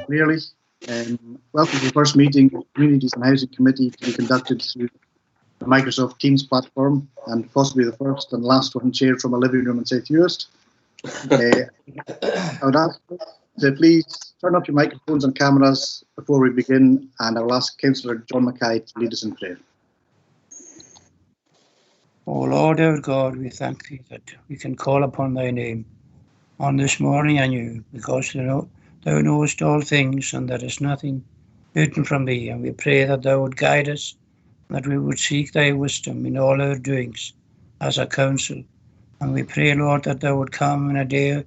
clearly. Welcome to the first meeting of the Communities and Housing Committee to be conducted through the Microsoft Teams platform, and possibly the first and last one chaired from a living room in South Uist. I would ask to please turn up your microphones and cameras before we begin, and I will ask Councillor John Mackay to lead us in prayer. O Lord our God, we thank thee that we can call upon thy name on this morning anew, because thou knowest all things, and there is nothing hidden from thee. And we pray that thou would guide us, that we would seek thy wisdom in all our doings as a council. And we pray, Lord, that thou would come in a day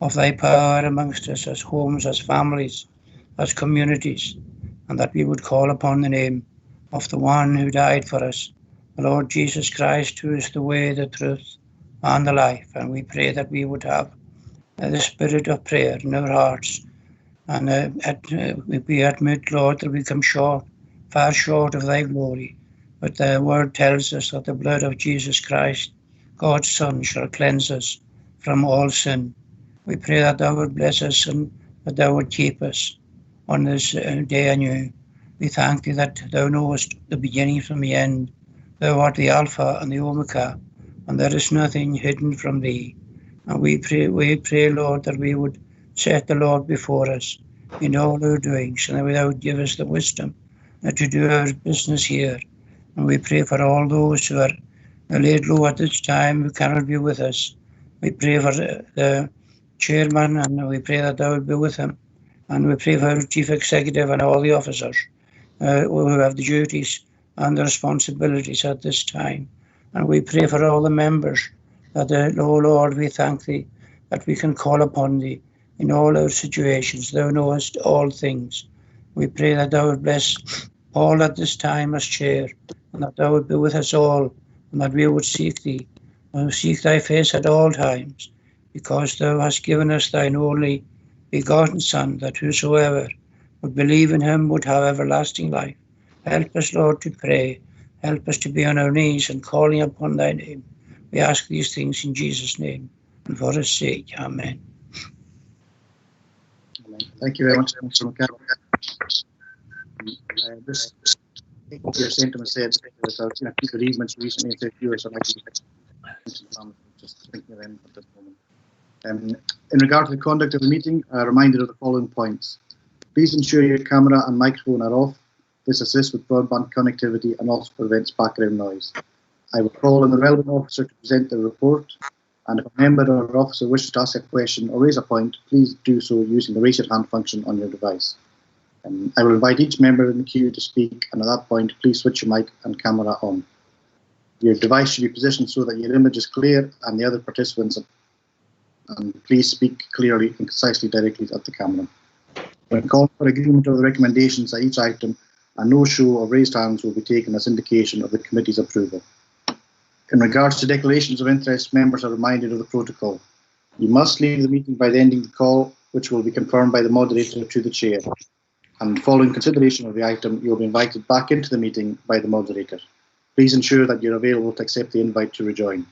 of thy power amongst us as homes, as families, as communities, and that we would call upon the name of the one who died for us, the Lord Jesus Christ, who is the way, the truth, and the life. And we pray that we would have the spirit of prayer in our hearts. And we admit, Lord, that we come short, far short of thy glory. But the word tells us that the blood of Jesus Christ, God's Son, shall cleanse us from all sin. We pray that thou would bless us and that thou would keep us on this day anew. We thank thee that thou knowest the beginning from the end. Thou art the Alpha and the Omega, and there is nothing hidden from thee. And we pray, Lord, that we would set the Lord before us in all our doings, and that thou would give us the wisdom to do our business here. And we pray for all those who are laid low at this time, who cannot be with us. We pray for the chairman, and we pray that thou would be with him. And we pray for our chief executive and all the officers who have the duties and the responsibilities at this time. And we pray for all the members that, oh Lord, we thank thee that we can call upon thee in all our situations. Thou knowest all things. We pray that thou would bless Paul at this time as chair, and that thou would be with us all, and that we would seek thee, and seek thy face at all times, because thou hast given us thine only begotten Son, that whosoever would believe in him would have everlasting life. Help us, Lord, to pray. Help us to be on our knees and calling upon thy name. We ask these things in Jesus' name and for his sake. Amen. Thank you very much, Councillor Mackay. Your sentiment said that I've seen a few bereavements recently in South Uist, so I'd like to just thinking of them at this moment. In regard to the conduct of the meeting, a reminder of the following points. Please ensure your camera and microphone are off. This assists with broadband connectivity and also prevents background noise. I will call on the relevant officer to present the report, and if a member or officer wishes to ask a question or raise a point, please do so using the raise your hand function on your device. I will invite each member in the queue to speak, and at that point, please switch your mic and camera on. Your device should be positioned so that your image is clear and the other participants, and please speak clearly and concisely directly at the camera. When called for agreement of the recommendations at each item, a no-show or raised hands will be taken as indication of the committee's approval. In regards to declarations of interest, members are reminded of the protocol. You must leave the meeting by the ending of the call, which will be confirmed by the moderator to the chair. And following consideration of the item, you will be invited back into the meeting by the moderator. Please ensure that you're available to accept the invite to rejoin.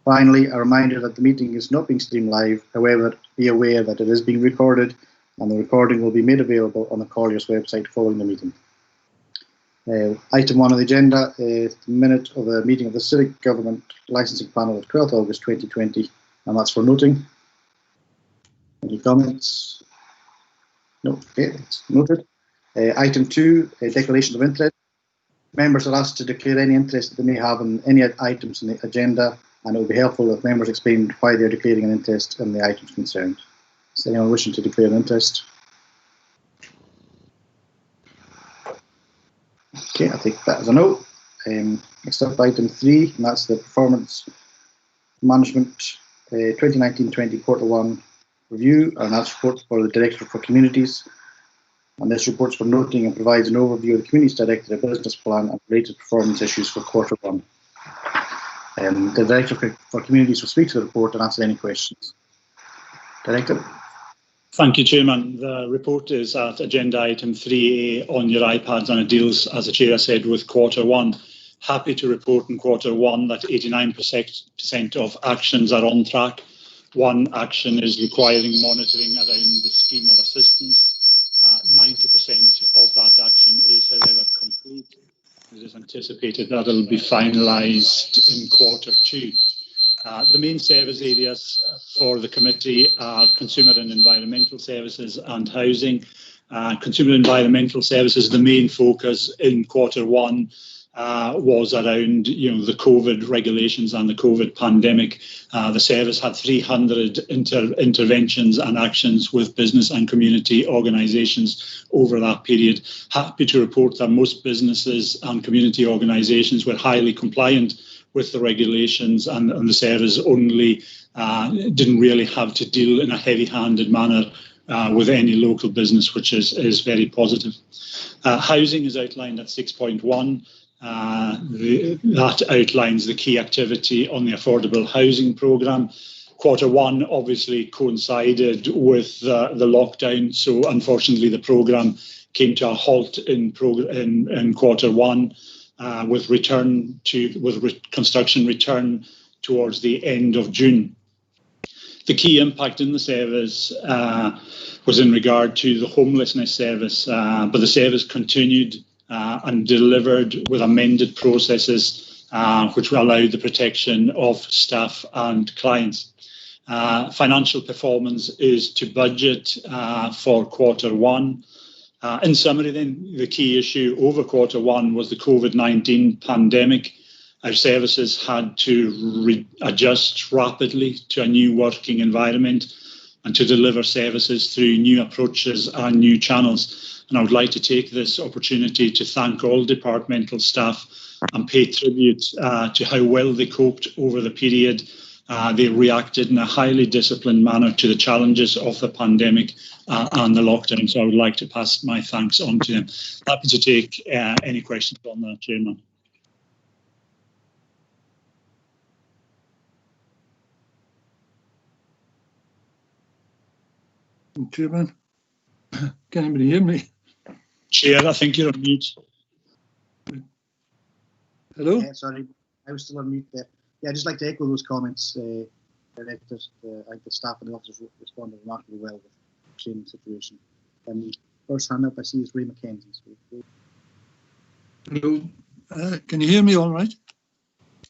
Finally, a reminder that the meeting is not being streamed live. However, be aware that it is being recorded, and the recording will be made available on the Collier's website following the meeting. Item 1 on the agenda is the minute of the meeting of the Civic Government Licensing Panel of 12th August 2020, and that's for noting. Any comments? No, okay, it's noted. Item 2, declarations of interest. Members are asked to declare any interest that they may have in any items in the agenda, and it would be helpful if members explained why they're declaring an interest in the items concerned. Is anyone wishing to declare an interest? Okay, I'll take that as a no. Next up, item 3, and that's the Performance Management 2019-20 Quarter 1 review, and that's report for the Director for Communities. And this report's for noting and provides an overview of the Communities Director, business plan, and related performance issues for Quarter 1. The Director for Communities will speak to the report and answer any questions. Director. Thank you, Chairman. The report is at agenda item 3A on your iPads, and it deals, as the Chair said, with Quarter 1. Happy to report in Quarter 1 that 89% of actions are on track. One action is requiring monitoring around the scheme of assistance. 90% of that action is, however, complete. It is anticipated that it will be finalised in Q2. The main service areas for the committee are consumer and environmental services and housing. Consumer environmental services, the main focus in Q1 was around the COVID regulations and the COVID pandemic. The service had 300 interventions and actions with business and community organisations over that period. Happy to report that most businesses and community organisations were highly compliant with the regulations, and the service only didn't really have to deal in a heavy-handed manner with any local business, which is very positive. Housing is outlined at 6.1. That outlines the key activity on the affordable housing programme. Q1 obviously coincided with the lockdown, so unfortunately the programme came to a halt in Q1. With construction return towards the end of June. The key impact in the service was in regard to the homelessness service, but the service continued and delivered with amended processes which will allow the protection of staff and clients. Financial performance is to budget for Q1. In summary then, the key issue over Q1 was the COVID-19 pandemic. Our services had to adjust rapidly to a new working environment and to deliver services through new approaches and new channels. And I would like to take this opportunity to thank all departmental staff and pay tribute to how well they coped over the period. They reacted in a highly disciplined manner to the challenges of the pandemic and the lockdown. So I would like to pass my thanks on to them. Happy to take any questions on that, Chairman. Chairman, can anybody hear me? Chair, I think you're on mute. Hello? Yeah, sorry, I was still on mute there. Yeah, I'd just like to echo those comments. I think the staff and the officers responded remarkably well with the training situation. First hand up I see is Ray McKenzie. So, hello, can you hear me all right?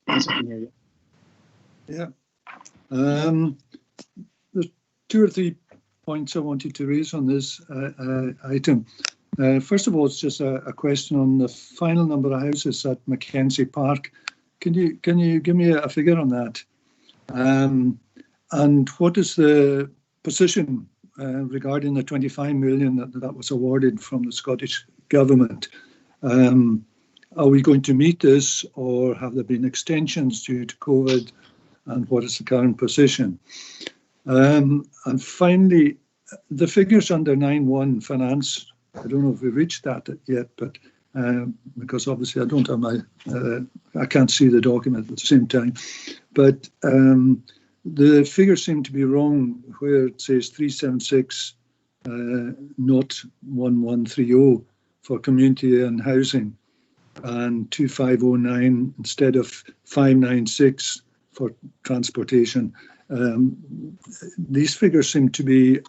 yes, I can hear you. Yeah. There's 2 or 3 points I wanted to raise on this item. First of all, it's just a question on the final number of houses at Mackenzie Park. Can you give me a figure on that? And what is the position regarding the 25 million that was awarded from the Scottish Government? Are we going to meet this, or have there been extensions due to COVID? And what is the current position? And finally, the figures under 9.1 finance, I don't know if we've reached that yet, but because obviously I don't have my, I can't see the document at the same time. But the figures seem to be wrong where it says 376, not 1130 for community and housing, and 2509 instead of 596 for transportation. These figures seem to be,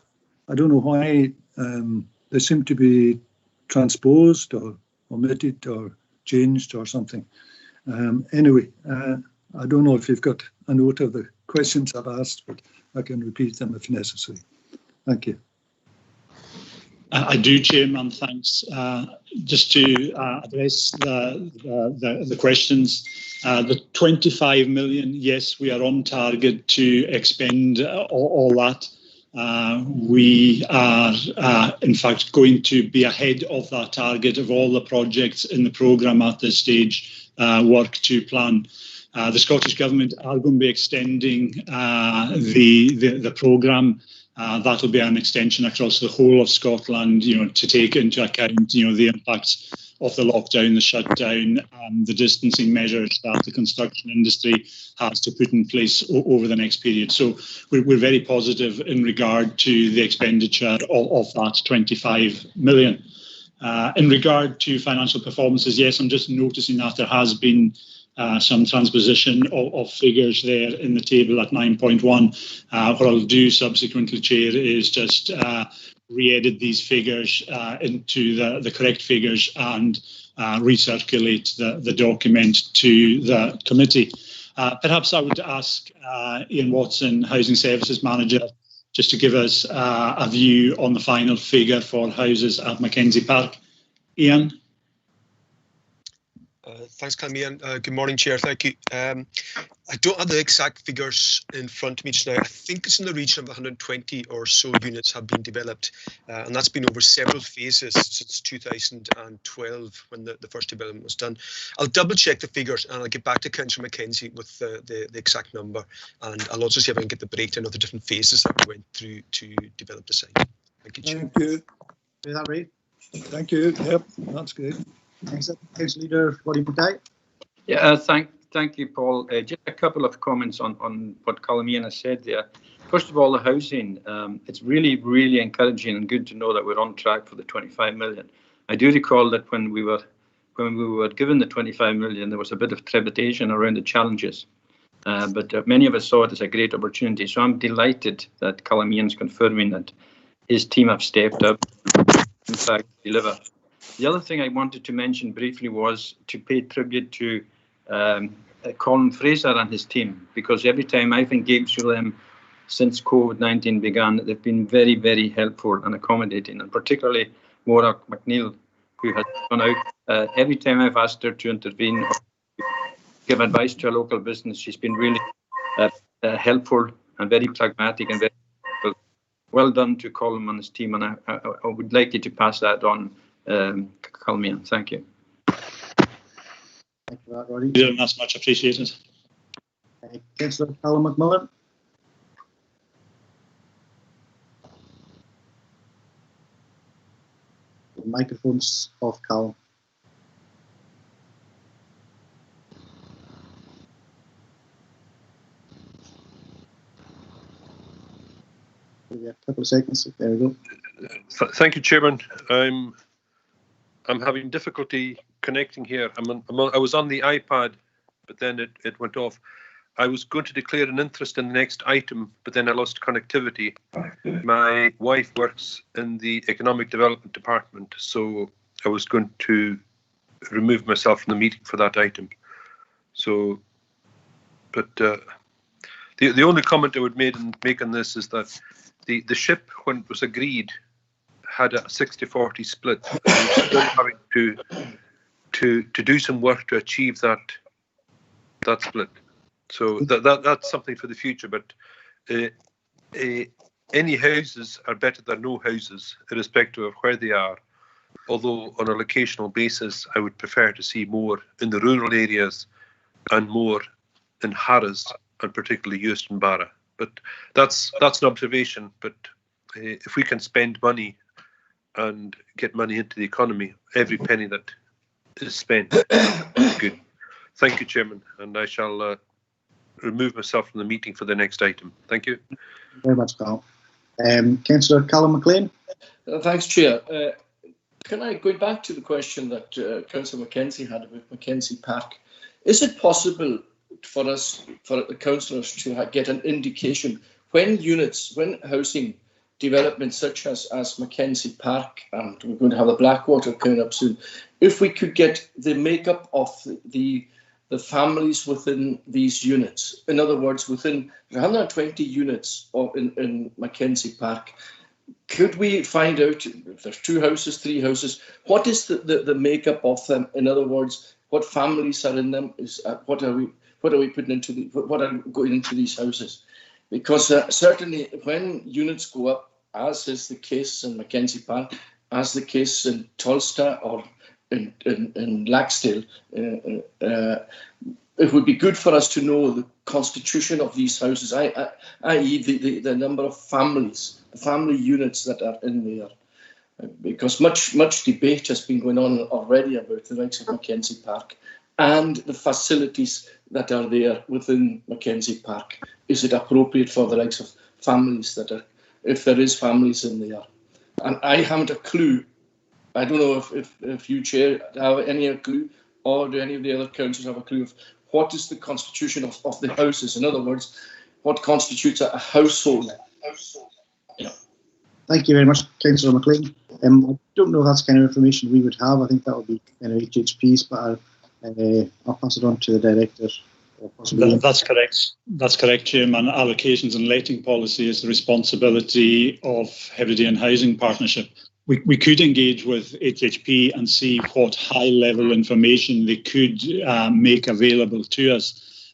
I don't know why, they seem to be transposed or omitted or changed or something. Anyway, I don't know if you've got a note of the questions I've asked, but I can repeat them if necessary. Thank you. I do, Chairman, thanks. Just to address the questions, the 25 million, yes, we are on target to expend all that. We are, in fact, going to be ahead of that target of all the projects in the programme at this stage, work to plan. The Scottish Government are going to be extending the programme. That'll be an extension across the whole of Scotland, to take into account, the impacts of the lockdown, the shutdown, and the distancing measures that the construction industry has to put in place over the next period. So we're very positive in regard to the expenditure of that 25 million. In regard to financial performances, yes, I'm just noticing that there has been some transposition of figures there in the table at 9.1. What I'll do subsequently, Chair, is just re-edit these figures into the correct figures and recirculate the document to the committee. Perhaps I would ask Ian Watson, Housing Services Manager, just to give us a view on the final figure for houses at Mackenzie Park. Ian? Thanks, Colm. Good morning, Chair. Thank you. I don't have the exact figures in front of me just now. I think it's in the region of 120 or so units have been developed, and that's been over several phases since 2012 when the first development was done. I'll double check the figures and I'll get back to Councillor Mackenzie with the exact number, and I'll also see if I can get the breakdown of the different phases that we went through to develop the site. Thank you, Chair. Thank you. Is that right? Thank you. Yep, that's great. Thanks, Councillor Leader Roddy McKay. Yeah, thank you, Paul. Just a couple of comments on what Colm has said there. First of all, the housing. It's really encouraging and good to know that we're on track for the 25 million. I do recall that when we were given the 25 million, there was a bit of trepidation around the challenges, but many of us saw it as a great opportunity. So I'm delighted that Colm is confirming that his team have stepped up, in fact, deliver. The other thing I wanted to mention briefly was to pay tribute to Colin Fraser and his team, because every time I've engaged with them since COVID-19 began, they've been very helpful and accommodating, and particularly Maura McNeil, who has gone out. Every time I've asked her to intervene or give advice to a local business, she's been really helpful and very pragmatic and very helpful. Well done to Colin and his team, and I would like you to pass that on. Colm, thank you. Thank you for that, Roddy. Yeah, that's much appreciated. Councillor Callum McMillan. The microphone's off, Callum. Maybe a couple of seconds. There we go. Thank you, Chairman. I'm having difficulty connecting here. I was on the iPad, but then it went off. I was going to declare an interest in the next item, but then I lost connectivity. My wife works in the Economic Development Department, so I was going to remove myself from the meeting for that item. So, but the only comment I would make on this is that the SHIP, when it was agreed, had a 60-40 split. And we're still having to do some work to achieve that split. So that's something for the future. But any houses are better than no houses, irrespective of where they are. Although on a locational basis, I would prefer to see more in the rural areas and more in Harris, and particularly Euston Barra. But that's an observation. But if we can spend money and get money into the economy, every penny that is spent is good. Thank you, Chairman, and I shall remove myself from the meeting for the next item. Thank you. Very much, Carl. Councillor Callum McLean. Thanks, Chair. Can I go back to the question that Councillor Mackenzie had about Mackenzie Park? Is it possible for us, for the councillors, to get an indication when housing developments such as Mackenzie Park, and we're going to have the Blackwater coming up soon, if we could get the makeup of the families within these units? In other words, within 120 units in Mackenzie Park, could we find out if there's 2 houses, 3 houses, what is the makeup of them? In other words, what families are in them? What are we putting into what are going into these houses? Because certainly when units go up, as is the case in Mackenzie Park, as the case in Tulsta or in Laxdale, it would be good for us to know the constitution of these houses, i.e. the number of families, the family units that are in there. Because much debate has been going on already about the likes of Mackenzie Park and the facilities that are there within Mackenzie Park. Is it appropriate for the likes of families that are, if there is families in there? And I haven't a clue. I don't know if you, Chair, have any clue, or do any of the other councillors have a clue of what is the constitution of the houses? In other words, what constitutes a household? Thank you very much, Councillor McLean. I don't know if that's kind of information we would have. I think that would be kind of HHP's, but I'll pass it on to the director. Or possibly That's correct. That's correct, Chairman. Allocations and letting policy is the responsibility of Hebridean Housing Partnership. We could engage with HHP and see what high-level information they could make available to us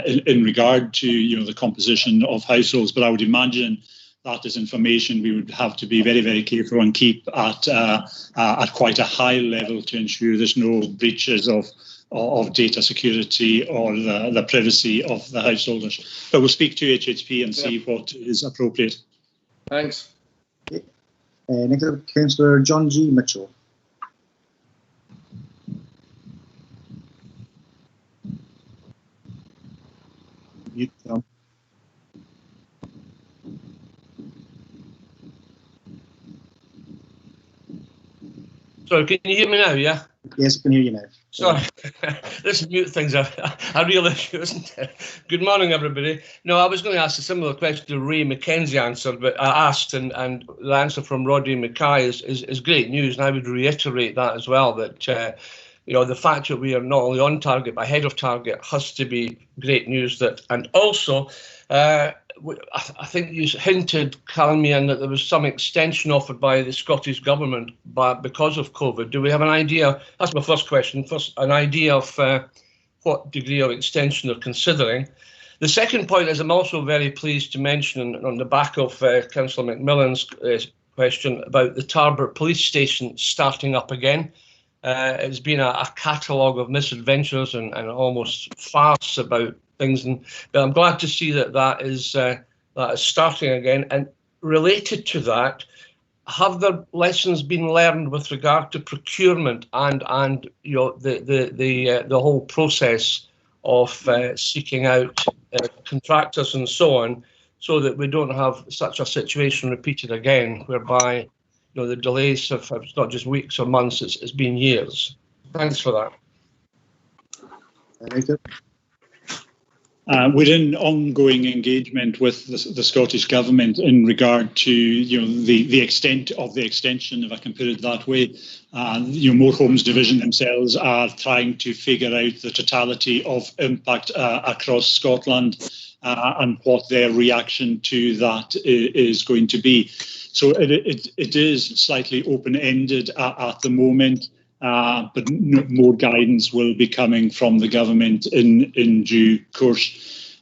in regard to the composition of households. But I would imagine that is information we would have to be very, very careful and keep at quite a high level to ensure there's no breaches of data security or the privacy of the householders. But we'll speak to HHP and see what is appropriate. Thanks. Okay. Next up, Councillor John G. Mitchell. Mute, John. Sorry, can you hear me now, yeah? Yes, I can hear you now. Sorry, this mute thing's a real issue, isn't it? Good morning, everybody. No, I was going to ask a similar question to Ray McKenzie answered, but I asked, and the answer from Roddy Mackay is great news, and I would reiterate that as well, that the fact that we are not only on target but ahead of target has to be great news. That, and also, I think you hinted, Callum, that there was some extension offered by the Scottish Government because of COVID. Do we have an idea? That's my first question. First, an idea of what degree of extension they're considering. The second point is I'm also very pleased to mention, on the back of Councillor McMillan's question about the Tarbert Police Station starting up again. It's been a catalogue of misadventures and almost farce about things, but I'm glad to see that is starting again. And related to that, have there lessons been learned with regard to procurement and the whole process of seeking out contractors and so on, so that we don't have such a situation repeated again, whereby the delays have it's not just weeks or months, it's been years. Thanks for that. Thank you. We're in ongoing engagement with the Scottish Government in regard to the extent of the extension, if I can put it that way. More Homes Division themselves are trying to figure out the totality of impact across Scotland and what their reaction to that is going to be. So it is slightly open-ended at the moment. But more guidance will be coming from the government in due course.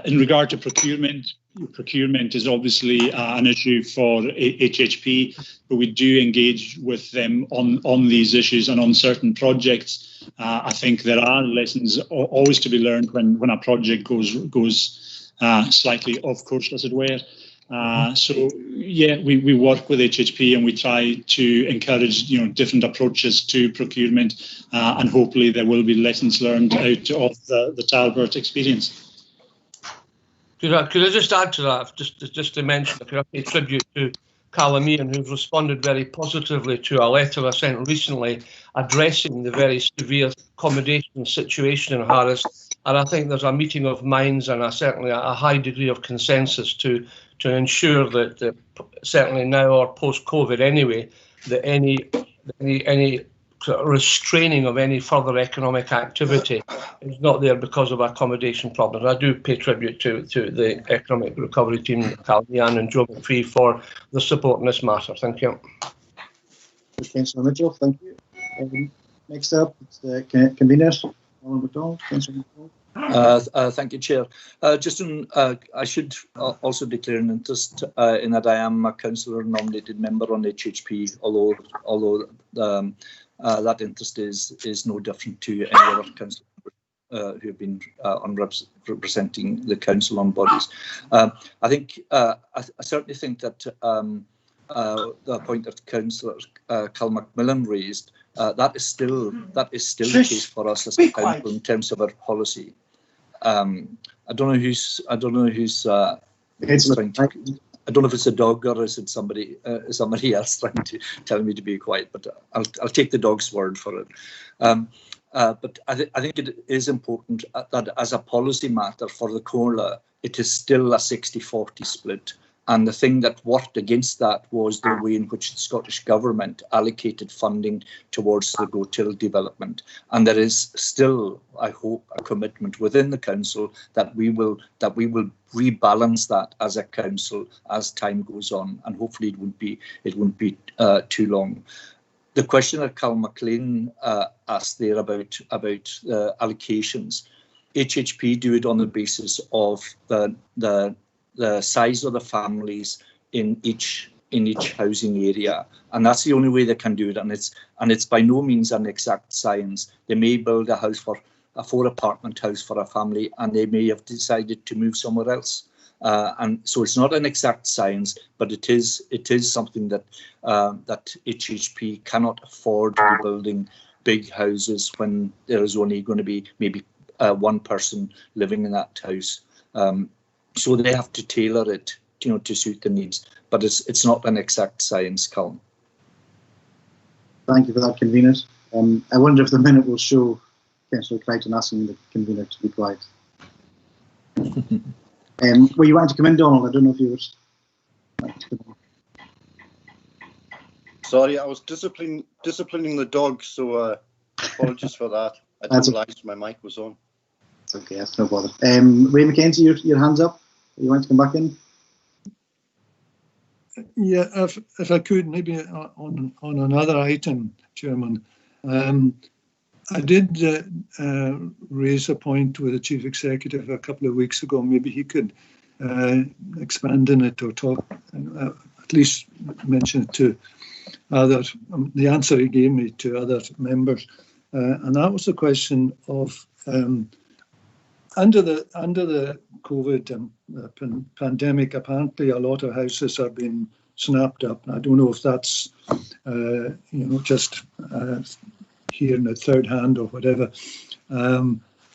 In regard to procurement is obviously an issue for HHP, but we do engage with them on these issues and on certain projects. I think there are lessons always to be learned when a project goes slightly off course, as it were. We work with HHP and we try to encourage different approaches to procurement, and hopefully there will be lessons learned out of the Tarbert experience. Could I just add to that, just to mention, could I pay tribute to Callum Ian, who's responded very positively to a letter I sent recently addressing the very severe accommodation situation in Harris. And I think there's a meeting of minds and certainly a high degree of consensus to ensure that certainly now or post-COVID anyway, that any restraining of any further economic activity is not there because of accommodation problems. I do pay tribute to the Economic Recovery Team, Callum and Joe McPhee, for the support in this matter. Thank you. Councillor Mitchell, thank you. Next up, it's the convener, Alan McDonald. Councillor McDonald. Thank you, Chair. I should also declare an interest in that I am a councillor nominated member on HHP, although that interest is no different to any other councillor who have been representing the council on bodies. I certainly think that the point that Councillor Cal Macmillan raised, that is still the case for us as a council in terms of our policy. I don't know who's trying to, I don't know if it's a dog or is it somebody else trying to tell me to be quiet, but I'll take the dog's word for it. But I think it is important that as a policy matter for the CORLA, it is still a 60-40 split. And the thing that worked against that was the way in which the Scottish Government allocated funding towards the GoTill development. And there is still, I hope, a commitment within the Council that we will rebalance that as a Council as time goes on, and hopefully it won't be too long. The question that Cal McLean asked there about allocations, HHP do it on the basis of the size of the families in each housing area, and that's the only way they can do it. And it's by no means an exact science. They may build a house for a 4-apartment house for a family, and they may have decided to move somewhere else. And so it's not an exact science, but it is something that that HHP cannot afford to be building big houses when there is only going to be maybe one person living in that house. So they have to tailor it, to suit the needs. But it's not an exact science, Colin. Thank you for that, convener. I wonder if the minute will show Councillor Crichton asking the convener to be quiet. Were you wanting to come in, Donald? I don't know if you were. Sorry, I was disciplining the dog, so apologies for that. I didn't realise my mic was on. It's okay, that's no bother. Ray McKenzie, your hand's up. You want to come back in? Yeah, if I could, maybe on another item, Chairman. I did raise a point with the Chief Executive a couple of weeks ago. Maybe he could expand on it or talk, at least mention it to others. The answer he gave me to other members, and that was the question of under the COVID pandemic. Apparently, a lot of houses are being snapped up. I don't know if that's just hearing it third hand or whatever,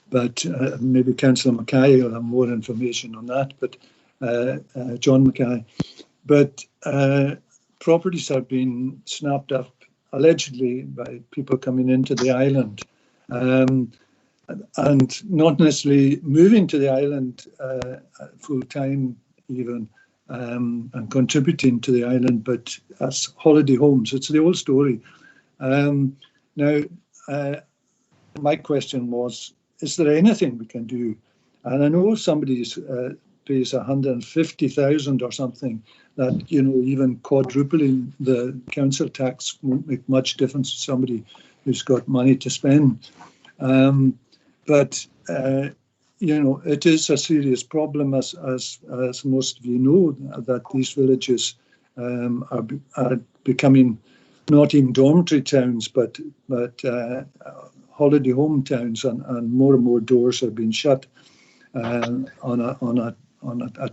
but maybe Councillor Mackay will have more information on that. But John Mackay, but properties are being snapped up allegedly by people coming into the island. And not necessarily moving to the island full time even, and contributing to the island, but as holiday homes. It's the old story. Now, my question was, is there anything we can do? And I know somebody pays 150,000 or something, that, even quadrupling the council tax won't make much difference to somebody who's got money to spend. But it is a serious problem, as most of you know, that these villages are becoming not even dormitory towns, but holiday home towns, and more doors are being shut at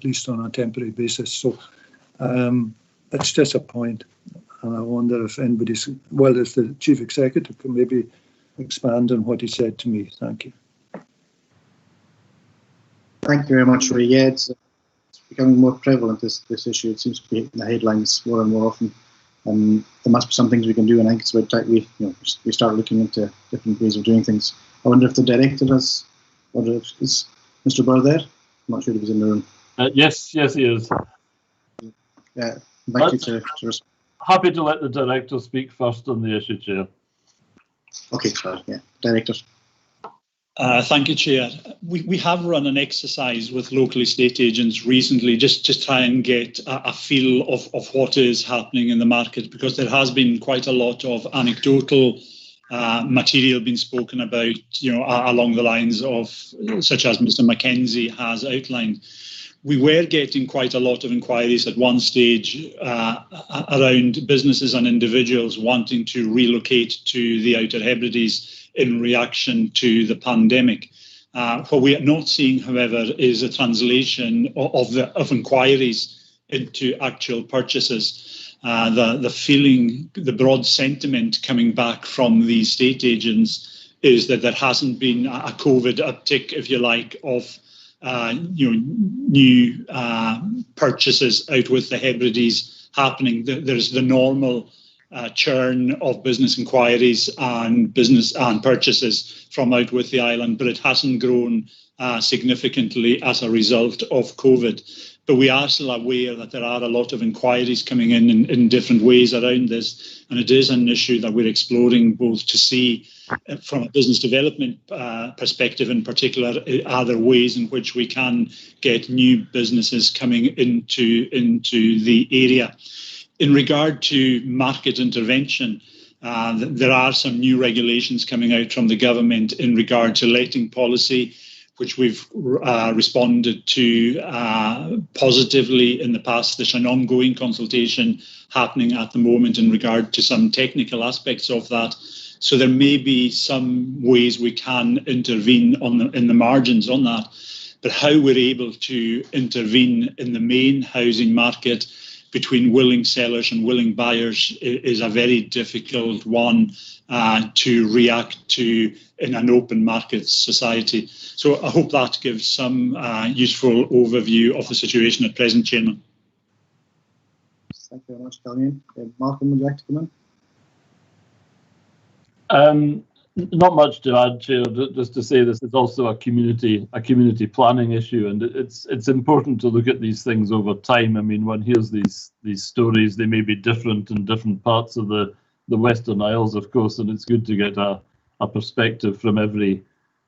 least on a temporary basis. So it's just a point, and I wonder if if the Chief Executive can maybe expand on what he said to me. Thank you. Thank you very much, Ray. Yeah, it's becoming more prevalent, this issue. It seems to be hitting the headlines more and more often. There must be some things we can do, and I think it's about time we start looking into different ways of doing things. I wonder if the director is Mr. Burr there? I'm not sure if he's in the room. Yes, he is. Yeah, invite you to respond. Happy to let the director speak first on the issue, Chair. Okay, sorry, yeah, director. Thank you, Chair. We have run an exercise with local estate agents recently, just to try and get a feel of what is happening in the market, because there has been quite a lot of anecdotal material being spoken about, along the lines of, such as Mr. Mackenzie has outlined. We were getting quite a lot of inquiries at one stage around businesses and individuals wanting to relocate to the Outer Hebrides in reaction to the pandemic. What we are not seeing, however, is a translation of inquiries into actual purchases. The feeling, the broad sentiment coming back from the estate agents is that there hasn't been a COVID uptick, if you like, of new purchases out with the Hebrides happening. There's the normal churn of business inquiries and business and purchases from out with the island, but it hasn't grown significantly as a result of COVID. But we are still aware that there are a lot of inquiries coming in different ways around this, and it is an issue that we're exploring both to see from a business development perspective in particular, are there ways in which we can get new businesses coming into the area. In regard to market intervention, there are some new regulations coming out from the government in regard to letting policy, which we've responded to positively in the past. There's an ongoing consultation happening at the moment in regard to some technical aspects of that. So there may be some ways we can intervene in the margins on that. But how we're able to intervene in the main housing market between willing sellers and willing buyers is a very difficult one to react to in an open market society. So I hope that gives some useful overview of the situation at present, Chairman. Thank you very much, Colleen. Malcolm, would you like to come in? Not much to add, Chair. Just to say this is also a community planning issue, and it's important to look at these things over time. I mean, one hears these stories; they may be different in different parts of the Western Isles, of course, and it's good to get a perspective from every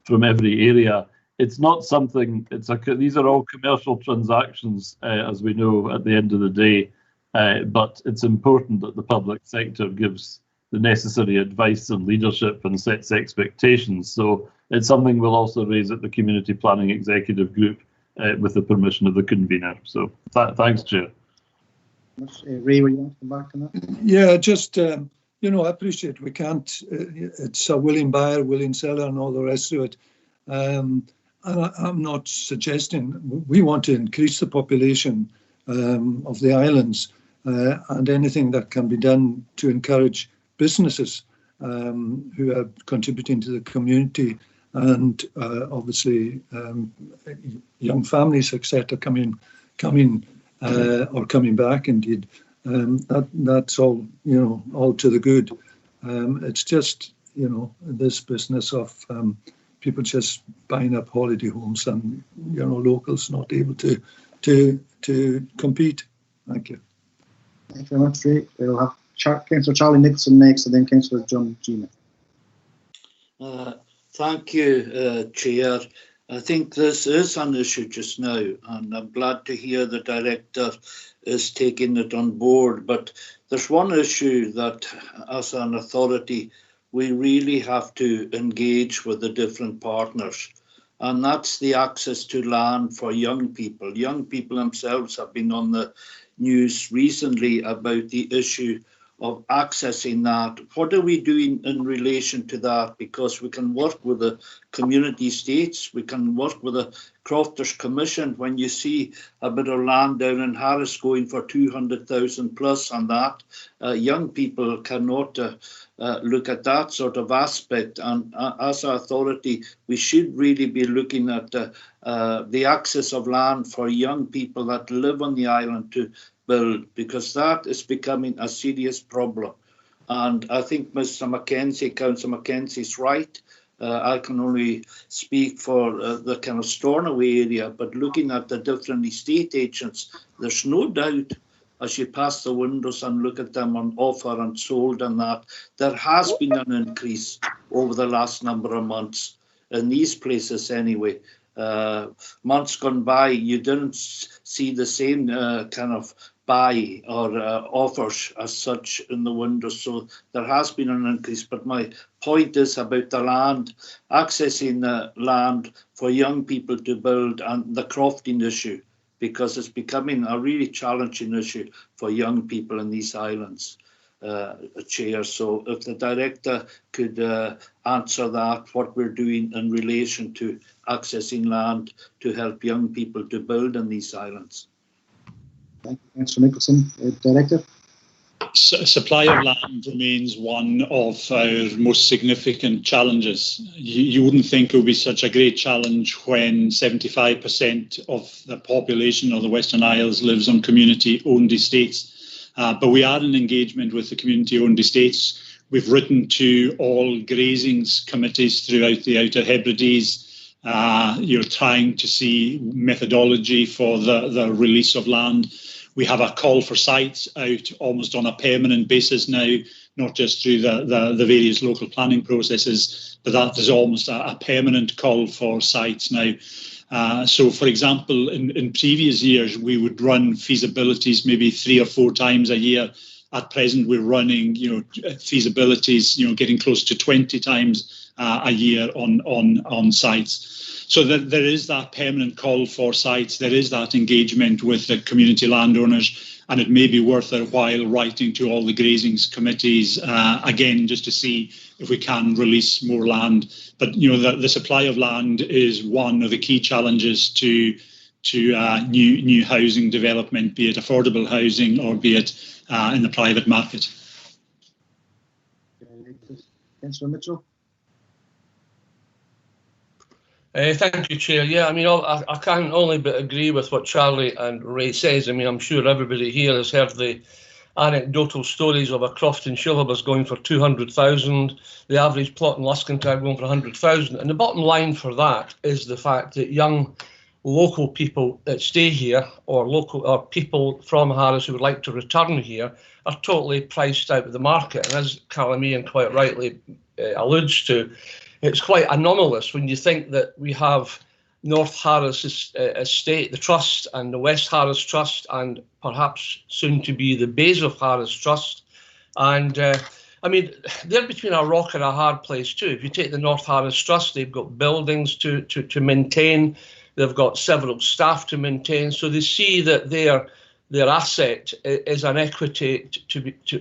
area. It's not something. These are all commercial transactions, as we know, at the end of the day. But it's important that the public sector gives the necessary advice and leadership and sets expectations. So it's something we'll also raise at the Community Planning Executive Group with the permission of the convener. So thanks, Chair. Ray, will you want to come back on that? Yeah, just, I appreciate we can't, it's a willing buyer, willing seller and all the rest of it. And I'm not suggesting, we want to increase the population of the islands and anything that can be done to encourage businesses who are contributing to the community and obviously young families, etc., coming or coming back. Indeed, that's all all to the good. It's just this business of people just buying up holiday homes and locals not able to compete. Thank you. Thank you very much, Ray. We'll have Councillor Charlie Nicholson next, and then Councillor John Gina. Thank you, Chair. I think this is an issue just now, and I'm glad to hear the Director is taking it on board. But there's one issue that, as an authority, we really have to engage with the different partners, and that's the access to land for young people. Young people themselves have been on the news recently about the issue of accessing that. What are we doing in relation to that? Because we can work with the community states, we can work with the Crofters Commission. When you see a bit of land down in Harris going for 200,000 plus on that, young people cannot look at that sort of aspect. And as an authority, we should really be looking at the access of land for young people that live on the island to build, because that is becoming a serious problem. And I think Mr. McKenzie, Councillor McKenzie is right. I can only speak for the kind of Stornoway area, but looking at the different estate agents, there's no doubt as you pass the windows and look at them on offer and sold and that, there has been an increase over the last number of months in these places anyway. Months gone by, you didn't see the same kind of buy or offers as such in the windows, so there has been an increase. But my point is about the land, accessing the land for young people to build, and the crofting issue, because it's becoming a really challenging issue for young people in these islands, Chair. So if the Director could answer that, what we're doing in relation to accessing land to help young people to build in these islands. Thank you, Councillor Nicholson. Director? Supply of land remains one of our most significant challenges. You wouldn't think it would be such a great challenge when 75% of the population of the Western Isles lives on community-owned estates. But we are in engagement with the community-owned estates. We've written to all grazings committees throughout the Outer Hebrides, trying to see methodology for the release of land. We have a call for sites out almost on a permanent basis now, not just through the various local planning processes, but that is almost a permanent call for sites now. So, for example, in previous years, we would run feasibilities maybe 3 or 4 times a year. At present, we're running, feasibilities, getting close to 20 times a year on sites. So there is that permanent call for sites. There is that engagement with the community landowners, and it may be worth their while writing to all the grazings committees again, just to see if we can release more land. But the supply of land is one of the key challenges to new housing development, be it affordable housing or be it in the private market. Councillor Mitchell. Thank you, Chair. Yeah, I mean, I can only but agree with what Charlie and Ray says. I mean, I'm sure everybody here has heard the anecdotal stories of a croft in Shilhabas going for 200,000, the average plot in Luscantire going for 100,000. And the bottom line for that is the fact that young local people that stay here, or people from Harris who would like to return here, are totally priced out of the market. And as Callum quite rightly alludes to, it's quite anomalous when you think that we have North Harris Estate, the Trust, and the West Harris Trust, and perhaps soon to be the Bays of Harris Trust. And I mean, they're between a rock and a hard place too. If you take the North Harris Trust, they've got buildings to maintain, they've got several staff to maintain, so they see that their asset is an equity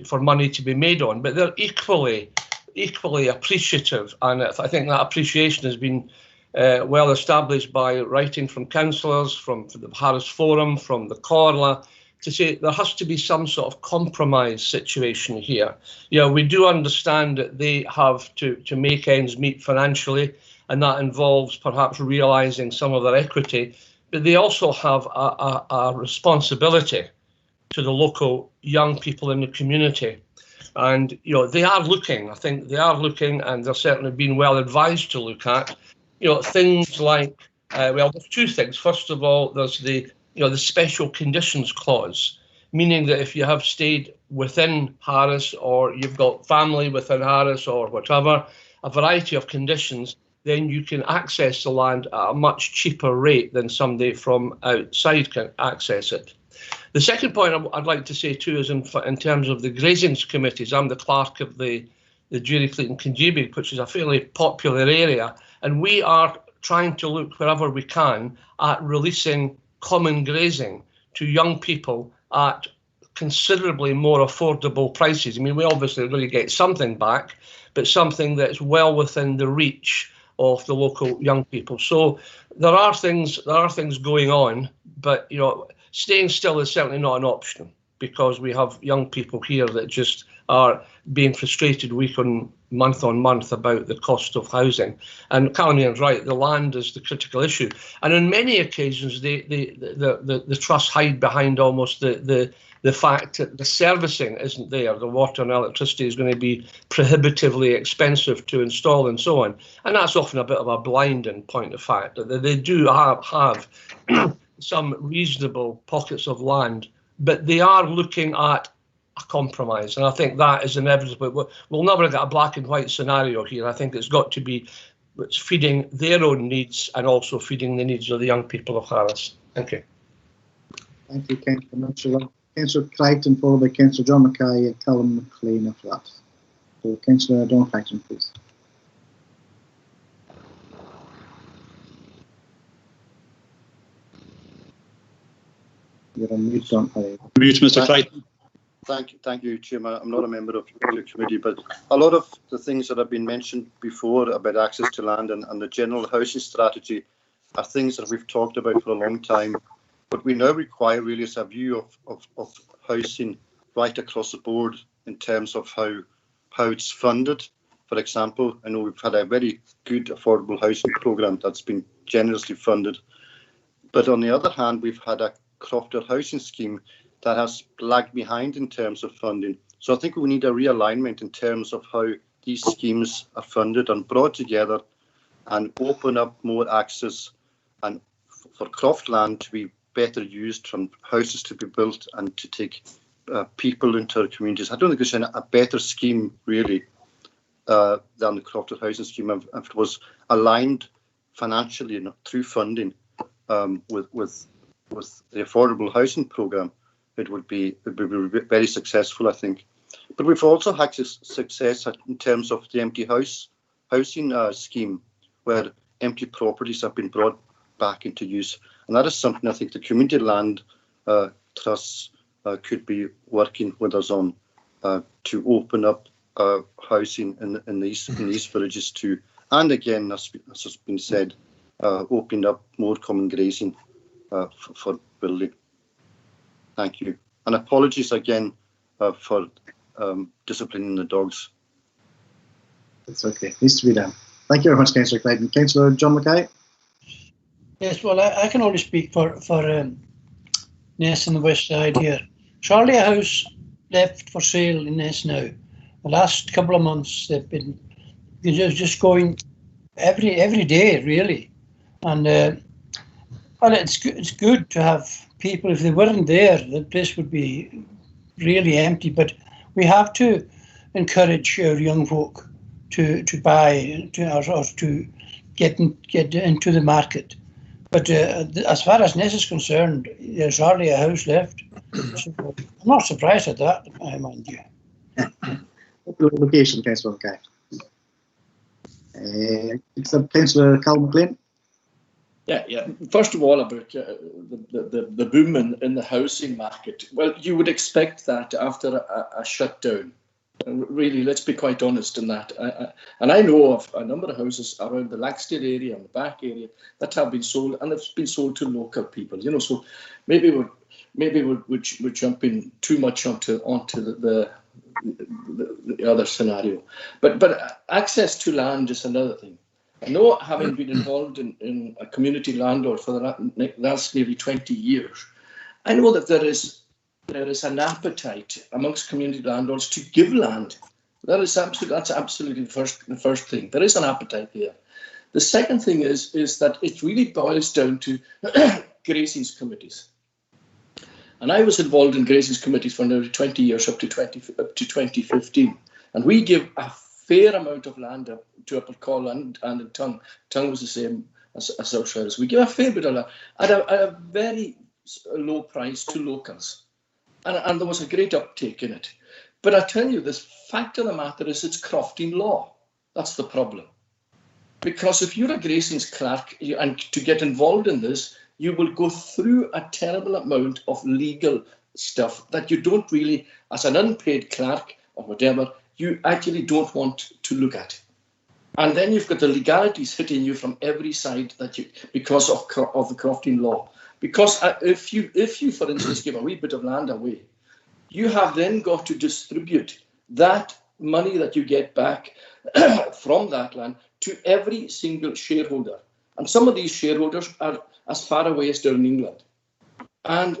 for money to be made on, but they're equally appreciative, and I think that appreciation has been well established by writing from councillors, from the Harris Forum, from the Corla, to say there has to be some sort of compromise situation here. Yeah, we do understand that they have to make ends meet financially, and that involves perhaps realising some of their equity, but they also have a responsibility to the local young people in the community. And, they are looking, I think they are looking, and they're certainly being well advised to look at, things like, well, there's 2 things. First of all, there's the special conditions clause, meaning that if you have stayed within Harris, or you've got family within Harris or whatever, a variety of conditions, then you can access the land at a much cheaper rate than somebody from outside can access it. The second point I'd like to say too is in terms of the grazings committees. I'm the clerk of the Jury Clayton Conjeebic, which is a fairly popular area, and we are trying to look wherever we can at releasing common grazing to young people at considerably more affordable prices. I mean, we obviously really get something back, but something that's well within the reach of the local young people. So there are things going on, but staying still is certainly not an option, because we have young people here that just are being frustrated month on month about the cost of housing. And Callum is right, the land is the critical issue. And on many occasions, the trust hide behind almost the fact that the servicing isn't there. The water and electricity is going to be prohibitively expensive to install and so on. And that's often a bit of a blinding point of fact, that they do have some reasonable pockets of land, but they are looking at a compromise, and I think that is inevitable. We'll never get a black and white scenario here. I think it's got to be feeding their own needs and also feeding the needs of the young people of Harris. Thank you. Thank you, Councillor Mitchell. Councillor Crichton, followed by Councillor John Mackay and Callum McLean after that. So Councillor John Crichton, please. You're on mute, John. Mute, Mr. Crichton. Thank you, Chairman. I'm not a member of the committee, but a lot of the things that have been mentioned before about access to land and the general housing strategy are things that we've talked about for a long time. What we now require really is a view of housing right across the board in terms of how it's funded. For example, I know we've had a very good affordable housing programme that's been generously funded. But on the other hand, we've had a crofted housing scheme that has lagged behind in terms of funding. So I think we need a realignment in terms of how these schemes are funded and brought together and open up more access and for croftland to be better used, from houses to be built and to take people into our communities. I don't think there's a better scheme really than the Crofted Housing Scheme if it was aligned financially through funding with the affordable housing programme. It would be very successful, I think. But we've also had success in terms of the empty housing scheme, where empty properties have been brought back into use, and that is something I think the community land trusts could be working with us on to open up housing in these villages too. And again, as has been said, opening up more common grazing for building. Thank you. And apologies again for disciplining the dogs. It's okay. Needs to be done. Thank you very much, Councillor Clayton. Councillor John Mackay. Yes, well, I can only speak for Ness on the west side here. Charlie House left for sale in Ness now. The last couple of months they've been just going every day really, and well, it's good to have people. If they weren't there, the place would be really empty. But we have to encourage our young folk to buy or to get into the market. But as far as Ness is concerned, there's hardly a house left. So I'm not surprised at that, mind you. Location, Councillor Mackay. Councillor Cal McLean. Yeah. First of all, about the boom in the housing market. Well, you would expect that after a shutdown. Really, let's be quite honest in that. And I know of a number of houses around the Laxdale area and the back area that have been sold, and it's been sold to local people. You know, so maybe we're jumping too much onto the other scenario. But access to land is another thing. I know, having been involved in a community landlord for the last nearly 20 years, I know that there is an appetite amongst community landlords to give land. That's absolutely the first thing. There is an appetite there. The second thing is that it really boils down to grazings committees. And I was involved in grazings committees for nearly 20 years, up to 2015, and we give a fair amount of land up to Upper Call and in Tongue. Tongue was the same as ourselves. We give a fair bit of land at a very low price to locals. And there was a great uptake in it. But I tell you, the fact of the matter is it's crofting law. That's the problem. Because if you're a grazings clerk and to get involved in this, you will go through a terrible amount of legal stuff that you don't really, as an unpaid clerk or whatever, you actually don't want to look at. And then you've got the legalities hitting you from every side because of the crofting law. Because if you, for instance, give a wee bit of land away, you have then got to distribute that money that you get back from that land to every single shareholder. And some of these shareholders are as far away as down in England and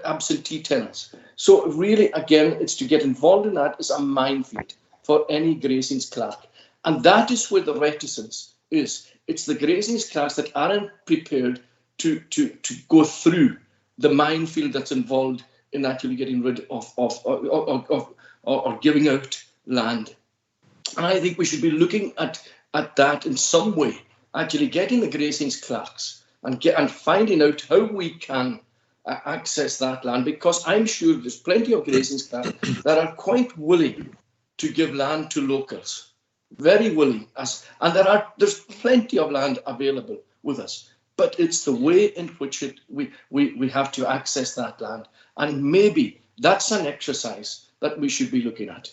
absentee tenants. So really, again, it's to get involved in that is a minefield for any grazings clerk. And that is where the reticence is. It's the grazings clerks that aren't prepared to go through the minefield that's involved in actually getting rid of or giving out land. And I think we should be looking at that in some way, actually getting the grazings clerks and finding out how we can access that land, because I'm sure there's plenty of grazings clerks that are quite willing to give land to locals, very willing, and there's plenty of land available with us. But it's the way in which we have to access that land. And maybe that's an exercise that we should be looking at.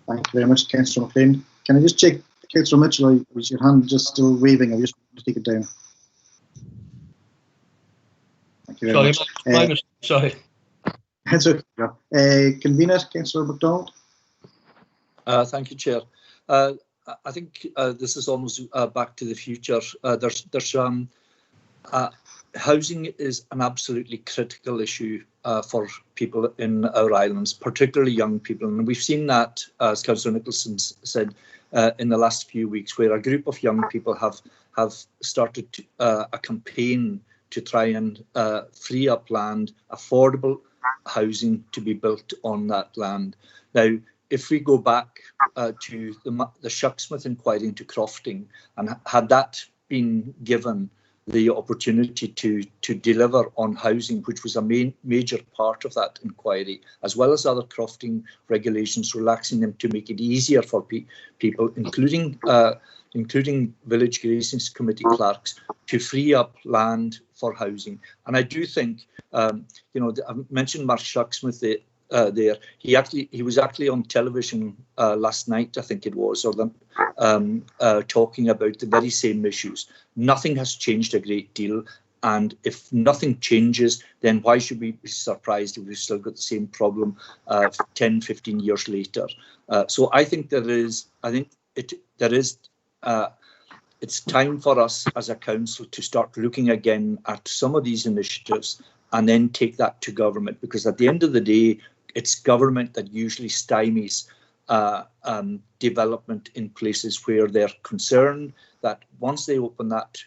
Thank you very much, Councillor McLean. Can I just check, Councillor Mitchell, was your hand just still waving? I just want to take it down. Thank you very much. Sorry. That's okay. Convener, Councillor MacDonald. Thank you, Chair. I think this is almost back to the future. housing is an absolutely critical issue for people in our islands, particularly young people. And we've seen that, as Councillor Nicholson said, in the last few weeks, where a group of young people have started a campaign to try and free up land, affordable housing to be built on that land. Now, if we go back to the Shucksmith inquiry into crofting, and had that been given the opportunity to deliver on housing, which was a major part of that inquiry, as well as other crofting regulations, relaxing them to make it easier for people, including village grazing committee clerks, to free up land for housing. And I do think, I mentioned Mark Shucksmith there. He was actually on television last night, I think it was, or talking about the very same issues. Nothing has changed a great deal, and if nothing changes, then why should we be surprised if we've still got the same problem 10, 15 years later? So I think it's time for us as a council to start looking again at some of these initiatives and then take that to government, because at the end of the day, it's government that usually stymies development in places where they're concerned that once they open that,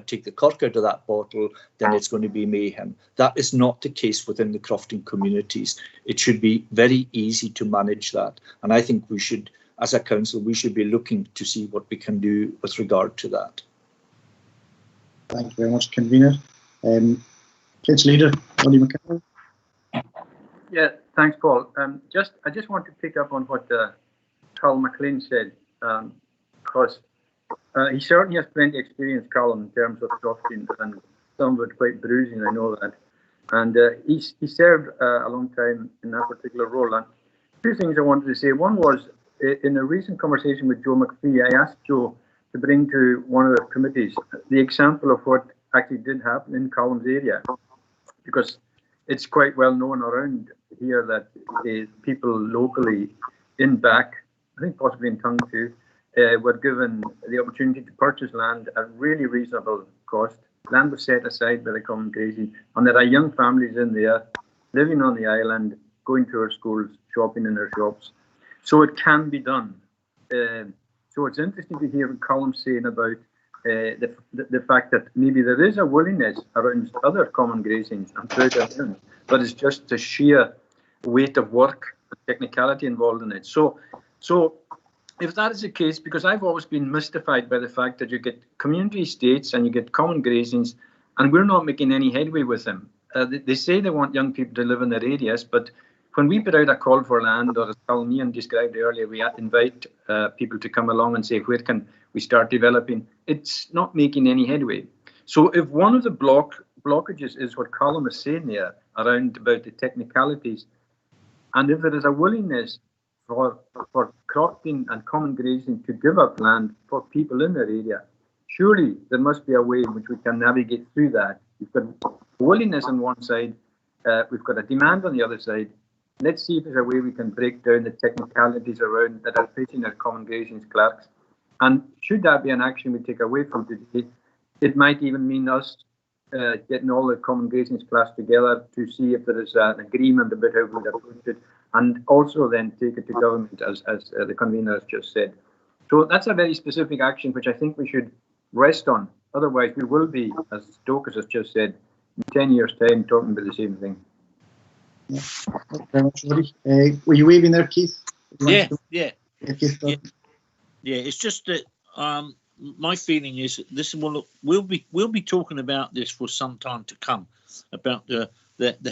take the cork out of that bottle, then it's going to be mayhem. That is not the case within the crofting communities. It should be very easy to manage that. And I think we should, as a council, we should be looking to see what we can do with regard to that. Thank you very much, Convener. Kids Leader, Roddy McCarroll. Yeah, thanks, Paul. I just want to pick up on what Carl McLean said, because he certainly has plenty of experience, Carl, in terms of crofting, and some of it quite bruising, I know that. And he served a long time in that particular role. And two things I wanted to say. One was, in a recent conversation with Joe McPhee, I asked Joe to bring to one of the committees the example of what actually did happen in Columns area, because it's quite well known around here that the people locally in Back, I think possibly in Tongue too, were given the opportunity to purchase land at really reasonable cost. Land was set aside by the Common Grazing, and there are young families in there living on the island, going to our schools, shopping in our shops. So it can be done. So it's interesting to hear what Colum's saying about the fact that maybe there is a willingness around other common grazings and further in, but it's just the sheer weight of work, the technicality involved in it. So if that is the case, because I've always been mystified by the fact that you get community estates and you get common grazings, and we're not making any headway with them. They say they want young people to live in their areas, but when we put out a call for land, or as Colmian described earlier, we invite people to come along and say, where can we start developing? It's not making any headway. So if one of the blockages is what Colm is saying there around about the technicalities, and if there is a willingness for crofting and common grazing to give up land for people in their area, surely there must be a way in which we can navigate through that. We've got willingness on one side, we've got a demand on the other side. Let's see if there's a way we can break down the technicalities around that are facing our common grazing clerks. And should that be an action we take away from today, it might even mean us getting all the common grazing clerks together to see if there is an agreement about how we'd approach it, and also then take it to government, as the convener has just said. So that's a very specific action which I think we should rest on. Otherwise, we will be, as Stokes has just said, in 10 years' time talking about the same thing. Yeah. Thank you very much, Roddy. Were you waving there, Keith? Yeah. It's just that my feeling is that this we'll be talking about this for some time to come, about the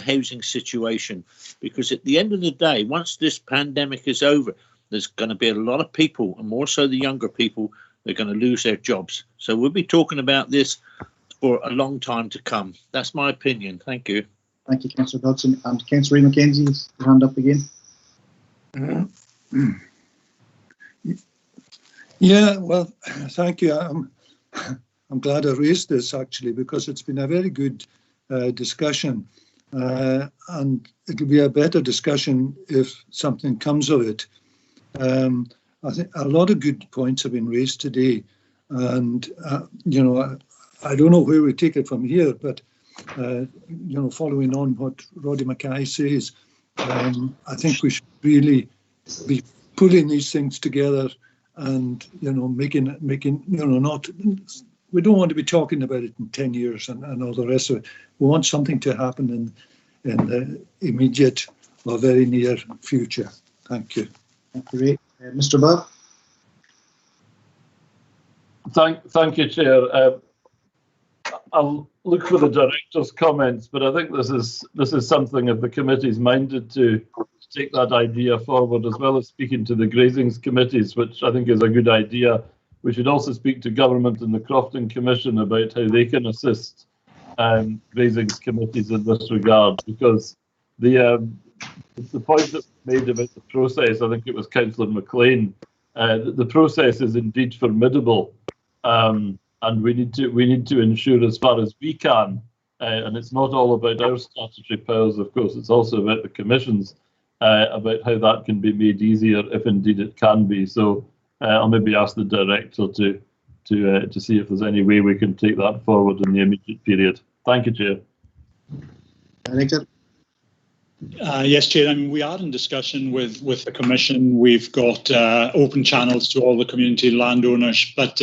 housing situation, because at the end of the day, once this pandemic is over, there's going to be a lot of people, and more so the younger people, they're going to lose their jobs. So we'll be talking about this for a long time to come. That's my opinion. Thank you. Thank you, Councillor Dodson. And Councillor Ray McKenzie has your hand up again. Yeah, well, thank you. I'm glad I raised this, actually, because it's been a very good discussion. And it'll be a better discussion if something comes of it. I think a lot of good points have been raised today. And, I don't know where we take it from here, but following on what Roddy Mackay says, I think we should really be pulling these things together and, making, not, we don't want to be talking about it in 10 years and all the rest of it. We want something to happen in the immediate or very near future. Thank you. Thank you, Ray. Mr. Burr. Thank you, Chair. I'll look for the director's comments, but I think this is something if the committee's minded to take that idea forward, as well as speaking to the grazings committees, which I think is a good idea. We should also speak to government and the Crofton Commission about how they can assist grazings committees in this regard, because the point that made about the process, I think it was Councillor McLean, the process is indeed formidable. And we need to ensure as far as we can, and it's not all about our statutory powers, of course, it's also about the Commission's, about how that can be made easier, if indeed it can be. So I'll maybe ask the director to see if there's any way we can take that forward in the immediate period. Thank you, Chair. Director. Yes, Chair. I mean, we are in discussion with the Commission. We've got open channels to all the community landowners, but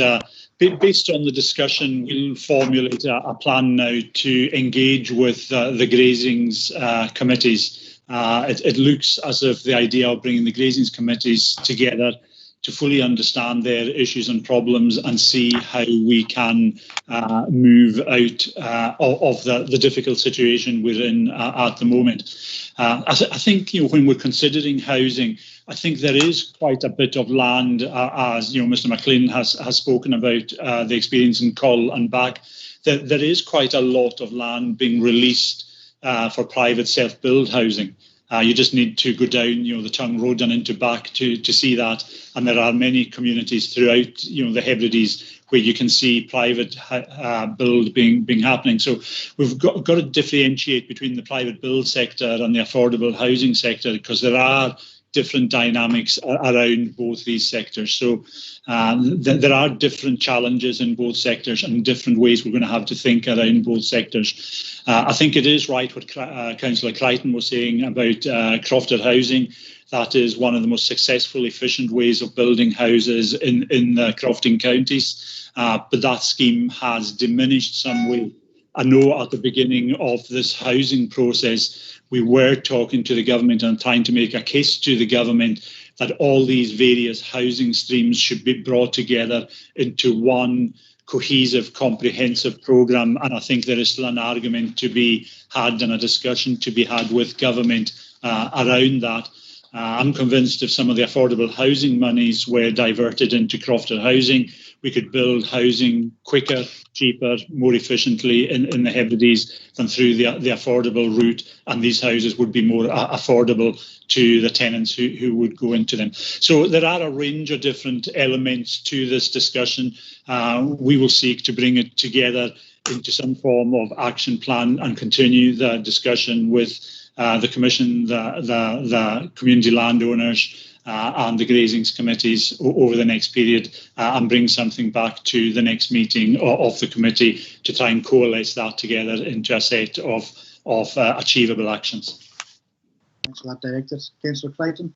based on the discussion, we'll formulate a plan now to engage with the grazings committees. It looks as if the idea of bringing the grazings committees together to fully understand their issues and problems and see how we can move out of the difficult situation we're in at the moment. I think when we're considering housing, I think there is quite a bit of land, as Mr. McLean has spoken about the experience in Cull and back. There is quite a lot of land being released for private self-build housing. You just need to go down, the Tongue Road and into back to see that. And there are many communities throughout, the Hebrides where you can see private build being happening. So we've got to differentiate between the private build sector and the affordable housing sector, because there are different dynamics around both these sectors. So there are different challenges in both sectors and different ways we're going to have to think around both sectors. I think it is right what Councillor Crichton was saying about Crofted Housing. That is one of the most successful, efficient ways of building houses in the Crofton counties. But that scheme has diminished some way. I know at the beginning of this housing process, we were talking to the government and trying to make a case to the government that all these various housing streams should be brought together into one cohesive, comprehensive programme. And I think there is still an argument to be had and a discussion to be had with government around that. I'm convinced if some of the affordable housing monies were diverted into Crofted Housing, we could build housing quicker, cheaper, more efficiently in the Hebrides than through the affordable route, and these houses would be more affordable to the tenants who would go into them. So there are a range of different elements to this discussion. We will seek to bring it together into some form of action plan and continue the discussion with the Commission, the community landowners, and the grazings committees over the next period, and bring something back to the next meeting of the committee to try and coalesce that together into a set of achievable actions. Thanks for that, Director. Councillor Crichton.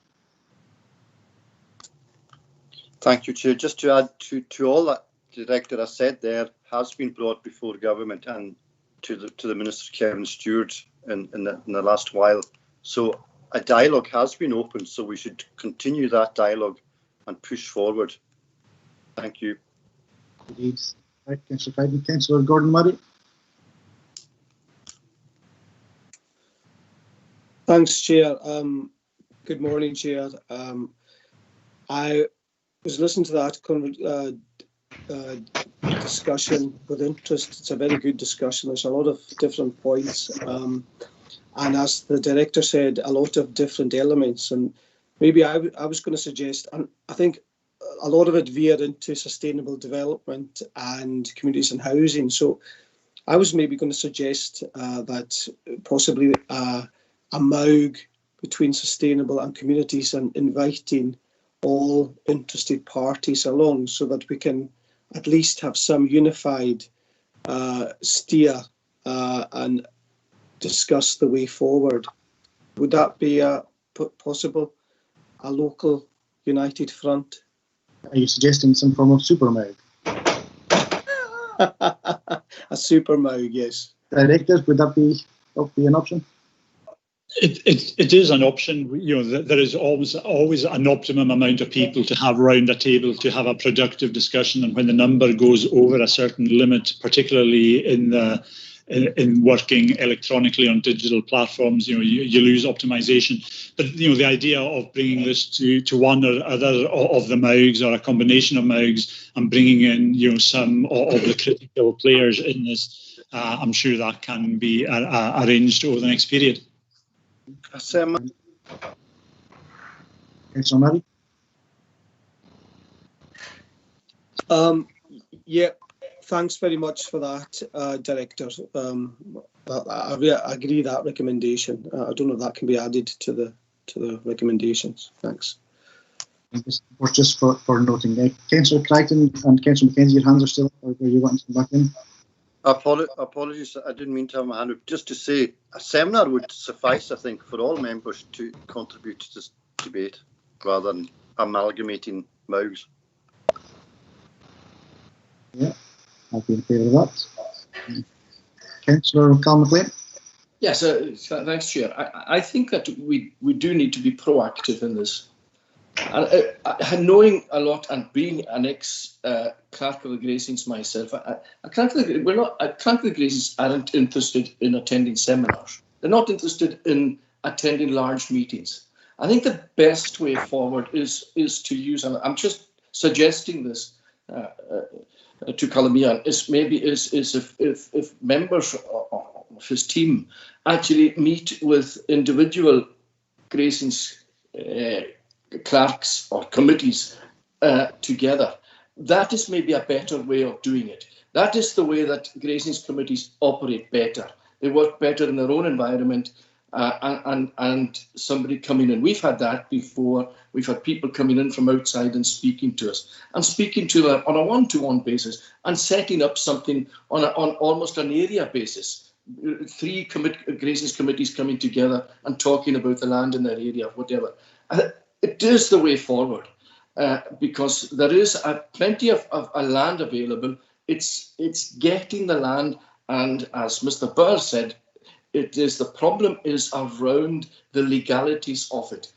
Thank you, Chair. Just to add to all that the Director has said, there has been brought before government and to the Minister Kevin Stewart in the last while. So a dialogue has been opened, so we should continue that dialogue and push forward. Thank you. Indeed. Right, Councillor Crichton. Councillor Gordon Murray. Thanks, Chair. Good morning, Chair. I was listening to that discussion with interest. It's a very good discussion. There's a lot of different points. And as the Director said, a lot of different elements. And maybe I was going to suggest, and I think a lot of it veered into sustainable development and communities and housing. So I was maybe going to suggest that possibly a MOUG between sustainable and communities, and inviting all interested parties along so that we can at least have some unified steer and discuss the way forward. Would that be possible? A local united front? Are you suggesting some form of super MOUG? A super MOUG, yes. Directors, would that be an option? It is an option. There is always an optimum amount of people to have round a table to have a productive discussion, and when the number goes over a certain limit, particularly in working electronically on digital platforms, you lose optimization. But the idea of bringing this to one or other of the MOUGs, or a combination of MOUGs, and bringing in some of the critical players in this, I'm sure that can be arranged over the next period. Yeah, thanks very much for that, Director. I agree that recommendation. I don't know if that can be added to the recommendations. Thanks. Just for noting, Councillor Crichton and Councillor Mackenzie, your hands are still up, or you want to come back in? Apologies, I didn't mean to have my hand up. Just to say, a seminar would suffice, I think, for all members to contribute to this debate, rather than amalgamating MOUGs. Yeah, I'll be in favour of that. Councillor Cal McLean. Yes, thanks, Chair. I think that we do need to be proactive in this. And knowing a lot and being an ex-clerk of the Gracings myself, a clerk of the Gracings aren't interested in attending seminars. They're not interested in attending large meetings. I think the best way forward is to use, and I'm just suggesting this to Columbian, is if members of his team actually meet with individual Gracings clerks or committees together. That is maybe a better way of doing it. That is the way that Gracings committees operate better. They work better in their own environment, and somebody coming in. We've had that before. We've had people coming in from outside and speaking to us, and speaking to them on a one-to-one basis, and setting up something on almost an area basis. 3 Gracings committees coming together and talking about the land in their area, whatever. It is the way forward, because there is plenty of land available. It's getting the land, and as Mr. Burr said, the problem is around the legalities of it.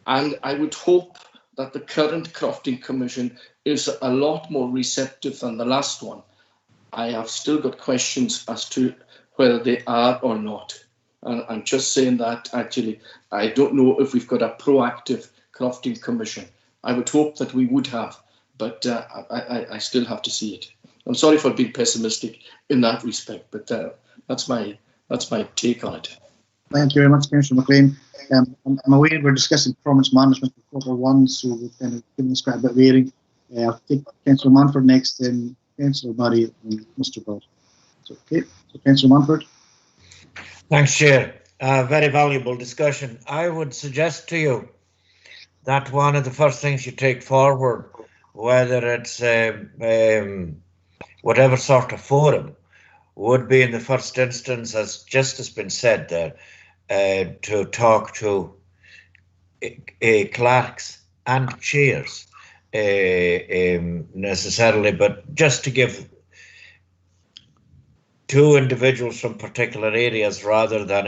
And I would hope that the current Crofting Commission is a lot more receptive than the last one. I have still got questions as to whether they are or not. And I'm just saying that, actually, I don't know if we've got a proactive Crofting Commission. I would hope that we would have, but I still have to see it. I'm sorry for being pessimistic in that respect, but that's my take on it. Thank you very much, Councillor McLean. I'm aware we're discussing performance management for quarter 1, so we've kind of given this quite a bit of airing. I'll take Councillor Manford next, then Councillor Murray and Mr. Burr. Okay, so Councillor Manford. Thanks, Chair. Very valuable discussion. I would suggest to you that one of the first things you take forward, whether it's whatever sort of forum, would be in the first instance, as just has been said there, to talk to clerks and chairs necessarily, but just to give 2 individuals from particular areas rather than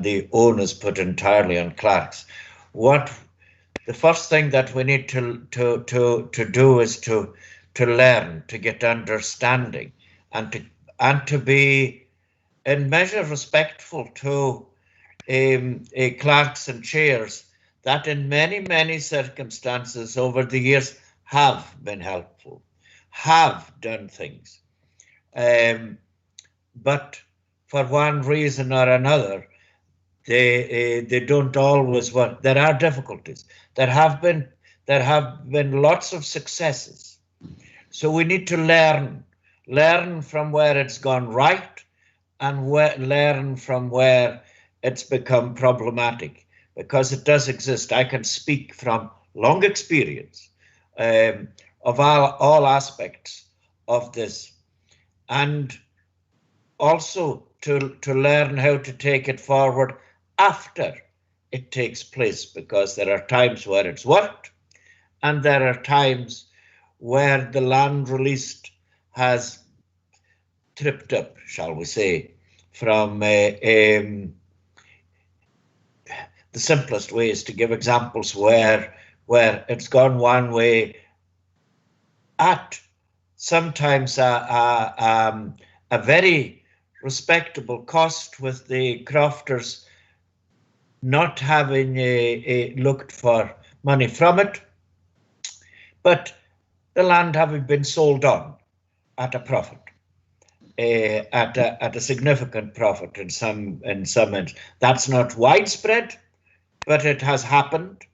the onus put entirely on clerks. The first thing that we need to do is to learn, to get understanding, and to be in measure respectful to clerks and chairs that in many circumstances over the years have been helpful, have done things. But for one reason or another, they don't always work. There are difficulties. There have been lots of successes. So we need to learn from where it's gone right, and learn from where it's become problematic, because it does exist. I can speak from long experience of all aspects of this. And also to learn how to take it forward after it takes place, because there are times where it's worked and there are times where the land released has tripped up, shall we say, from the simplest way is to give examples where it's gone one way at sometimes a very respectable cost, with the crofters not having looked for money from it, but the land having been sold on at a profit, at a significant profit in some ends. That's not widespread, but it has happened,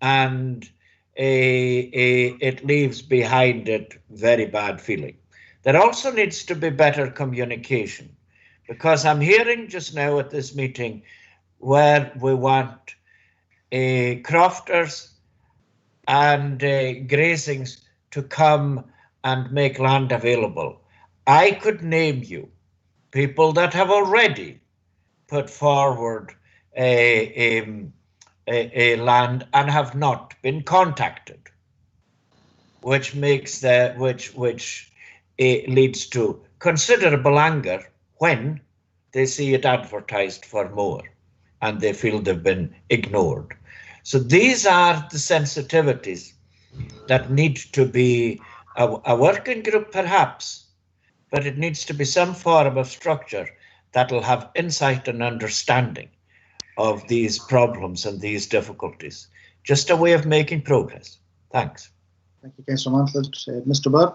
and it leaves behind it very bad feeling. There also needs to be better communication, because I'm hearing just now at this meeting where we want crofters and grazings to come and make land available. I could name you people that have already put forward a land and have not been contacted, which makes which leads to considerable anger when they see it advertised for more and they feel they've been ignored. So these are the sensitivities that need to be a working group, perhaps, but it needs to be some form of structure that'll have insight and understanding of these problems and these difficulties. Just a way of making progress. Thanks. Thank you, Councillor Manford. Mr. Burr.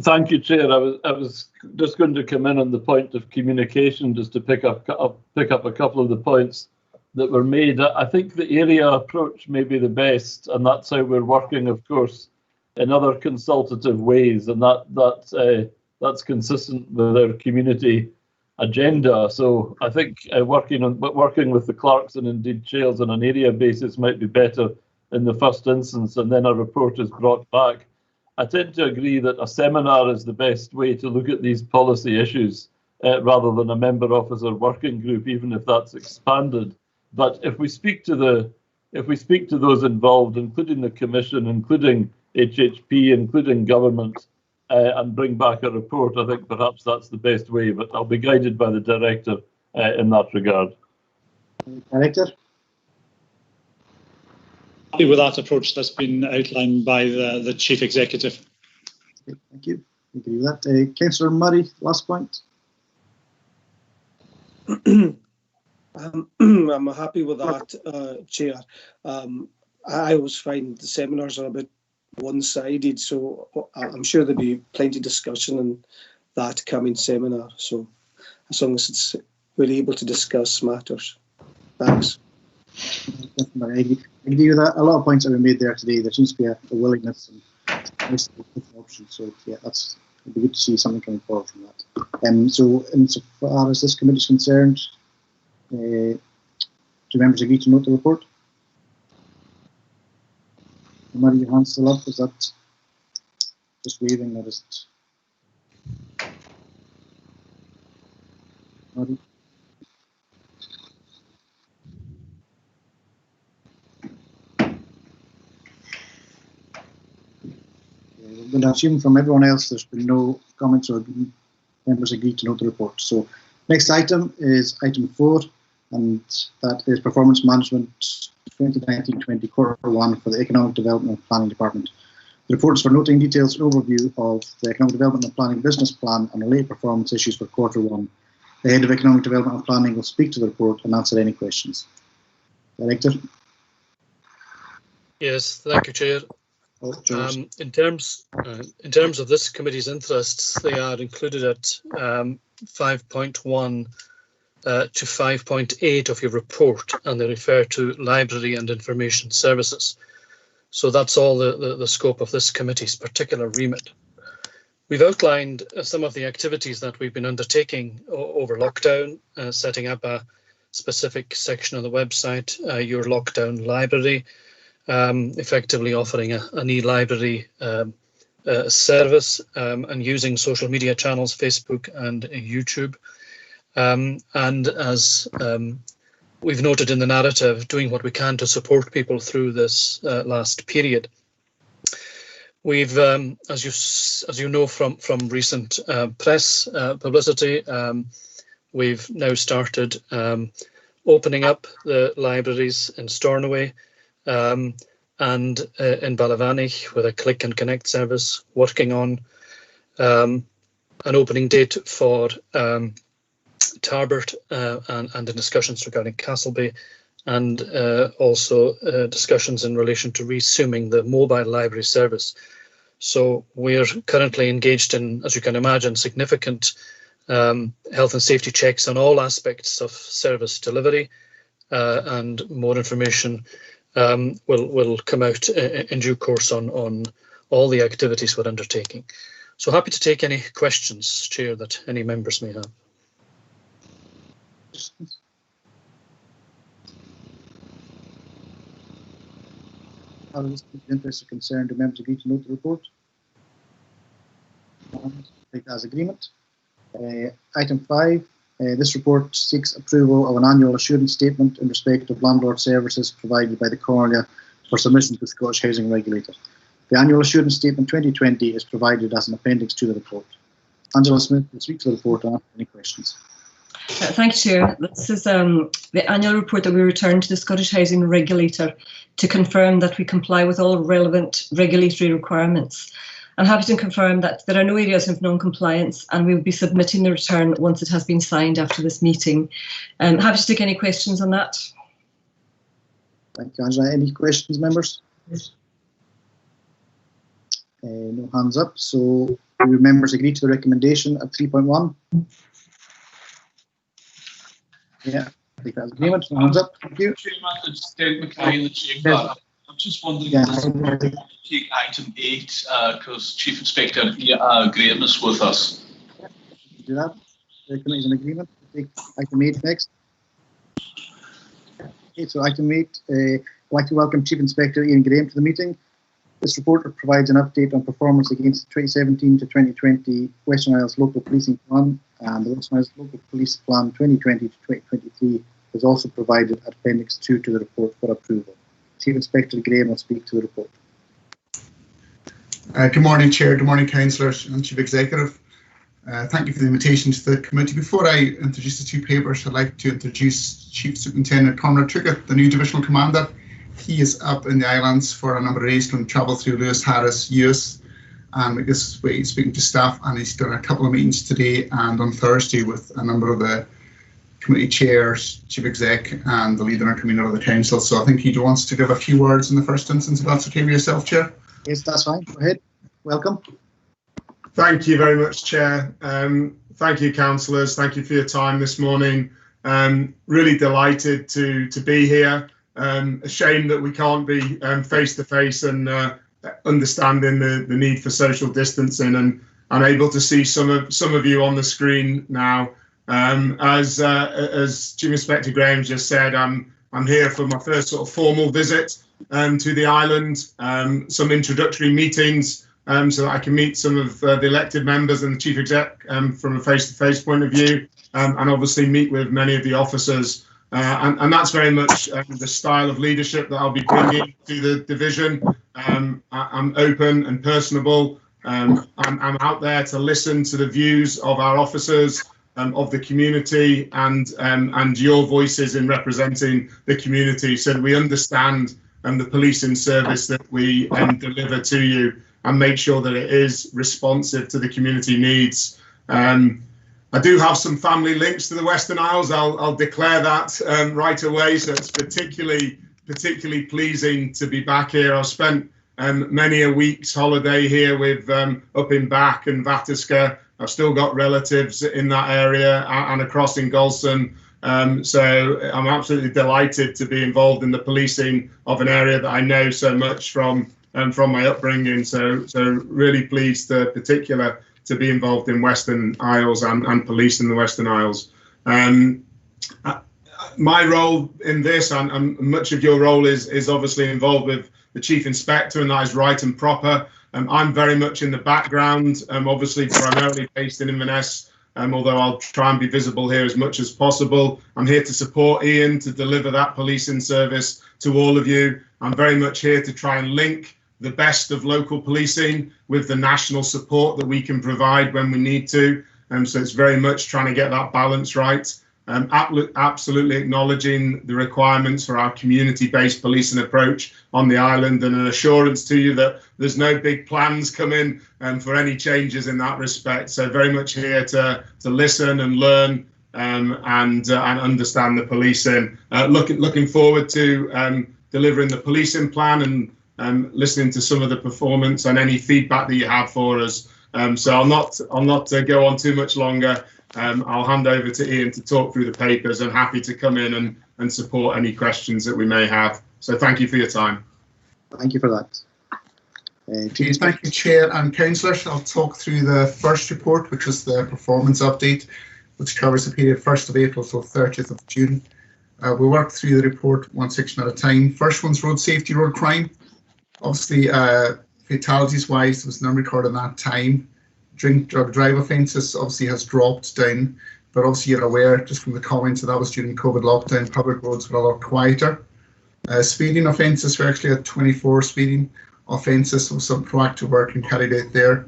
Thank you, Chair. I was just going to come in on the point of communication, just to pick up a couple of the points that were made. I think the area approach may be the best, and that's how we're working, of course, in other consultative ways, and that's consistent with our community agenda. So I think working with the clerks and indeed chairs on an area basis might be better in the first instance, and then a report is brought back. I tend to agree that a seminar is the best way to look at these policy issues rather than a member officer working group, even if that's expanded. But if we speak to those involved, including the Commission, including HHP, including government, and bring back a report, I think perhaps that's the best way. But I'll be guided by the director in that regard. Director. Happy with that approach that's been outlined by the Chief Executive. Okay, thank you. I agree with that. Councillor Murray, last point. I'm happy with that, Chair. I always find the seminars are a bit one-sided, so I'm sure there'll be plenty of discussion in that coming seminar. So as long as we're able to discuss matters. Thanks. I agree with that. A lot of points that were made there today. There seems to be a willingness and different options. So yeah, it'd be good to see something coming forward from that. So insofar as this committee is concerned, do members agree to note the report? Murray, your hand's still up. Is that just waving or just Murray? We're going to assume from everyone else there's been no comments or members agreed to note the report. So next item is item 4, and that is performance management 2019-20 Q1 for the Economic Development and Planning Department. The report is for noting details and overview of the Economic Development and Planning business plan and related performance issues for Q1. The Head of Economic Development and Planning will speak to the report and answer any questions. Director. Yes, thank you, Chair. In terms of this committee's interests, they are included at 5.1 to 5.8 of your report, and they refer to library and information services. So that's all the scope of this committee's particular remit. We've outlined some of the activities that we've been undertaking over lockdown, setting up a specific section on the website, Your Lockdown Library, effectively offering an e-library service and using social media channels, Facebook and YouTube. And as we've noted in the narrative, doing what we can to support people through this last period. We've, as you know from recent press publicity, we've now started opening up the libraries in Stornoway and in Ballyvanny with a click and connect service, working on an opening date for Tarbert and the discussions regarding Castleby, and also discussions in relation to resuming the mobile library service. So we're currently engaged in, as you can imagine, significant health and safety checks on all aspects of service delivery, and more information will come out in due course on all the activities we're undertaking. So happy to take any questions, Chair, that any members may have. Out of this interest or concern, do members agree to note the report? Take that as agreement. Item 5, this report seeks approval of an annual assurance statement in respect of landlord services provided by the Cornelia for submission to the Scottish Housing Regulator. The annual assurance statement 2020 is provided as an appendix to the report. Angela Smith will speak to the report and answer any questions. Thank you, Chair. This is the annual report that we return to the Scottish Housing Regulator to confirm that we comply with all relevant regulatory requirements. I'm happy to confirm that there are no areas of non-compliance, and we will be submitting the return once it has been signed after this meeting. Happy to take any questions on that. Thank you, Angela. Any questions, members? Yes. No hands up. So do members agree to the recommendation at 3.1? Yeah, I think that's agreement. No hands up. Thank you. Chairman, it's Derek Mackay in the chamber. I'm just wondering if we take item 8 because Chief Inspector Graham is with us. Do that. The committee is in agreement. Take item 8 next. Okay, so item 8, I'd like to welcome Chief Inspector Ian Graham to the meeting. This report provides an update on performance against the 2017 to 2020 Western Isles Local Policing Plan, and the Western Isles Local Police Plan 2020 to 2023 is also provided at Appendix 2 to the report for approval. Chief Inspector Graham will speak to the report. Good morning, Chair. Good morning, Councillors and Chief Executive. Thank you for the invitation to the committee. Before I introduce the two papers, I'd like to introduce Chief Superintendent Conrad Trickett, the new Divisional Commander. He is up in the islands for a number of days, going to travel through Lewis Harris, US, and this way he's speaking to staff, and he's done a couple of meetings today and on Thursday with a number of the committee chairs, chief exec, and the leader and convener of the council. So I think he wants to give a few words in the first instance, if that's okay with yourself, Chair. Yes, that's fine. Go ahead. Welcome. Thank you very much, Chair. Thank you, councillors. Thank you for your time this morning. Really delighted to be here. A shame that we can't be face to face and understanding the need for social distancing, and I'm able to see some of you on the screen now. As Chief Inspector Graham just said, I'm here for my first sort of formal visit to the island. Some introductory meetings so that I can meet some of the elected members and the chief exec from a face-to-face point of view, and obviously meet with many of the officers. And that's very much the style of leadership that I'll be bringing to the division. I'm open and personable. I'm out there to listen to the views of our officers, of the community, and your voices in representing the community, so that we understand the policing service that we deliver to you, and make sure that it is responsive to the community needs. I do have some family links to the Western Isles. I'll declare that right away. So it's particularly pleasing to be back here. I've spent many a week's holiday here with up in Back and Vatiska. I've still got relatives in that area and across in Golson. So I'm absolutely delighted to be involved in the policing of an area that I know so much from my upbringing. So really pleased to be involved in Western Isles and police in the Western Isles. My role in this, and much of your role, is obviously involved with the Chief Inspector, and that is right and proper. I'm very much in the background, obviously primarily based in Inverness, although I'll try and be visible here as much as possible. I'm here to support Ian to deliver that policing service to all of you. I'm very much here to try and link the best of local policing with the national support that we can provide when we need to. So it's very much trying to get that balance right. Absolutely acknowledging the requirements for our community-based policing approach on the island, and an assurance to you that there's no big plans coming for any changes in that respect. So very much here to listen and learn and understand the policing. Looking forward to delivering the policing plan and listening to some of the performance and any feedback that you have for us. So I'll not go on too much longer. I'll hand over to Ian to talk through the papers. I'm happy to come in and support any questions that we may have. So thank you for your time. Thank you for that. Thank you, Chair and Councillors. I'll talk through the first report, which is the performance update, which covers the period 1st of April till 30th of June. We'll work through the report one section at a time. First one's road safety, road crime. Obviously, fatalities-wise, there was none recorded in that time. Drink, drug, drive offences obviously has dropped down, but obviously you're aware, just from the comments, that was during COVID lockdown, public roads were a lot quieter. Speeding offences were actually at 24 speeding offences, so some proactive work and carried out there.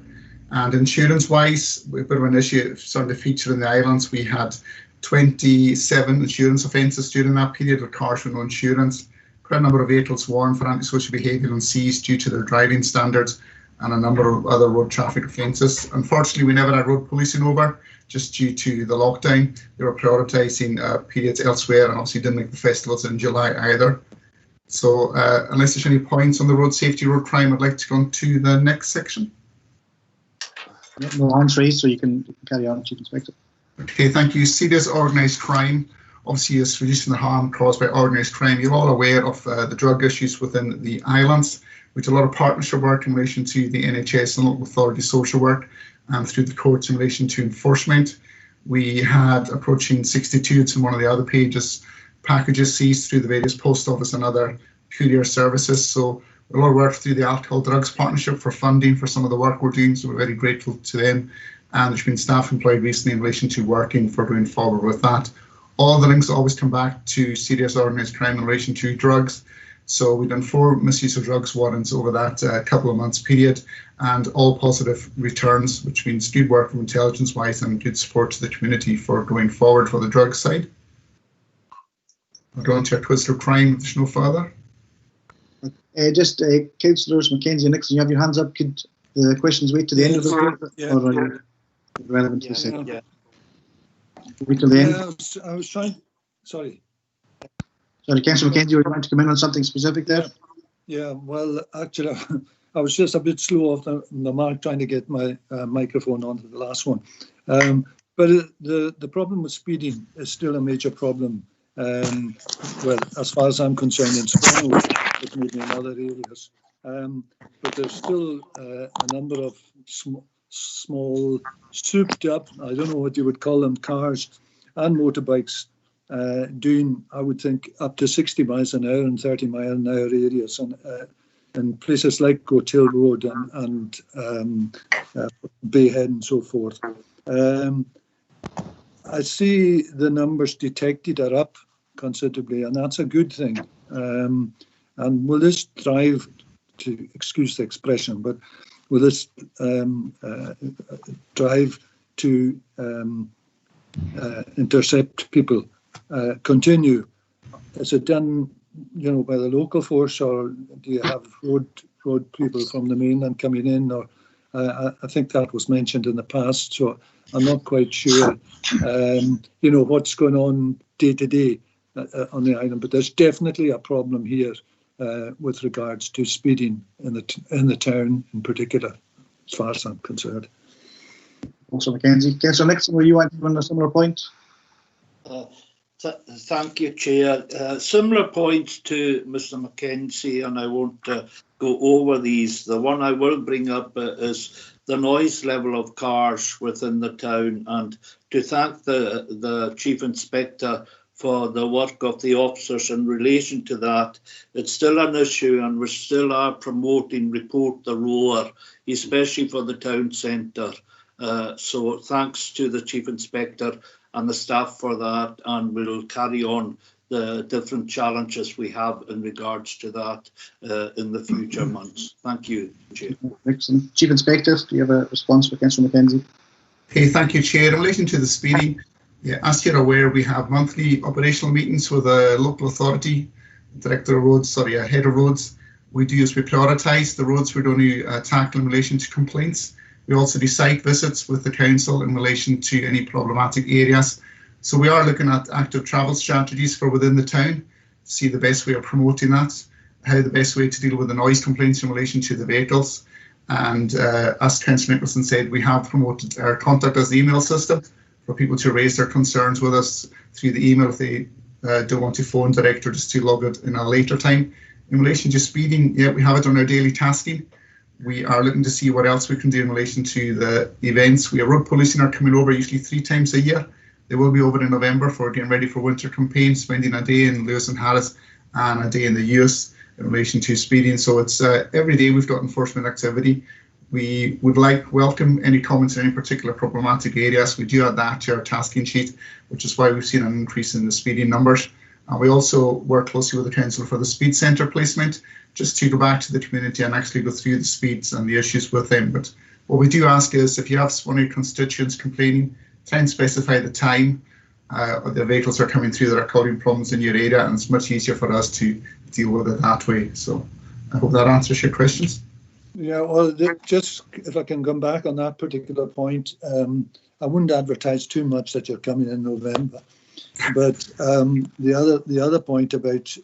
And insurance-wise, a bit of an issue starting to feature in the islands. We had 27 insurance offences during that period with cars with no insurance. Quite a number of vehicles warned for antisocial behaviour and seized due to their driving standards, and a number of other road traffic offences. Unfortunately, we never had road policing over, just due to the lockdown. They were prioritising periods elsewhere, and obviously didn't make the festivals in July either. So unless there's any points on the road safety, road crime, I'd like to go on to the next section. No hands raised, so you can carry on, Chief Inspector. Okay, thank you. Serious organised crime obviously is reducing the harm caused by organised crime. You're all aware of the drug issues within the islands. We did a lot of partnership work in relation to the NHS and local authority social work, and through the courts in relation to enforcement. We had approaching 62, it's in one of the other pages, packages seized through the various post office and other courier services. So a lot of work through the Alcohol Drugs Partnership for funding for some of the work we're doing, so we're very grateful to them. And there's been staff employed recently in relation to working for going forward with that. All the links always come back to serious organised crime in relation to drugs. So we've done 4 misuse of drugs warrants over that couple of months period, and all positive returns, which means good work from intelligence-wise and good support to the community for going forward for the drug side. I'll go on to Twister crime if there's no further. Councillors Mackenzie and Nixon, you have your hands up. Could the questions wait to the end of the report? Yeah. Or are you relevant to the second? Wait till the end. I was trying. Sorry. Sorry, Councillor Mackenzie, would you like to come in on something specific there? Yeah, well, actually, I was just a bit slow off the mark trying to get my microphone onto the last one. But the problem with speeding is still a major problem. Well, as far as I'm concerned, in Spain, but maybe in other areas. But there's still a number of small, souped up, I don't know what you would call them, cars and motorbikes doing, I would think, up to 60 miles an hour and 30 mile an hour areas, and in places like Goathill Road and Bayhead and so forth. I see the numbers detected are up considerably, and that's a good thing. And will this drive to, excuse the expression, but will this drive to intercept people continue? Is it done, by the local force, or do you have road people from the mainland coming in? Or I think that was mentioned in the past, so I'm not quite sure. What's going on day to day on the island, but there's definitely a problem here with regards to speeding in the town in particular, as far as I'm concerned. Councillor Mackenzie. Councillor Nixon, will you want to run a similar point? Thank you, Chair. Similar points to Mr. Mackenzie, and I won't go over these. The one I will bring up is the noise level of cars within the town, and to thank the Chief Inspector for the work of the officers in relation to that. It's still an issue, and we still are promoting Report the Rower, especially for the town centre. So thanks to the Chief Inspector and the staff for that, and we'll carry on the different challenges we have in regards to that in the future months. Thank you, Chair. Excellent. Chief Inspector, do you have a response for Councillor Mackenzie? Okay, thank you, Chair. In relation to the speeding, yeah, as you're aware, we have monthly operational meetings with the local authority, director of roads, sorry, head of roads. We do is we prioritise the roads we're going to tackle in relation to complaints. We also do site visits with the council in relation to any problematic areas. So we are looking at active travel strategies for within the town, to see the best way of promoting that, how the best way to deal with the noise complaints in relation to the vehicles. And as Councillor Nicholson said, we have promoted our contact us email system for people to raise their concerns with us through the email if they don't want to phone direct or just to log it in a later time. In relation to speeding, yeah, we have it on our daily tasking. We are looking to see what else we can do in relation to the events. We have road policing are coming over usually 3 times a year. They will be over in November for getting ready for winter campaign, spending a day in Lewis and Harris and a day in the US in relation to speeding. So it's every day we've got enforcement activity. We would welcome any comments in any particular problematic areas. We do add that to our tasking sheet, which is why we've seen an increase in the speeding numbers. And we also work closely with the council for the speed centre placement, just to go back to the community and actually go through the speeds and the issues with them. But what we do ask is, if you have one of your constituents complaining, try and specify the time the vehicles are coming through that are causing problems in your area, and it's much easier for us to deal with it that way. So I hope that answers your questions. Yeah, well, just if I can come back on that particular point, I wouldn't advertise too much that you're coming in November. But the other point about,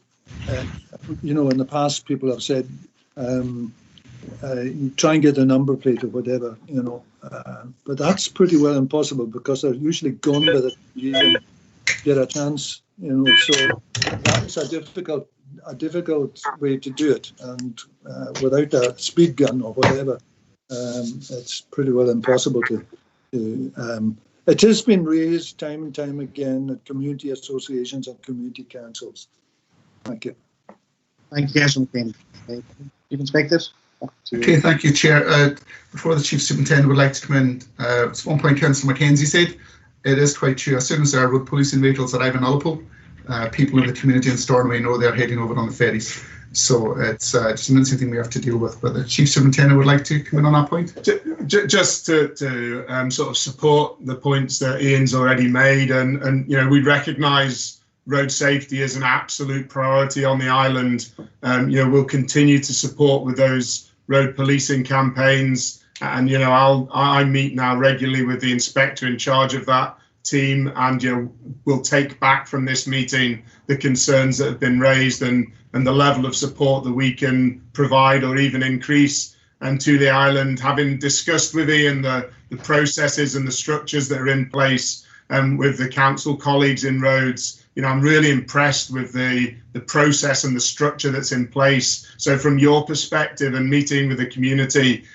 you know, in the past people have said, you try and get a number plate or whatever, you know, but that's pretty well impossible because they're usually gone by the time you even get a chance, you know. So that's a difficult way to do it, and without a speed gun or whatever, it's pretty well impossible to. It has been raised time and time again at community associations and community councils. Thank you. Thank you, Councillor McCain. Chief Inspector. Okay, thank you, Chair. Before the Chief Superintendent would like to come in, it's one point Councillor Mackenzie said. It is quite true. As soon as our road policing vehicles arrive in Ullapool, people in the community in Stornoway know they're heading over on the ferries. So it's just another thing we have to deal with. But the Chief Superintendent would like to come in on that point. Just to sort of support the points that Ian's already made, and you know, we recognise road safety is an absolute priority on the island. You know, we'll continue to support with those road policing campaigns, and you know, I meet now regularly with the inspector in charge of that team, and you know, we'll take back from this meeting the concerns that have been raised and the level of support that we can provide or even increase and to the island. Having discussed with Ian the processes and the structures that are in place with the council colleagues in roads, you know, I'm really impressed with the process and the structure that's in place. So from your perspective and meeting with the community,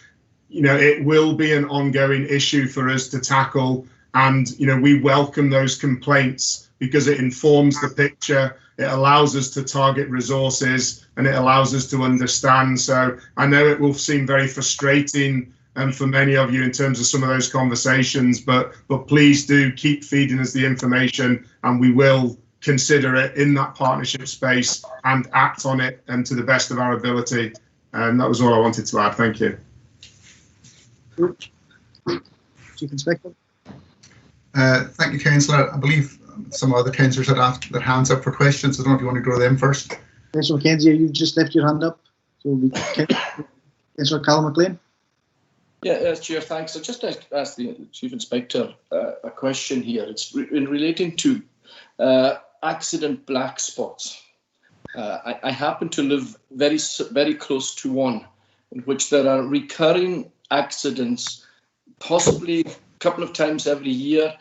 you know, it will be an ongoing issue for us to tackle. And, you know, we welcome those complaints because it informs the picture. It allows us to target resources and it allows us to understand. So I know it will seem very frustrating for many of you in terms of some of those conversations, but please do keep feeding us the information, and we will consider it in that partnership space and act on it and to the best of our ability. And that was all I wanted to add. Thank you. Chief Inspector. Thank you, Councillor. I believe some other councillors had asked their hands up for questions. I don't know if you want to go to them first. Councillor Mackenzie, you've just left your hand up. So we Councillor Callum McLean. Yeah, Chair, thanks. I just asked the Chief Inspector a question here. It's in relating to accident black spots. I happen to live very close to one in which there are recurring accidents, possibly a couple of times every year,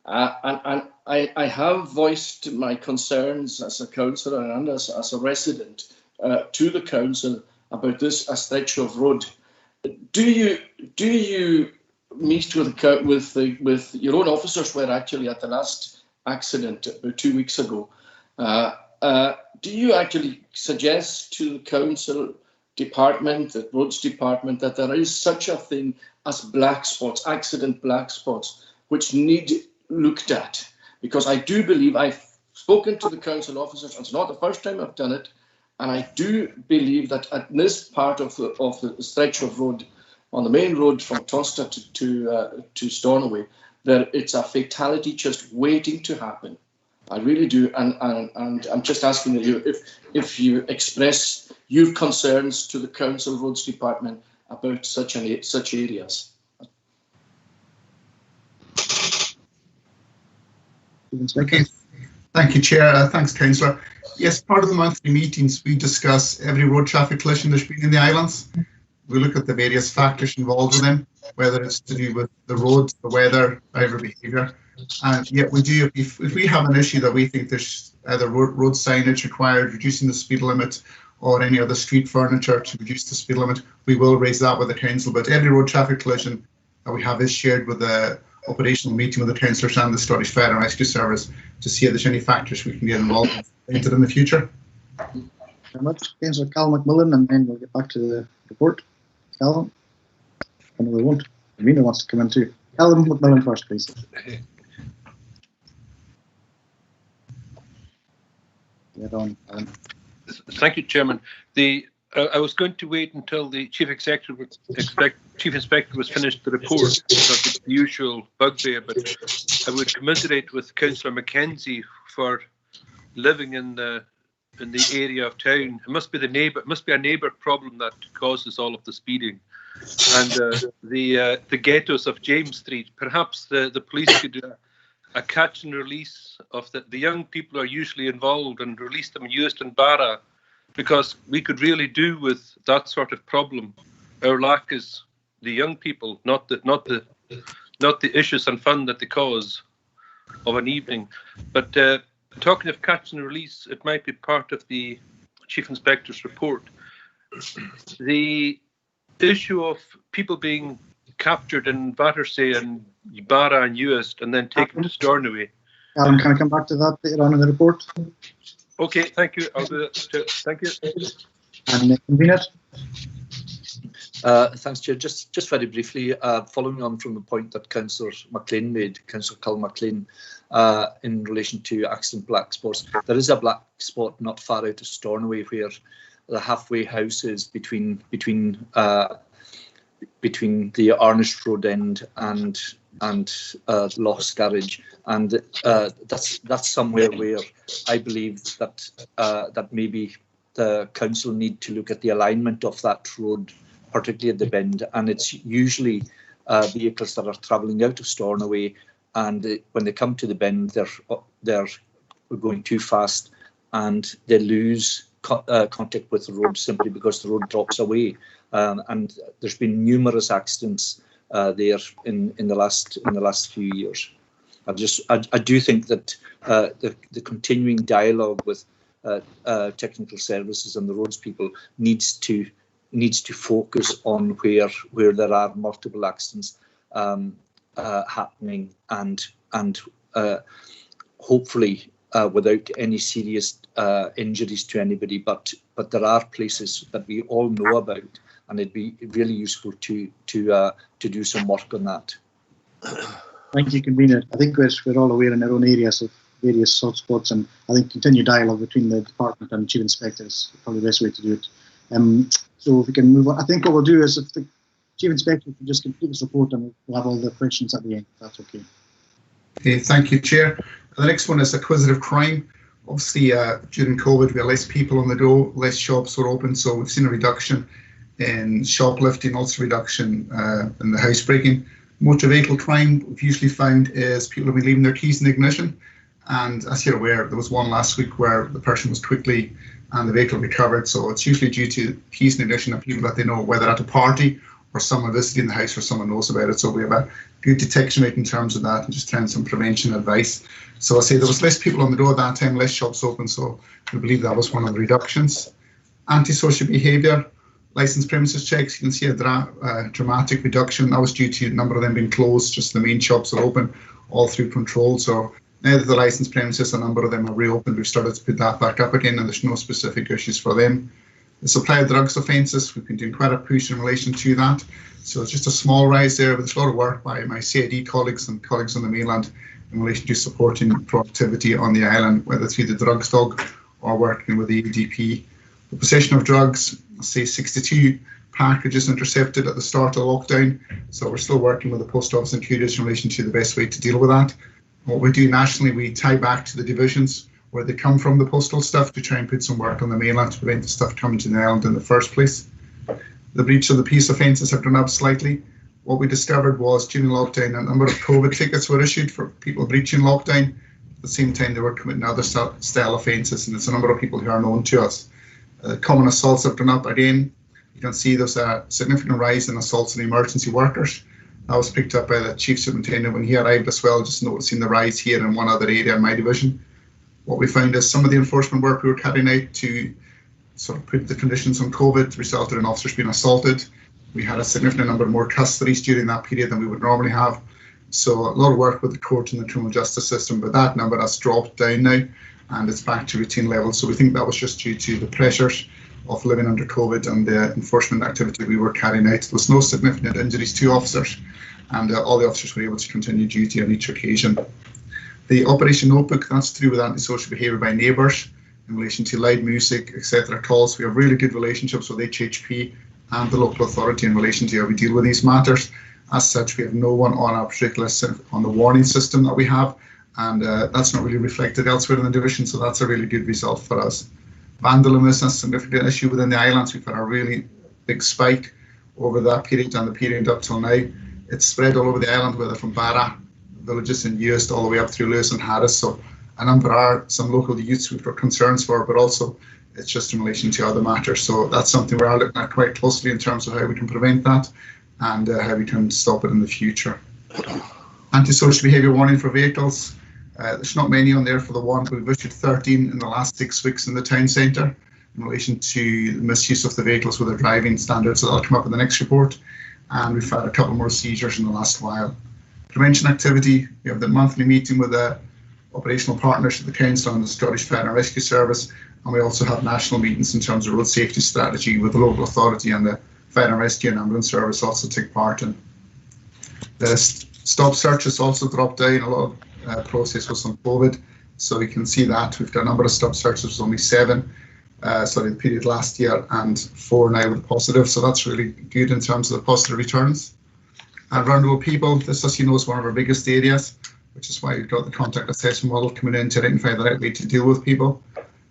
and I have voiced my concerns as a councillor and as a resident to the council about this stretch of road. Do you meet with your own officers? Were actually at the last accident about 2 weeks ago. Do you actually suggest to the council department, the roads department, that there is such a thing as black spots, accident black spots, which need looked at? Because I do believe, I've spoken to the council officers, and it's not the first time I've done it, and I do believe that at this part of the stretch of road, on the main road from Tonsta to Stornoway, that it's a fatality just waiting to happen. I really do, and I'm just asking you if you express your concerns to the council roads department about such areas. Okay. Thank you, Chair. Thanks, Councillor. Yes, part of the monthly meetings, we discuss every road traffic collision there's been in the islands. We look at the various factors involved with them, whether it's to do with the roads, the weather, driver behaviour. And yet we do, if we have an issue that we think there's either road signage required, reducing the speed limit, or any other street furniture to reduce the speed limit, we will raise that with the council. But every road traffic collision that we have is shared with the operational meeting with the councillors and the Scottish Fire and Rescue Service to see if there's any factors we can get involved in the future. Thank you very much. Councillor Callum McMillan, and then we'll get back to the report. Callum? I know they won't. Amina wants to come in too. Callum McMillan first, please. Get on. Thank you, Chairman. I was going to wait until the Chief Inspector was finished the report, because it's the usual bugbear, but I would commiserate with Councillor Mackenzie for living in the area of town. It must be a neighbour problem that causes all of the speeding, and the ghettos of James Street. Perhaps the police could do a catch and release of the young people who are usually involved, and release them in Euston Barra, because we could really do with that sort of problem. Our lack is the young people, not the issues and fun that they cause of an evening. But talking of catch and release, it might be part of the Chief Inspector's report. The issue of people being captured in Battersea and Barra and Uist and then taken to Stornoway. Alan, can I come back to that later on in the report? Okay, thank you. I'll do that too. Thank you. And convener. Thanks, Chair. Just very briefly, following on from the point that Councillor McLean made, Councillor Cull McLean, in relation to accident black spots, there is a black spot not far out of Stornoway where the halfway house is between the Arnish Road end and Lochs Garage, and that's somewhere where I believe that maybe the council need to look at the alignment of that road, particularly at the bend, and it's usually vehicles that are travelling out of Stornoway, and when they come to the bend, they're going too fast, and they lose contact with the road simply because the road drops away. And there's been numerous accidents there in the last few years. I do think that the continuing dialogue with technical services and the roads people needs to focus on where there are multiple accidents happening, and hopefully without any serious injuries to anybody. But there are places that we all know about, and it'd be really useful to do some work on that. Thank you, convener. I think we're all aware in our own areas of various hotspots, and I think continued dialogue between the department and Chief Inspector is probably the best way to do it. So if we can move on, I think what we'll do is if the Chief Inspector can just complete this report, and we'll have all the questions at the end, if that's okay. Okay, thank you, Chair. The next one is acquisitive crime. Obviously, during COVID, we had less people on the door, less shops were open, so we've seen a reduction in shoplifting, also reduction in the housebreaking. Motor vehicle crime we've usually found is people have been leaving their keys in the ignition, and as you're aware, there was one last week where the person was quickly and the vehicle recovered, so it's usually due to keys in ignition of people that they know, whether at a party or someone visiting the house or someone knows about it. So we have a good detection rate in terms of that, and just trying some prevention advice. So I say there was less people on the door at that time, less shops open, so we believe that was one of the reductions. Antisocial behaviour, licensed premises checks, you can see a dramatic reduction. That was due to a number of them being closed, just the main shops are open all through control. So Now that the licensed premises, a number of them are reopened, we've started to put that back up again, and there's no specific issues for them. The supply of drugs offences, we've been doing quite a push in relation to that. So it's just a small rise there, but there's a lot of work by my CID colleagues and colleagues on the mainland in relation to supporting productivity on the island, whether through the drugs dog or working with the ADP. The possession of drugs, say 62 packages intercepted at the start of lockdown. So we're still working with the Post Office and Couriers in relation to the best way to deal with that. What we do nationally, we tie back to the divisions where they come from, the postal stuff, to try and put some work on the mainland to prevent the stuff coming to the island in the first place. The breach of the peace offences have gone up slightly. What we discovered was during lockdown, a number of COVID tickets were issued for people breaching lockdown. At the same time, they were committing other style offences, and it's a number of people who are known to us. Common assaults have gone up again. You can see there's a significant rise in assaults on emergency workers. That was picked up by the Chief Superintendent when he arrived as well, just noticing the rise here in one other area in my division. What we found is some of the enforcement work we were carrying out to sort of put the conditions on COVID resulted in officers being assaulted. We had a significant number more custodies during that period than we would normally have. So a lot of work with the court and the criminal justice system, but that number has dropped down now and it's back to routine levels. So we think that was just due to the pressures of living under COVID and the enforcement activity we were carrying out. There was no significant injuries to officers, and all the officers were able to continue duty on each occasion. The Operation Notebook, that's to do with antisocial behaviour by neighbours in relation to loud music, etc. calls. We have really good relationships with HHP and the local authority in relation to how we deal with these matters. As such, we have no one on our particular on the warning system that we have, and that's not really reflected elsewhere in the division, so that's a really good result for us. Vandalism is a significant issue within the islands. We've had a really big spike over that period and the period up till now. It's spread all over the island, whether from Barra villages in Uist all the way up through Lewis and Harris. So a number are some local youths we've got concerns for, but also it's just in relation to other matters. So that's something we're looking at quite closely in terms of how we can prevent that and how we can stop it in the future. Antisocial behaviour warning for vehicles. There's not many on there for the one, but we've issued 13 in the last 6 weeks in the town centre in relation to the misuse of the vehicles with their driving standards. So that'll come up in the next report. And we've had a couple more seizures in the last while. Prevention activity, we have the monthly meeting with the operational partners at the Council and the Scottish Fire and Rescue Service. And we also have national meetings in terms of road safety strategy with the local authority and the Fire and Rescue and Ambulance Service also take part in. The stop searches also dropped down. A lot of process was on COVID, so we can see that we've got a number of stop searches, only 7 the period last year and 4 now with positive, so that's really good in terms of the positive returns. And vulnerable people, this, as you know, is one of our biggest areas, which is why we've got the contact assessment model coming in to identify the right way to deal with people.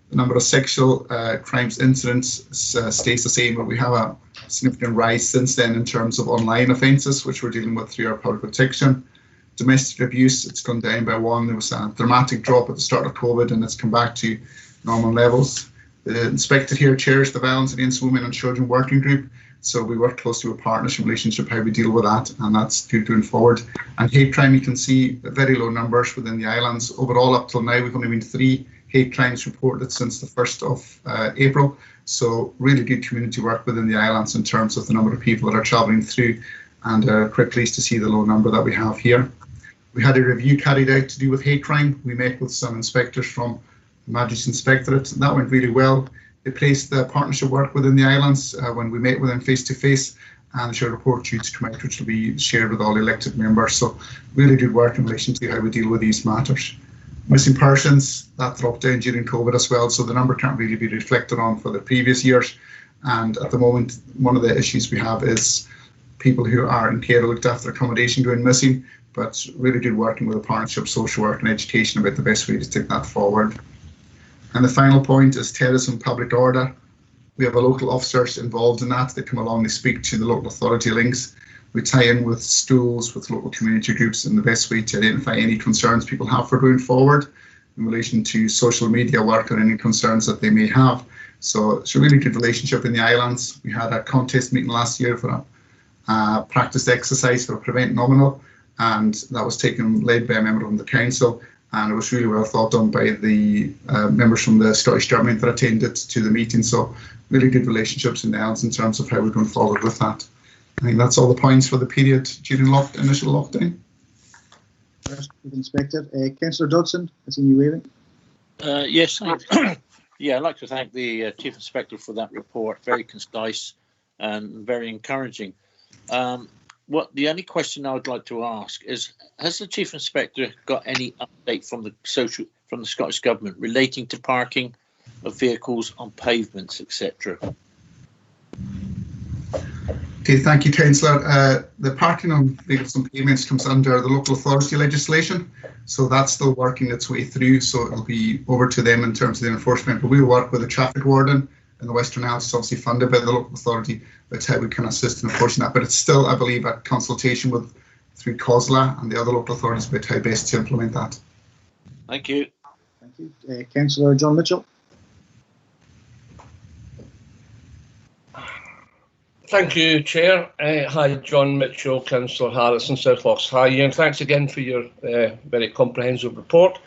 The number of sexual crimes incidents stays the same, but we have a significant rise since then in terms of online offences, which we're dealing with through our public protection. Domestic abuse, it's gone down by 1. There was a dramatic drop at the start of COVID and it's come back to normal levels. The inspector here chairs the Violence Against Women and Children Working Group, so we work closely with partners in relationship how we deal with that, and that's good going forward. And hate crime, you can see very low numbers within the islands. Overall, up till now, we've only been 3 hate crimes reported since the 1st of April, so really good community work within the islands in terms of the number of people that are travelling through, and quite pleased to see the low number that we have here. We had a review carried out to do with hate crime. We met with some inspectors from the Magistrates Inspectorate, and that went really well. They placed the partnership work within the islands when we met with them face to face, and there's a report due to come out which will be shared with all elected members. So really good work in relation to how we deal with these matters. Missing persons, that dropped down during COVID as well, so the number can't really be reflected on for the previous years. And at the moment, one of the issues we have is people who are in care or looked after accommodation going missing, but really good working with the partnership, social work and education about the best way to take that forward. And the final point is terrorism, public order. We have a local officers involved in that. They come along, they speak to the local authority links. We tie in with schools, with local community groups, and the best way to identify any concerns people have for going forward in relation to social media work or any concerns that they may have. So it's a really good relationship in the islands. We had a contest meeting last year for a practice exercise for Prevent Nominal, and that was led by a member from the council, and it was really well thought on by the members from the Scottish Government that attended to the meeting. So really good relationships in the islands in terms of how we're going forward with that. I think that's all the points for the period during initial lockdown. Chief Inspector. Councillor Dodson, I see you waving. Yes, yeah, I'd like to thank the Chief Inspector for that report. Very concise and very encouraging. The only question I would like to ask is: has the Chief Inspector got any update from the Scottish Government relating to parking of vehicles on pavements, etc.? Okay, thank you, Councillor. The parking on vehicles on pavements comes under the local authority legislation, so that's still working its way through, so it'll be over to them in terms of the enforcement, but we'll work with the traffic warden in the Western Isles. It's obviously funded by the local authority. That's how we can assist in enforcing that, but it's still, I believe, a consultation through COSLA and the other local authorities about how best to implement that. Thank you. Thank you. Councillor John Mitchell. Thank you, Chair. Hi, John Mitchell, Councillor Harris and South Lochs. Hi, Ian. Thanks again for your very comprehensive report.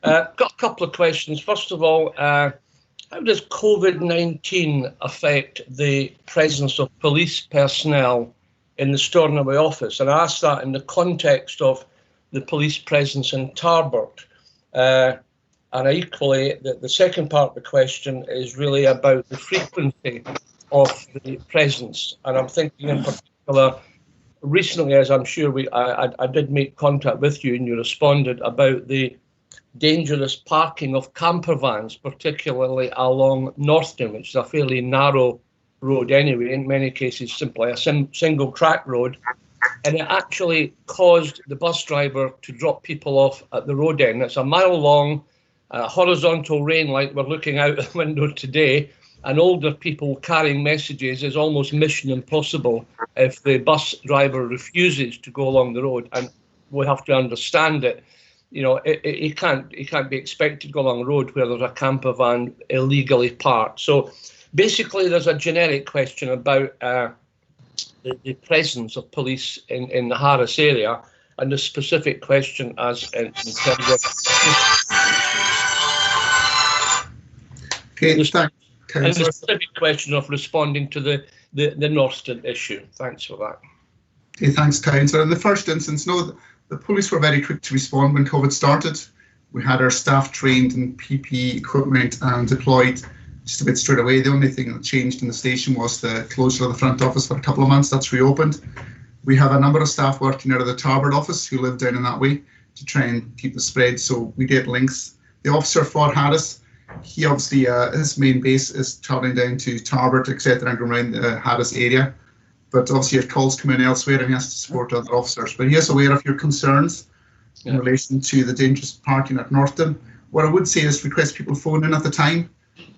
Got a couple of questions. First of all, how does COVID-19 affect the presence of police personnel in the Stornoway office? And I ask that in the context of the police presence in Tarbert. And equally, the second part of the question is really about the frequency of the presence, and I'm thinking in particular recently, as I'm sure I did make contact with you and you responded about the dangerous parking of camper vans, particularly along Northton, which is a fairly narrow road anyway, in many cases simply a single track road, and it actually caused the bus driver to drop people off at the road end. It's a mile long, horizontal rain like we're looking out the window today, and older people carrying messages is almost mission impossible if the bus driver refuses to go along the road. And we have to understand it. You know, he can't be expected to go along the road where there's a camper van illegally parked. So basically, there's a generic question about the presence of police in the Harris area, and the specific question as in terms of. Okay, thanks. And the specific question of responding to the Northton issue. Thanks for that. Okay, thanks, Councillor. In the first instance, no, the police were very quick to respond when COVID started. We had our staff trained in PPE equipment and deployed just a bit straight away. The only thing that changed in the station was the closure of the front office for a couple of months. That's reopened. We have a number of staff working out of the Tarbert office who live down in that way to try and keep the spread. So we get links. The officer for Harris, he obviously, his main base is travelling down to Tarbert, etc., and going around the Harris area. But obviously, if calls come in elsewhere, and he has to support other officers. But he is aware of your concerns in relation to the dangerous parking at Northton. What I would say is request people phone in at the time.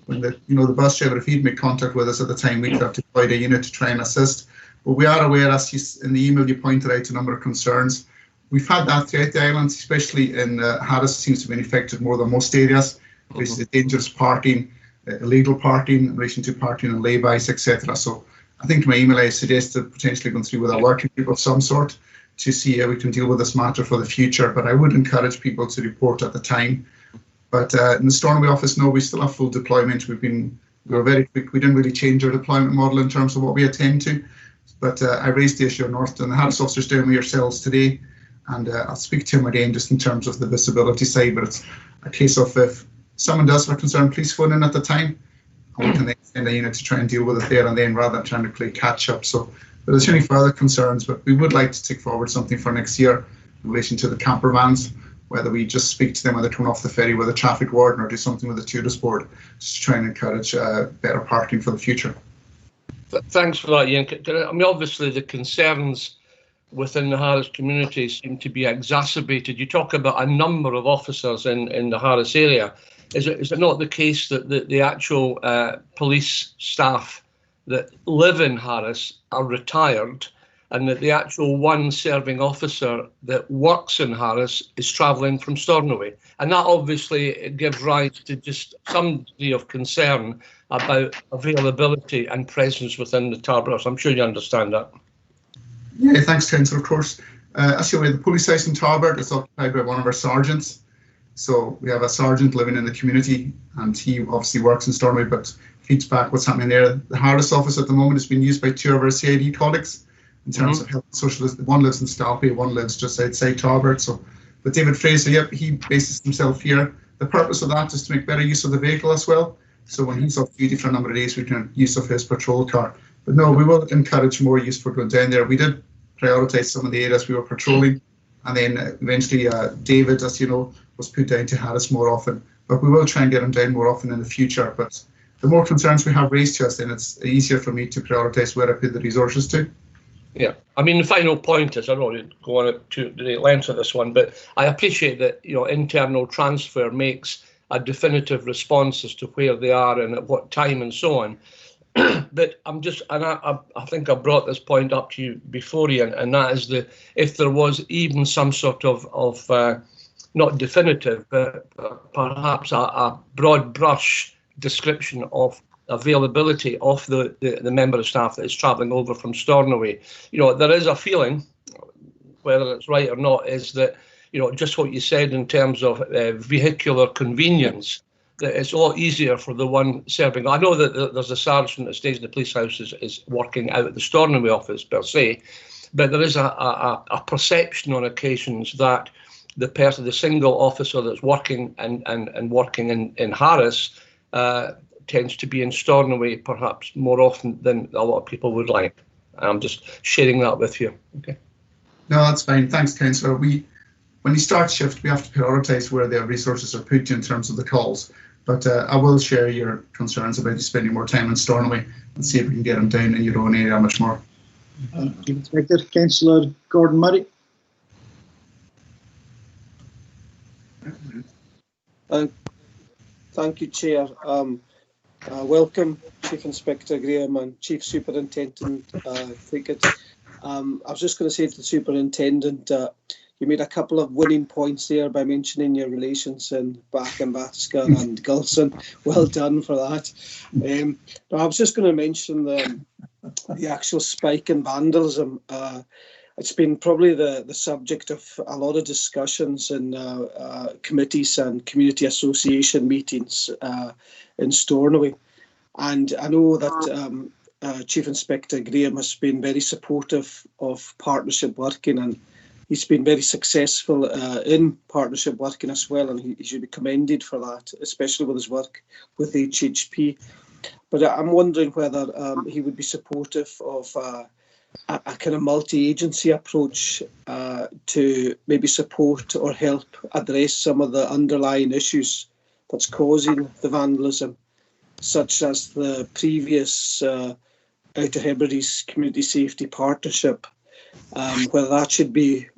When the bus driver, if he'd make contact with us at the time, we could have deployed a unit to try and assist. But we are aware, as in the email you pointed out, a number of concerns. We've had that throughout the island, especially in Harris, seems to have been affected more than most areas. Basically, dangerous parking, illegal parking in relation to parking on laybys, etc. So I think in my email I suggested potentially going through with a working group of some sort to see how we can deal with this matter for the future. But I would encourage people to report at the time. But in the Stornoway office, no, we still have full deployment. We were very quick. We didn't really change our deployment model in terms of what we attend to. But I raised the issue of Northton. The Harris officers down with yourselves today, and I'll speak to him again just in terms of the visibility side. But it's a case of if someone does have a concern, please phone in at the time, and we can then send a unit to try and deal with it there and then, rather than trying to play catch up. So, but there's any further concerns, but we would like to take forward something for next year in relation to the camper vans, whether we just speak to them when they come off the ferry with a traffic warden or do something with the tourist board, just to try and encourage better parking for the future. Thanks for that, Ian. I mean, obviously the concerns within the Harris community seem to be exacerbated. You talk about a number of officers in the Harris area. Is it not the case that the actual police staff that live in Harris are retired, and that the actual one serving officer that works in Harris is travelling from Stornoway? And that obviously gives rise to just some degree of concern about availability and presence within the Tarbert. I'm sure you understand that. Yeah, thanks, Councillor, of course. As you know, the police house in Tarbert is occupied by one of our sergeants. So we have a sergeant living in the community, and he obviously works in Stornoway, but feeds back what's happening there. The Harris office at the moment is being used by two of our CID colleagues in terms of health and social. One lives in Stalpy, one lives just outside Tarbert. So But David Fraser, yep, he bases himself here. The purpose of that is to make better use of the vehicle as well. So when he's off duty for a number of days, we can use of his patrol car. But no, we will encourage more use for going down there. We did prioritise some of the areas we were patrolling, and then eventually David, as you know, was put down to Harris more often. But we will try and get him down more often in the future. But the more concerns we have raised to us, then it's easier for me to prioritise where I put the resources to. Yeah, I mean, the final point is, I don't want to go on to the length of this one, but I appreciate that, you know, internal transfer makes a definitive response as to where they are and at what time and so on. But I'm just, and I think I brought this point up to you before, Ian, and that is if there was even some sort of not definitive, but perhaps a broad brush description of availability of the member of staff that is travelling over from Stornoway. You know, there is a feeling, whether it's right or not, is that, you know, just what you said in terms of vehicular convenience, that it's a lot easier for the one serving. I know that there's a sergeant that stays in the police house is working out at the Stornoway office per se, but there is a perception on occasions that the single officer that's working and working in Harris tends to be in Stornoway perhaps more often than a lot of people would like. I'm just sharing that with you. Okay. No, that's fine. Thanks, Councillor. When you start shift, we have to prioritise where their resources are put in terms of the calls. But I will share your concerns about you spending more time in Stornoway and see if we can get them down in your own area much more. Inspector, Councillor Gordon Murray. Thank you, Chair. Welcome, Chief Inspector Graham and Chief Superintendent Cricket. I was just going to say to the Superintendent, you made a couple of winning points there by mentioning your relations in Bathska and Gulson. Well done for that. But I was just going to mention the actual spike in vandalism. It's been probably the subject of a lot of discussions in committees and community association meetings in Stornoway. And I know that Chief Inspector Graham has been very supportive of partnership working, and he's been very successful in partnership working as well, and he should be commended for that, especially with his work with HHP. But I'm wondering whether he would be supportive of a kind of multi-agency approach to maybe support or help address some of the underlying issues that's causing the vandalism, such as the previous Outer Hebrides Community Safety Partnership, whether that should be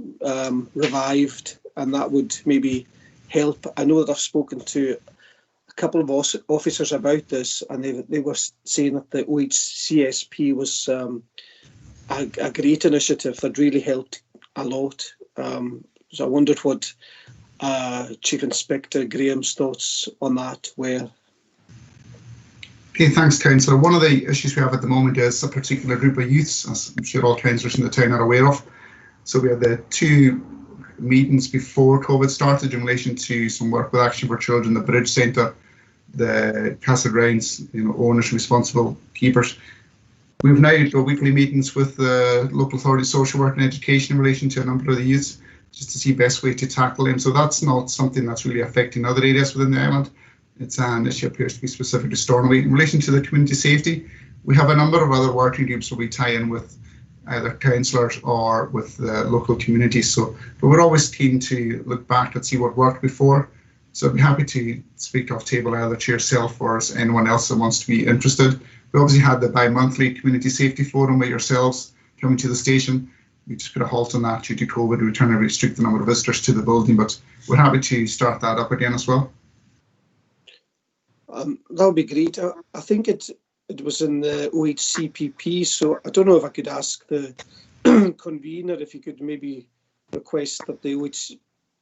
revived, and that would maybe help. I know that I've spoken to a couple of officers about this, and they were saying that the OHCSP was a great initiative that really helped a lot. So I wondered what Chief Inspector Graham's thoughts on that were. Okay, thanks, Councillor. One of the issues we have at the moment is a particular group of youths, as I'm sure all councillors in the town are aware of. So we had the 2 meetings before COVID started in relation to some work with Action for Children, the Bridge Centre, the Castle Grounds, owners, responsible keepers. We've now got weekly meetings with the local authority social work and education in relation to a number of the youths, just to see best way to tackle them. So that's not something that's really affecting other areas within the island. It's an issue appears to be specific to Stornoway. In relation to the community safety, we have a number of other working groups where we tie in with either councillors or with the local communities. So, but we're always keen to look back and see what worked before. So I'd be happy to speak off table either to yourself or anyone else that wants to be interested. We obviously had the bi-monthly community safety forum with yourselves coming to the station. We just put a halt on that due to COVID. We were trying to restrict the number of visitors to the building, but we're happy to start that up again as well. That would be great. I think it was in the OHCPP, so I don't know if I could ask the convener if you could maybe request that the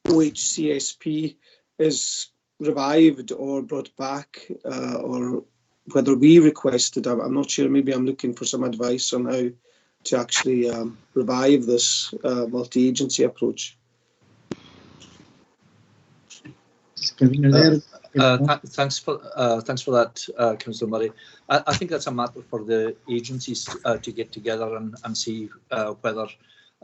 OHCSP is revived or brought back, or whether we requested. I'm not sure. Maybe I'm looking for some advice on how to actually revive this multi-agency approach. Thanks for that, Councillor Murray. I think that's a matter for the agencies to get together and see whether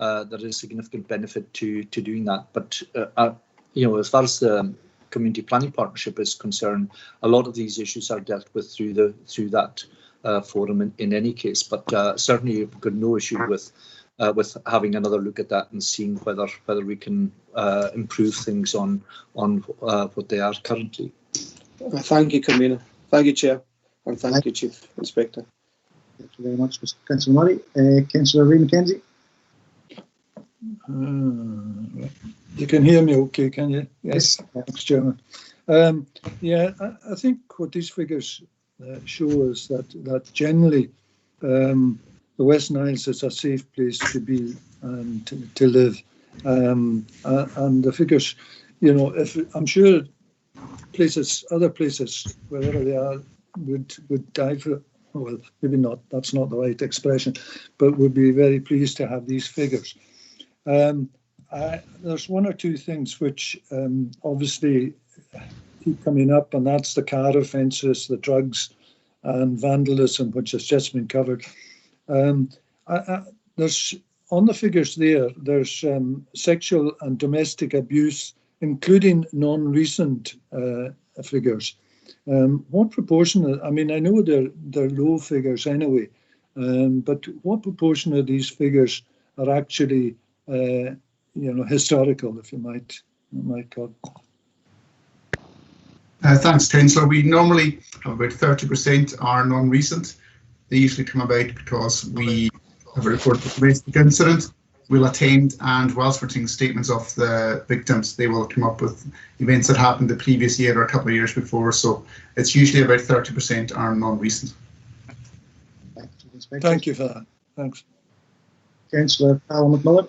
there is significant benefit to doing that. But as far as the community planning partnership is concerned, a lot of these issues are dealt with through that forum in any case. But certainly, you've got no issue with having another look at that and seeing whether we can improve things on what they are currently. Thank you, Convener. Thank you, Chair, and thank you, Chief Inspector. Thank you very much, Mr. Councillor Murray. Councillor Ray McKenzie. You can hear me okay, can you? Yes, thanks, Chairman. I think what these figures show is that generally the Western Isles is a safe place to be and to live. And the figures, if I'm sure other places, wherever they are, would die for it. Well, maybe not, that's not the right expression, but would be very pleased to have these figures. There's one or two things which obviously keep coming up, and that's the car offences, the drugs and vandalism, which has just been covered. There's on the figures there's sexual and domestic abuse, including non-recent figures. What proportion? I mean, I know they're low figures anyway, but what proportion of these figures are actually, historical, if you might call it? Thanks, Councillor. We normally have about 30% are non-recent. They usually come about because we have a report of a domestic incident. We'll attend, and whilst we're taking statements of the victims, they will come up with events that happened the previous year or a couple of years before. So it's usually about 30% are non-recent. Thank you for that. Thanks. Councillor Alan McMillan.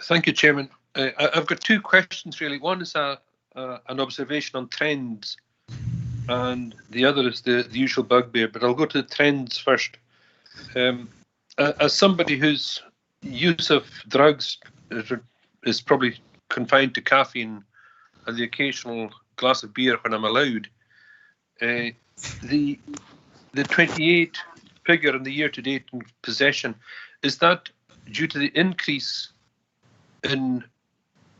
Thank you, Chairman. I've got two questions really. One is an observation on trends, and the other is the usual bugbear, but I'll go to the trends first. As somebody whose use of drugs is probably confined to caffeine and the occasional glass of beer when I'm allowed, the 28 figure in the year-to-date in possession, is that due to the increase in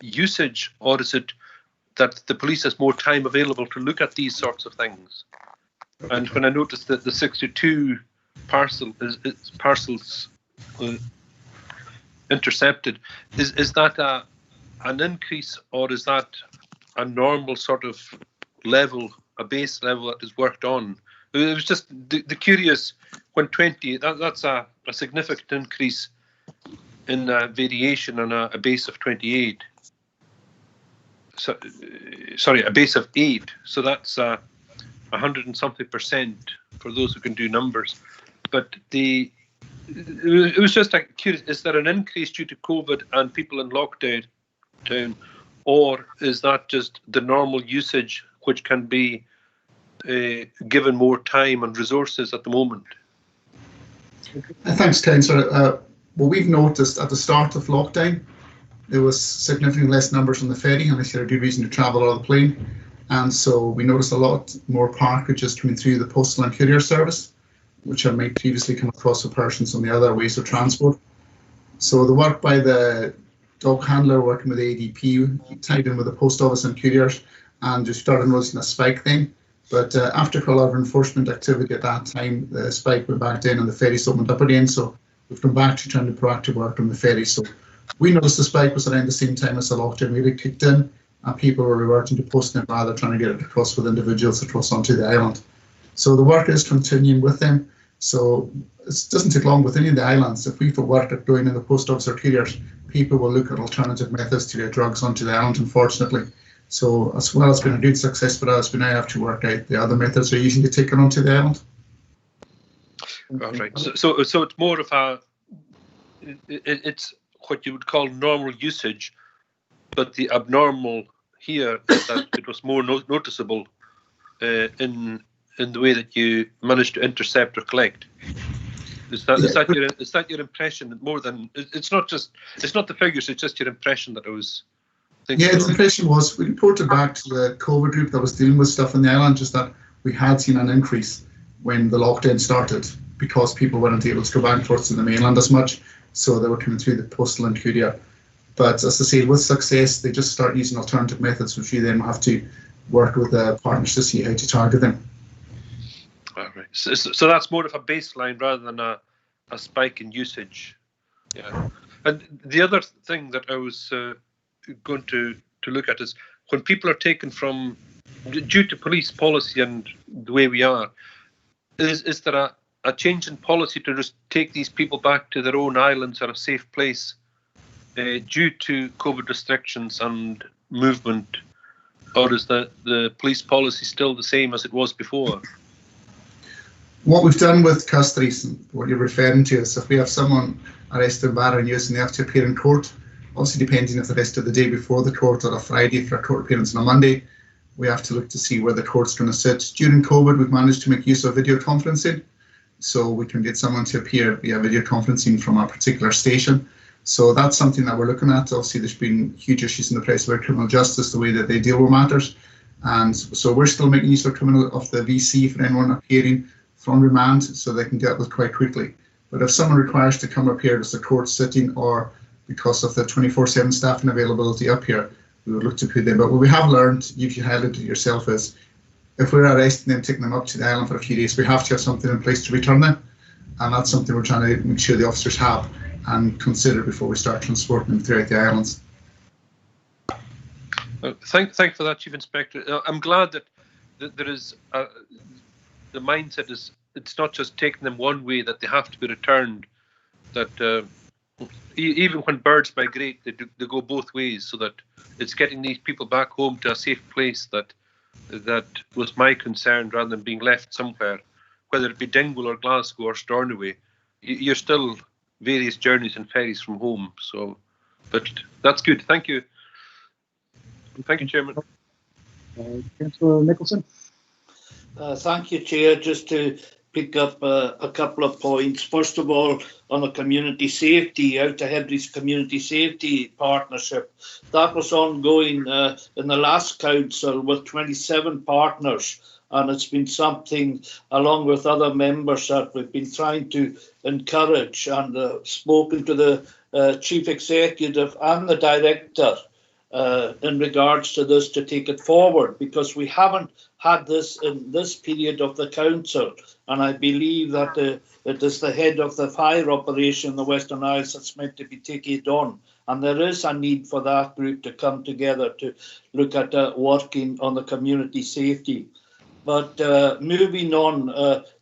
usage, or is it that the police has more time available to look at these sorts of things? And when I noticed that the 62 parcels intercepted, is that an increase, or is that a normal sort of level, a base level that is worked on? It was just the curious, when 20, that's a significant increase in variation on a base of 28. So, sorry, a base of 8. So that's 100 and something % for those who can do numbers. But it was just curious, is there an increase due to COVID and people in lockdown, or is that just the normal usage which can be given more time and resources at the moment? Thanks, Councillor. What we've noticed at the start of lockdown, there was significantly less numbers on the ferry unless you had a good reason to travel on the plane. And so we noticed a lot more packages coming through the postal and courier service, which might previously come across with persons on the other ways of transport. So the work by the dog handler working with the ADP tied in with the post office and couriers, and just started noticing a spike then. But after a lot of enforcement activity at that time, the spike went back down and the ferries opened up again. So we've come back to trying to proactive work on the ferry. So we noticed the spike was around the same time as the lockdown really kicked in, and people were reverting to posting it rather trying to get it across with individuals across onto the island. So the work is continuing with them. So it doesn't take long with any of the islands. If we put work at going in the post office or couriers, people will look at alternative methods to get drugs onto the island, unfortunately. So as well, it's been a good success for us. We now have to work out the other methods we're using to take it onto the island. All right. So it's more of a, it's what you would call normal usage, but the abnormal here is that it was more noticeable in the way that you managed to intercept or collect. Is that your impression? More than it's not the figures, it's just your impression that it was Yeah, the impression was we reported back to the COVID group that was dealing with stuff in the island, just that we had seen an increase when the lockdown started because people weren't able to go back and forth to the mainland as much, so they were coming through the postal and courier. But as I say, with success, they just start using alternative methods, which we then have to work with the partners to see how to target them. All right. So that's more of a baseline rather than a spike in usage. Yeah. And the other thing that I was going to look at is when people are taken from, due to police policy and the way we are, is there a change in policy to just take these people back to their own islands or a safe place due to COVID restrictions and movement? Or is the police policy still the same as it was before? What we've done with custodies, and what you're referring to, is if we have someone arrested in Barrow-in-Use and they have to appear in court, obviously depending if the rest of the day before the court or a Friday for a court appearance on a Monday, we have to look to see where the court's going to sit. During COVID, we've managed to make use of video conferencing, so we can get someone to appear via video conferencing from a particular station. So that's something that we're looking at. Obviously, there's been huge issues in the press about criminal justice, the way that they deal with matters. And so we're still making use of the VC for anyone appearing from remand so they can get with quite quickly. But if someone requires to come up here as a court sitting or because of the 24/7 staffing availability up here, we would look to put them. But what we have learned, you highlighted it yourself, is if we're arresting them, taking them up to the island for a few days, we have to have something in place to return them. And that's something we're trying to make sure the officers have and consider before we start transporting them throughout the islands. Thank for that, Chief Inspector. I'm glad that there is the mindset is it's not just taking them one way, that they have to be returned. That even when birds migrate, they go both ways. So that it's getting these people back home to a safe place. That was my concern, rather than being left somewhere, whether it be Dingwall or Glasgow or Stornoway. You're still various journeys and ferries from home. So, but that's good. Thank you. Thank you, Chairman. Councillor Nicholson. Thank you, Chair. Just to pick up a couple of points. First of all, on the community safety, Outer Hebrides Community Safety Partnership, that was ongoing in the last council with 27 partners. And it's been something, along with other members, that we've been trying to encourage and spoken to the Chief Executive and the Director in regards to this to take it forward, because we haven't had this in this period of the council. And I believe that it is the head of the fire operation in the Western Isles that's meant to be taking it on. And there is a need for that group to come together to look at working on the community safety. But moving on,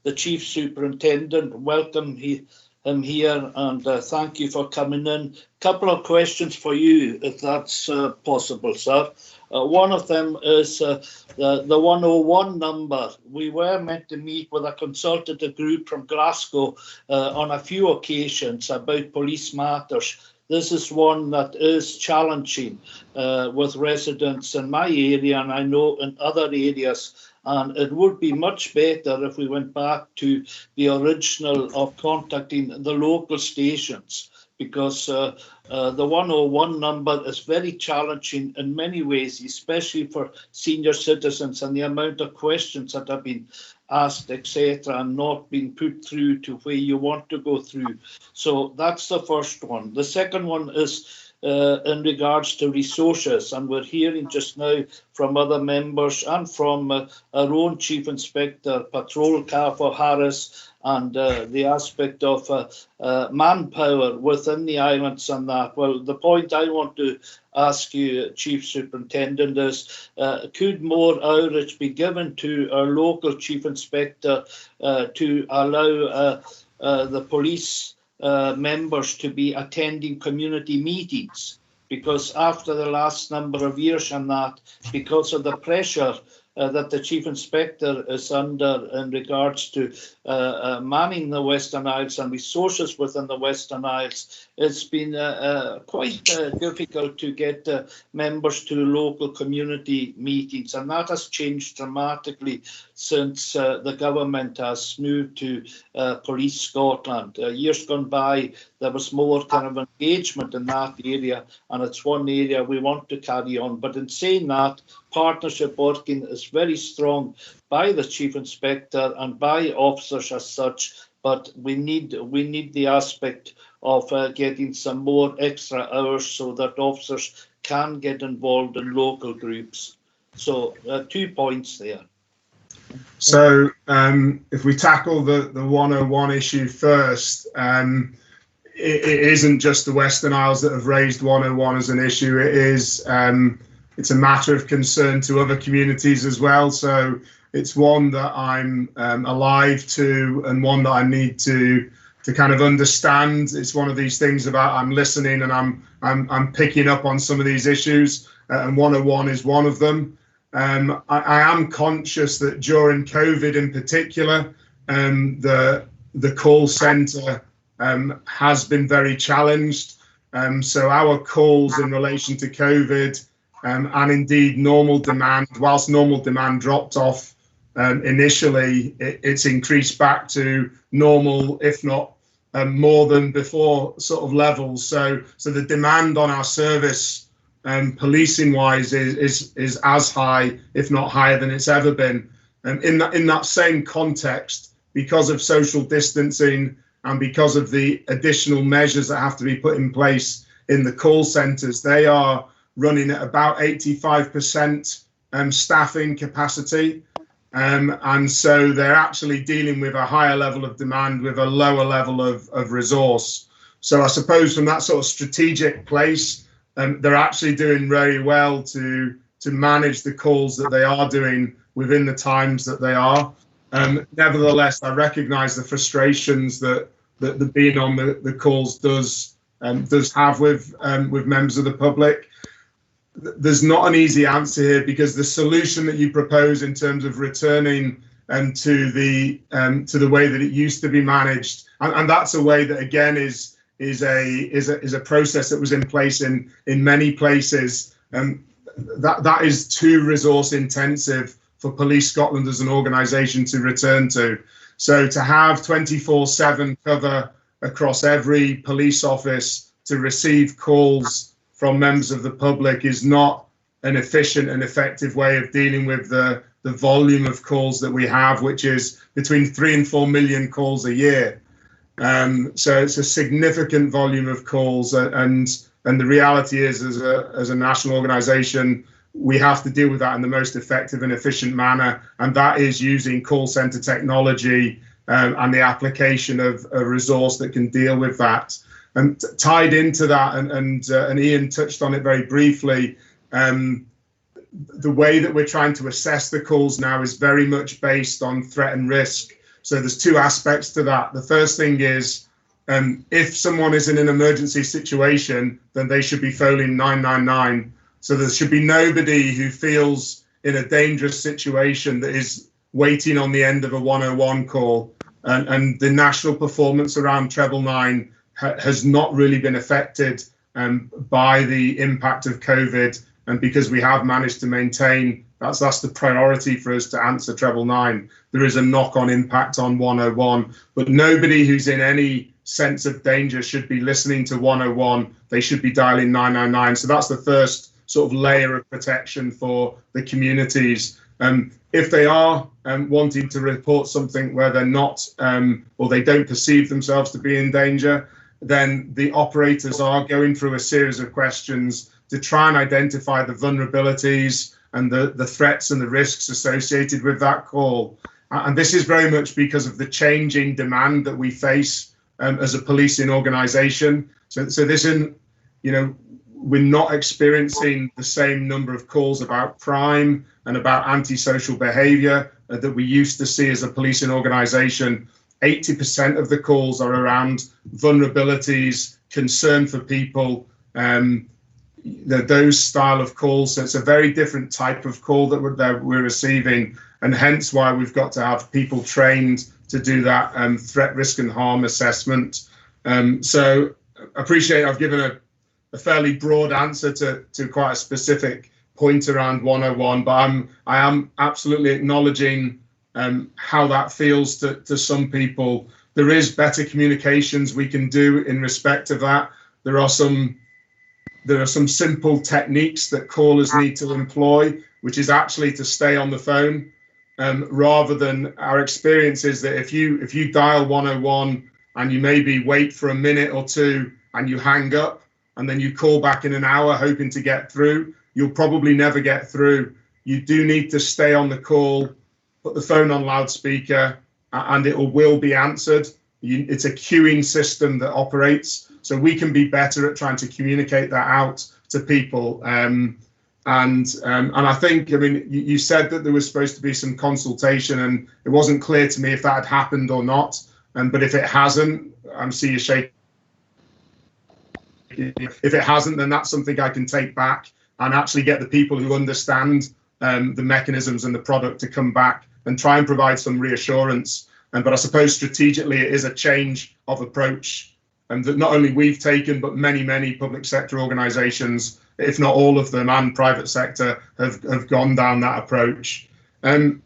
the Chief Superintendent, welcome him here, and thank you for coming in. Couple of questions for you, if that's possible, sir. One of them is the 101 number. We were meant to meet with a consultative group from Glasgow on a few occasions about police matters. This is one that is challenging with residents in my area, and I know in other areas. And it would be much better if we went back to the original of contacting the local stations, because the 101 number is very challenging in many ways, especially for senior citizens, and the amount of questions that have been asked, etc., and not being put through to where you want to go through. So that's the first one. The second one is in regards to resources, and we're hearing just now from other members and from our own Chief Inspector Patrol, Carfor Harris, and the aspect of manpower within the islands and that. Well, the point I want to ask you, Chief Superintendent, is could more outreach be given to our local Chief Inspector to allow the police members to be attending community meetings? Because after the last number of years and that, because of the pressure that the Chief Inspector is under in regards to manning the Western Isles and resources within the Western Isles. It's been quite difficult to get members to local community meetings, and that has changed dramatically since the government has moved to Police Scotland. Years gone by, there was more kind of engagement in that area, and it's one area we want to carry on. But in saying that, partnership working is very strong by the Chief Inspector and by officers as such, but we need the aspect of getting some more extra hours so that officers can get involved in local groups. So 2 points there. So if we tackle the 101 issue first, it isn't just the Western Isles that have raised 101 as an issue. It is it's a matter of concern to other communities as well. So it's one that I'm alive to and one that I need to kind of understand. It's one of these things about I'm listening and I'm picking up on some of these issues, and 101 is one of them. I am conscious that during COVID in particular, the call centre has been very challenged. So our calls in relation to COVID and indeed normal demand, whilst normal demand dropped off initially, it's increased back to normal, if not more than before sort of levels. So the demand on our service policing wise is as high, if not higher than it's ever been. In that same context, because of social distancing and because of the additional measures that have to be put in place in the call centres, they are running at about 85% staffing capacity. And so they're actually dealing with a higher level of demand with a lower level of resource. So I suppose from that sort of strategic place, they're actually doing very well to manage the calls that they are doing within the times that they are. Nevertheless, I recognise the frustrations that being on the calls does have with members of the public. There's not an easy answer here, because the solution that you propose in terms of returning to the way that it used to be managed, and that's a way that again is a process that was in place in many places. That is too resource intensive for Police Scotland as an organisation to return to. So to have 24/7 cover across every police office to receive calls from members of the public is not an efficient and effective way of dealing with the volume of calls that we have, which is between 3 and 4 million calls a year. So it's a significant volume of calls, and the reality is, as a national organisation, we have to deal with that in the most effective and efficient manner, and that is using call centre technology and the application of a resource that can deal with that. And tied into that, and Ian touched on it very briefly, the way that we're trying to assess the calls now is very much based on threat and risk. So there's two aspects to that. The first thing is, if someone is in an emergency situation, then they should be phoning 999. So there should be nobody who feels in a dangerous situation that is waiting on the end of a 101 call. And the national performance around Treble 9 has not really been affected by the impact of COVID, and because we have managed to maintain, that's the priority for us to answer Treble 9. There is a knock-on impact on 101, but nobody who's in any sense of danger should be listening to 101. They should be dialing 999. So that's the first sort of layer of protection for the communities. If they are wanting to report something where they're not, or they don't perceive themselves to be in danger, then the operators are going through a series of questions to try and identify the vulnerabilities and the threats and the risks associated with that call. And this is very much because of the changing demand that we face as a policing organisation. So this isn't, we're not experiencing the same number of calls about crime and about antisocial behaviour that we used to see as a policing organisation. 80% of the calls are around vulnerabilities, concern for people, those style of calls. So it's a very different type of call that we're receiving, and hence why we've got to have people trained to do that threat, risk and harm assessment. So appreciate I've given a fairly broad answer to quite a specific point around 101, but I am absolutely acknowledging how that feels to some people. There is better communications we can do in respect of that. There are some simple techniques that callers need to employ, which is actually to stay on the phone, rather than our experience is that if you dial 101 and you maybe wait for a minute or two and you hang up and then you call back in an hour hoping to get through, you'll probably never get through. You do need to stay on the call, put the phone on loudspeaker, and it will be answered. It's a queuing system that operates, so we can be better at trying to communicate that out to people. And I think, I mean, you said that there was supposed to be some consultation, and it wasn't clear to me if that had happened or not. But if it hasn't, I see you shaking. If it hasn't, then that's something I can take back and actually get the people who understand the mechanisms and the product to come back and try and provide some reassurance. But I suppose strategically it is a change of approach, and that not only we've taken, but many public sector organisations, if not all of them, and private sector have gone down that approach. In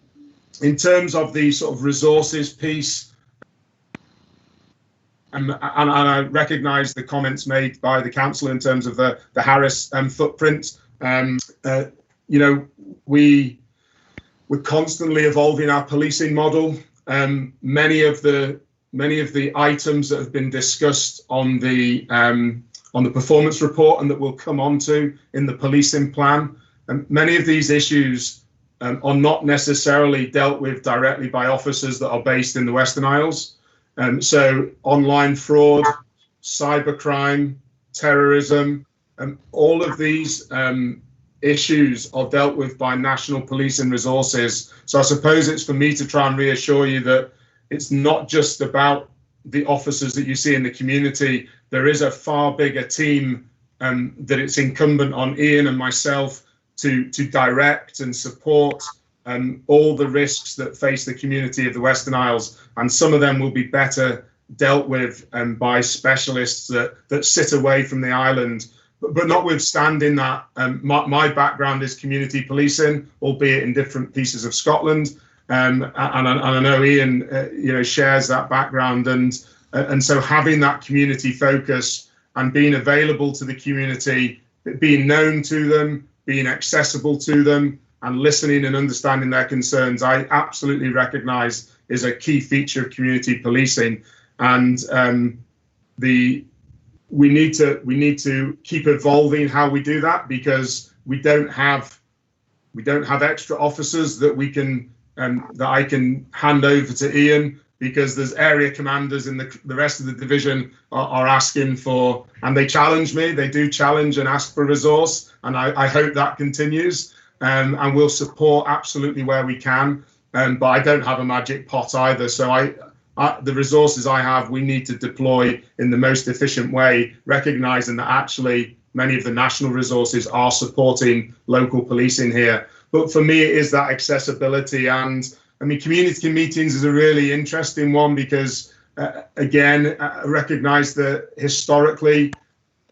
terms of the sort of resources piece, and I recognise the comments made by the council in terms of the Harris footprint. You know, we're constantly evolving our policing model. Many of the items that have been discussed on the performance report and that we'll come on to in the policing plan, many of these issues are not necessarily dealt with directly by officers that are based in the Western Isles. So online fraud, cybercrime, terrorism, all of these issues are dealt with by national policing resources. So I suppose it's for me to try and reassure you that it's not just about the officers that you see in the community. There is a far bigger team that it's incumbent on Ian and myself to direct and support all the risks that face the community of the Western Isles, and some of them will be better dealt with by specialists that sit away from the island. But notwithstanding that, my background is community policing, albeit in different pieces of Scotland, and I know Ian, shares that background, and so having that community focus and being available to the community, being known to them, being accessible to them, and listening and understanding their concerns, I absolutely recognise is a key feature of community policing, and we need to keep evolving how we do that, because we don't have extra officers that we can that I can hand over to Ian, because there's area commanders in the rest of the division are asking for, and they challenge me. They do challenge and ask for resource, and I hope that continues. And we'll support absolutely where we can. But I don't have a magic pot either. So the resources I have, we need to deploy in the most efficient way, recognising that actually many of the national resources are supporting local policing here. But for me, it is that accessibility. And I mean, community meetings is a really interesting one, because again, I recognise that historically,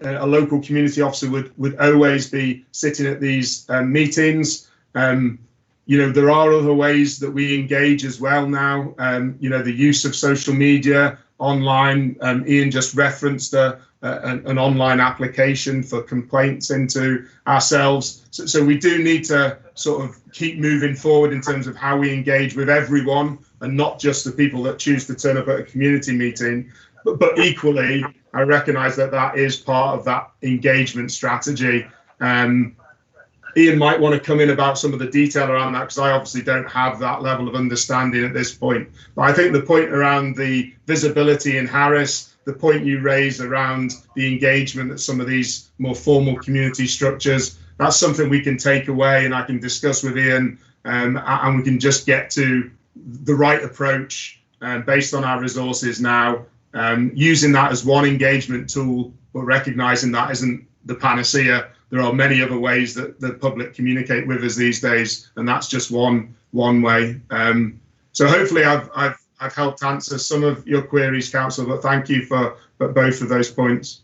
a local community officer would always be sitting at these meetings. There are other ways that we engage as well now. The use of social media, online. Ian just referenced an online application for complaints into ourselves. So we do need to sort of keep moving forward in terms of how we engage with everyone, and not just the people that choose to turn up at a community meeting. But equally, I recognise that is part of that engagement strategy. Ian might want to come in about some of the detail around that, because I obviously don't have that level of understanding at this point. But I think the point around the visibility in Harris, the point you raised around the engagement at some of these more formal community structures, that's something we can take away and I can discuss with Ian, and we can just get to the right approach based on our resources now. Using that as one engagement tool, but recognising that isn't the panacea. there are many other ways that the public communicate with us these days, and that's just one way. So hopefully I've helped answer some of your queries, Councillor, but thank you for both of those points.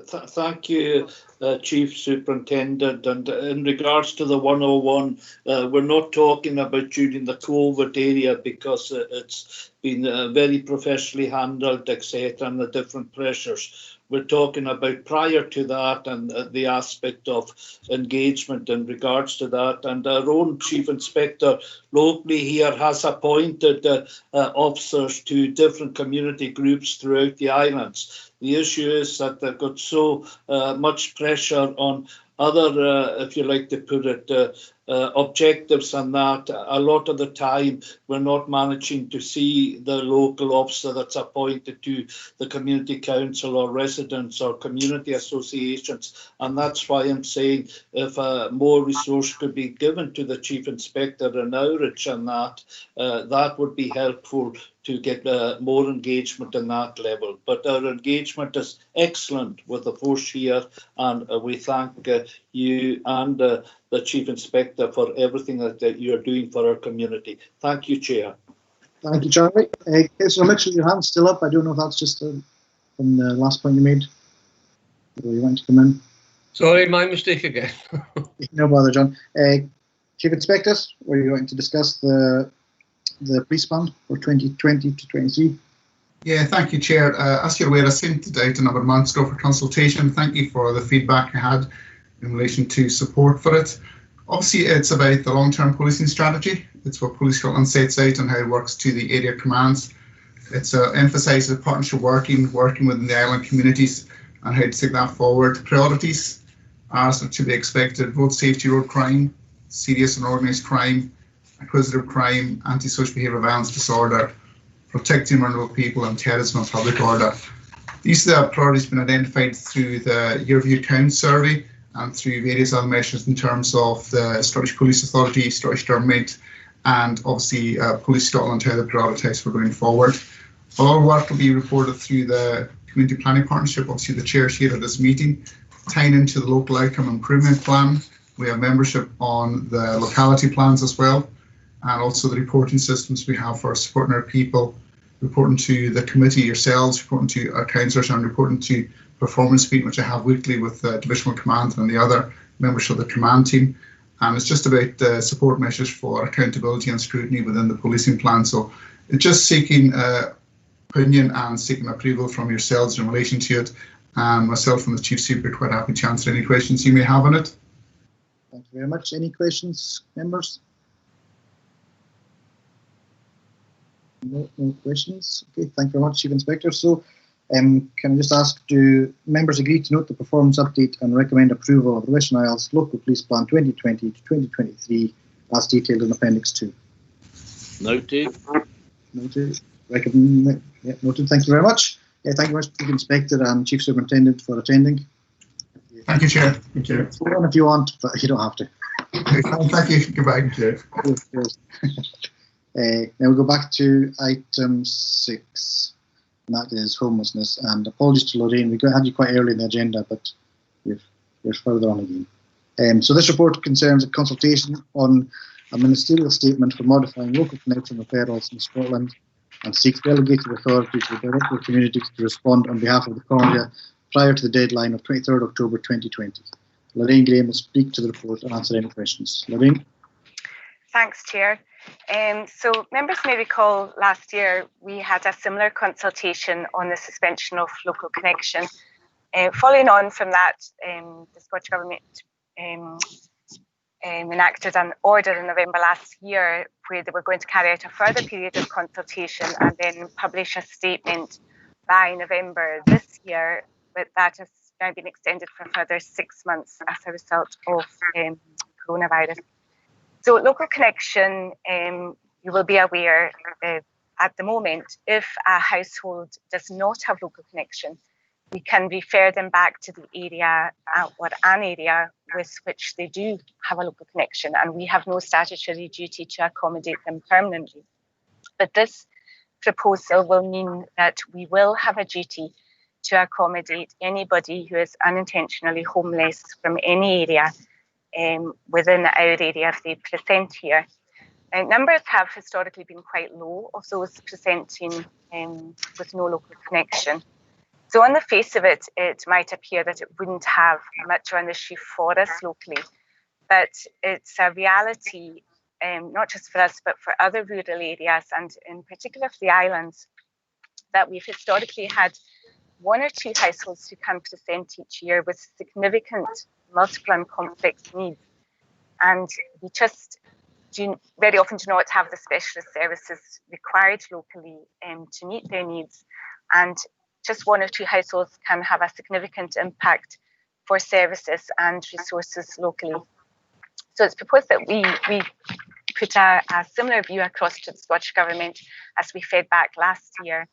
Thank you, Chief Superintendent. And in regards to the 101, we're not talking about during the COVID area, because it's been very professionally handled, etc., and the different pressures. We're talking about prior to that, and the aspect of engagement in regards to that. And our own Chief Inspector locally here has appointed officers to different community groups throughout the islands. The issue is that they've got so much pressure on other, if you like to put it, objectives, and that a lot of the time we're not managing to see the local officer that's appointed to the community council or residents or community associations. And that's why I'm saying if more resource could be given to the Chief Inspector and outreach and that would be helpful to get more engagement in that level. But our engagement is excellent with the force here, and we thank you and the Chief Inspector for everything that you're doing for our community. Thank you, Chair. Thank you, Charlie. So make sure your hand's still up. I don't know if that's just from the last point you made. Or you want to come in? Sorry, my mistake again. No bother, John. Chief Inspector, were you going to discuss the police fund for 2020 to 23? Yeah, thank you, Chair. As you're aware, I sent it out a number of months ago for consultation. Thank you for the feedback I had in relation to support for it. Obviously, it's about the long-term policing strategy. It's what Police Scotland sets out and how it works to the area commands. It's emphasises partnership working within the island communities and how to take that forward. Priorities, as to be expected, road safety, road crime, serious and organised crime, acquisitive crime, antisocial behaviour, violence disorder, protecting vulnerable people, and terrorism and public order. These are the priorities been identified through the Year Review Count survey and through various other measures in terms of the Scottish Police Authority, Scottish Government, and obviously Police Scotland, how they prioritise for going forward. A lot of work will be reported through the Community Planning Partnership, obviously the chair's here at this meeting, tying into the Local Outcome Improvement Plan. We have membership on the locality plans as well, and also the reporting systems we have for supporting our people, reporting to the committee yourselves, reporting to our councillors, and reporting to performance meeting, which I have weekly with the divisional command and the other members of the command team. And it's just about support measures for accountability and scrutiny within the policing plan. So it's just seeking opinion and seeking approval from yourselves in relation to it. And myself and the Chief Super are quite happy to answer any questions you may have on it. Thank you very much. Any questions, members? No questions. Okay, thank you very much, Chief Inspector. So, can I just ask, do members agree to note the performance update and recommend approval of the Western Isles Local Police Plan 2020 to 2023 as detailed in Appendix 2? Noted. Noted. Recommend. Yeah, noted. Thank you very much. Thank you very much, Chief Inspector and Chief Superintendent, for attending. Thank you, Chair. Thank you. If you want, but you don't have to. Thank you. Goodbye, Chair. Now we'll go back to item 6, and that is homelessness. And apologies to Lorraine, we had you quite early in the agenda, but you're further on again. So this report concerns a consultation on a ministerial statement for modifying local connection referrals in Scotland and seeks delegated authority to the director of communities to respond on behalf of the Columbia prior to the deadline of 23rd October 2020. Lorraine Graham will speak to the report and answer any questions. Lorraine? Thanks, Chair. So members may recall last year we had a similar consultation on the suspension of local connection. Following on from that, the Scottish Government enacted an order in November last year where they were going to carry out a further period of consultation and then publish a statement by November this year, but that has now been extended for a further 6 months as a result of coronavirus. So local connection, you will be aware at the moment, if a household does not have local connection, we can refer them back to the area or an area with which they do have a local connection, and we have no statutory duty to accommodate them permanently. But this proposal will mean that we will have a duty to accommodate anybody who is unintentionally homeless from any area within our area if they present here. Numbers have historically been quite low of those presenting with no local connection. So on the face of it, it might appear that it wouldn't have much of an issue for us locally, but it's a reality, not just for us, but for other rural areas, and in particular for the islands, that we've historically had 1 or 2 households who can present each year with significant multiple and complex needs. And we just very often do not have the specialist services required locally to meet their needs. And just 1 or 2 households can have a significant impact for services and resources locally. So it's proposed that we put a similar view across to the Scottish Government as we fed back last year,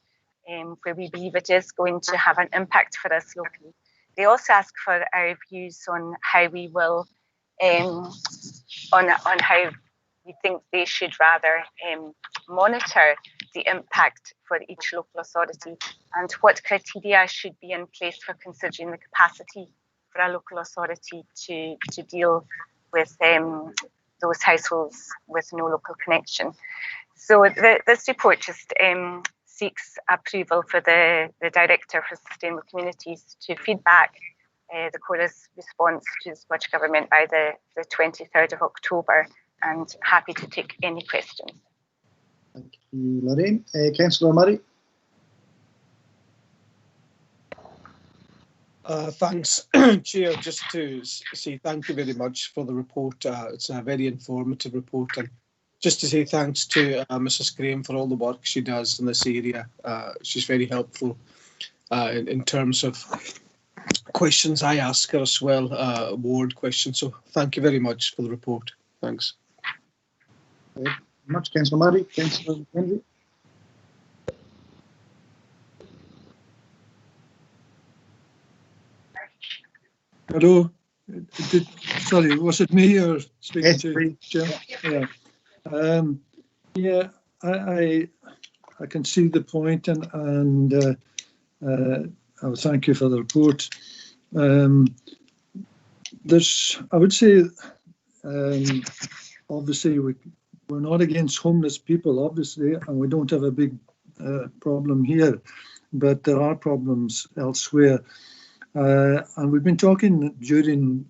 where we believe it is going to have an impact for us locally. They also ask for our views on how we will, on how we think they should rather monitor the impact for each local authority, and what criteria should be in place for considering the capacity for a local authority to deal with those households with no local connection. So this report just seeks approval for the Director for Sustainable Communities to feed back the CORA's response to the Scottish Government by the 23rd of October, and happy to take any questions. Thank you, Lorraine. Councillor Murray. Thanks, Chair. Just to say thank you very much for the report. It's a very informative report, and just to say thanks to Mrs. Graham for all the work she does in this area. She's very helpful in terms of questions I ask her as well, ward questions. So thank you very much for the report. Thanks. Thank you very much, Councillor Murray. Councillor McKenzie. Hello. Sorry, was it me you're speaking to, Jim? Yeah. I can see the point, and I would thank you for the report. I would say, obviously, we're not against homeless people, obviously, and we don't have a big problem here, but there are problems elsewhere. And we've been talking during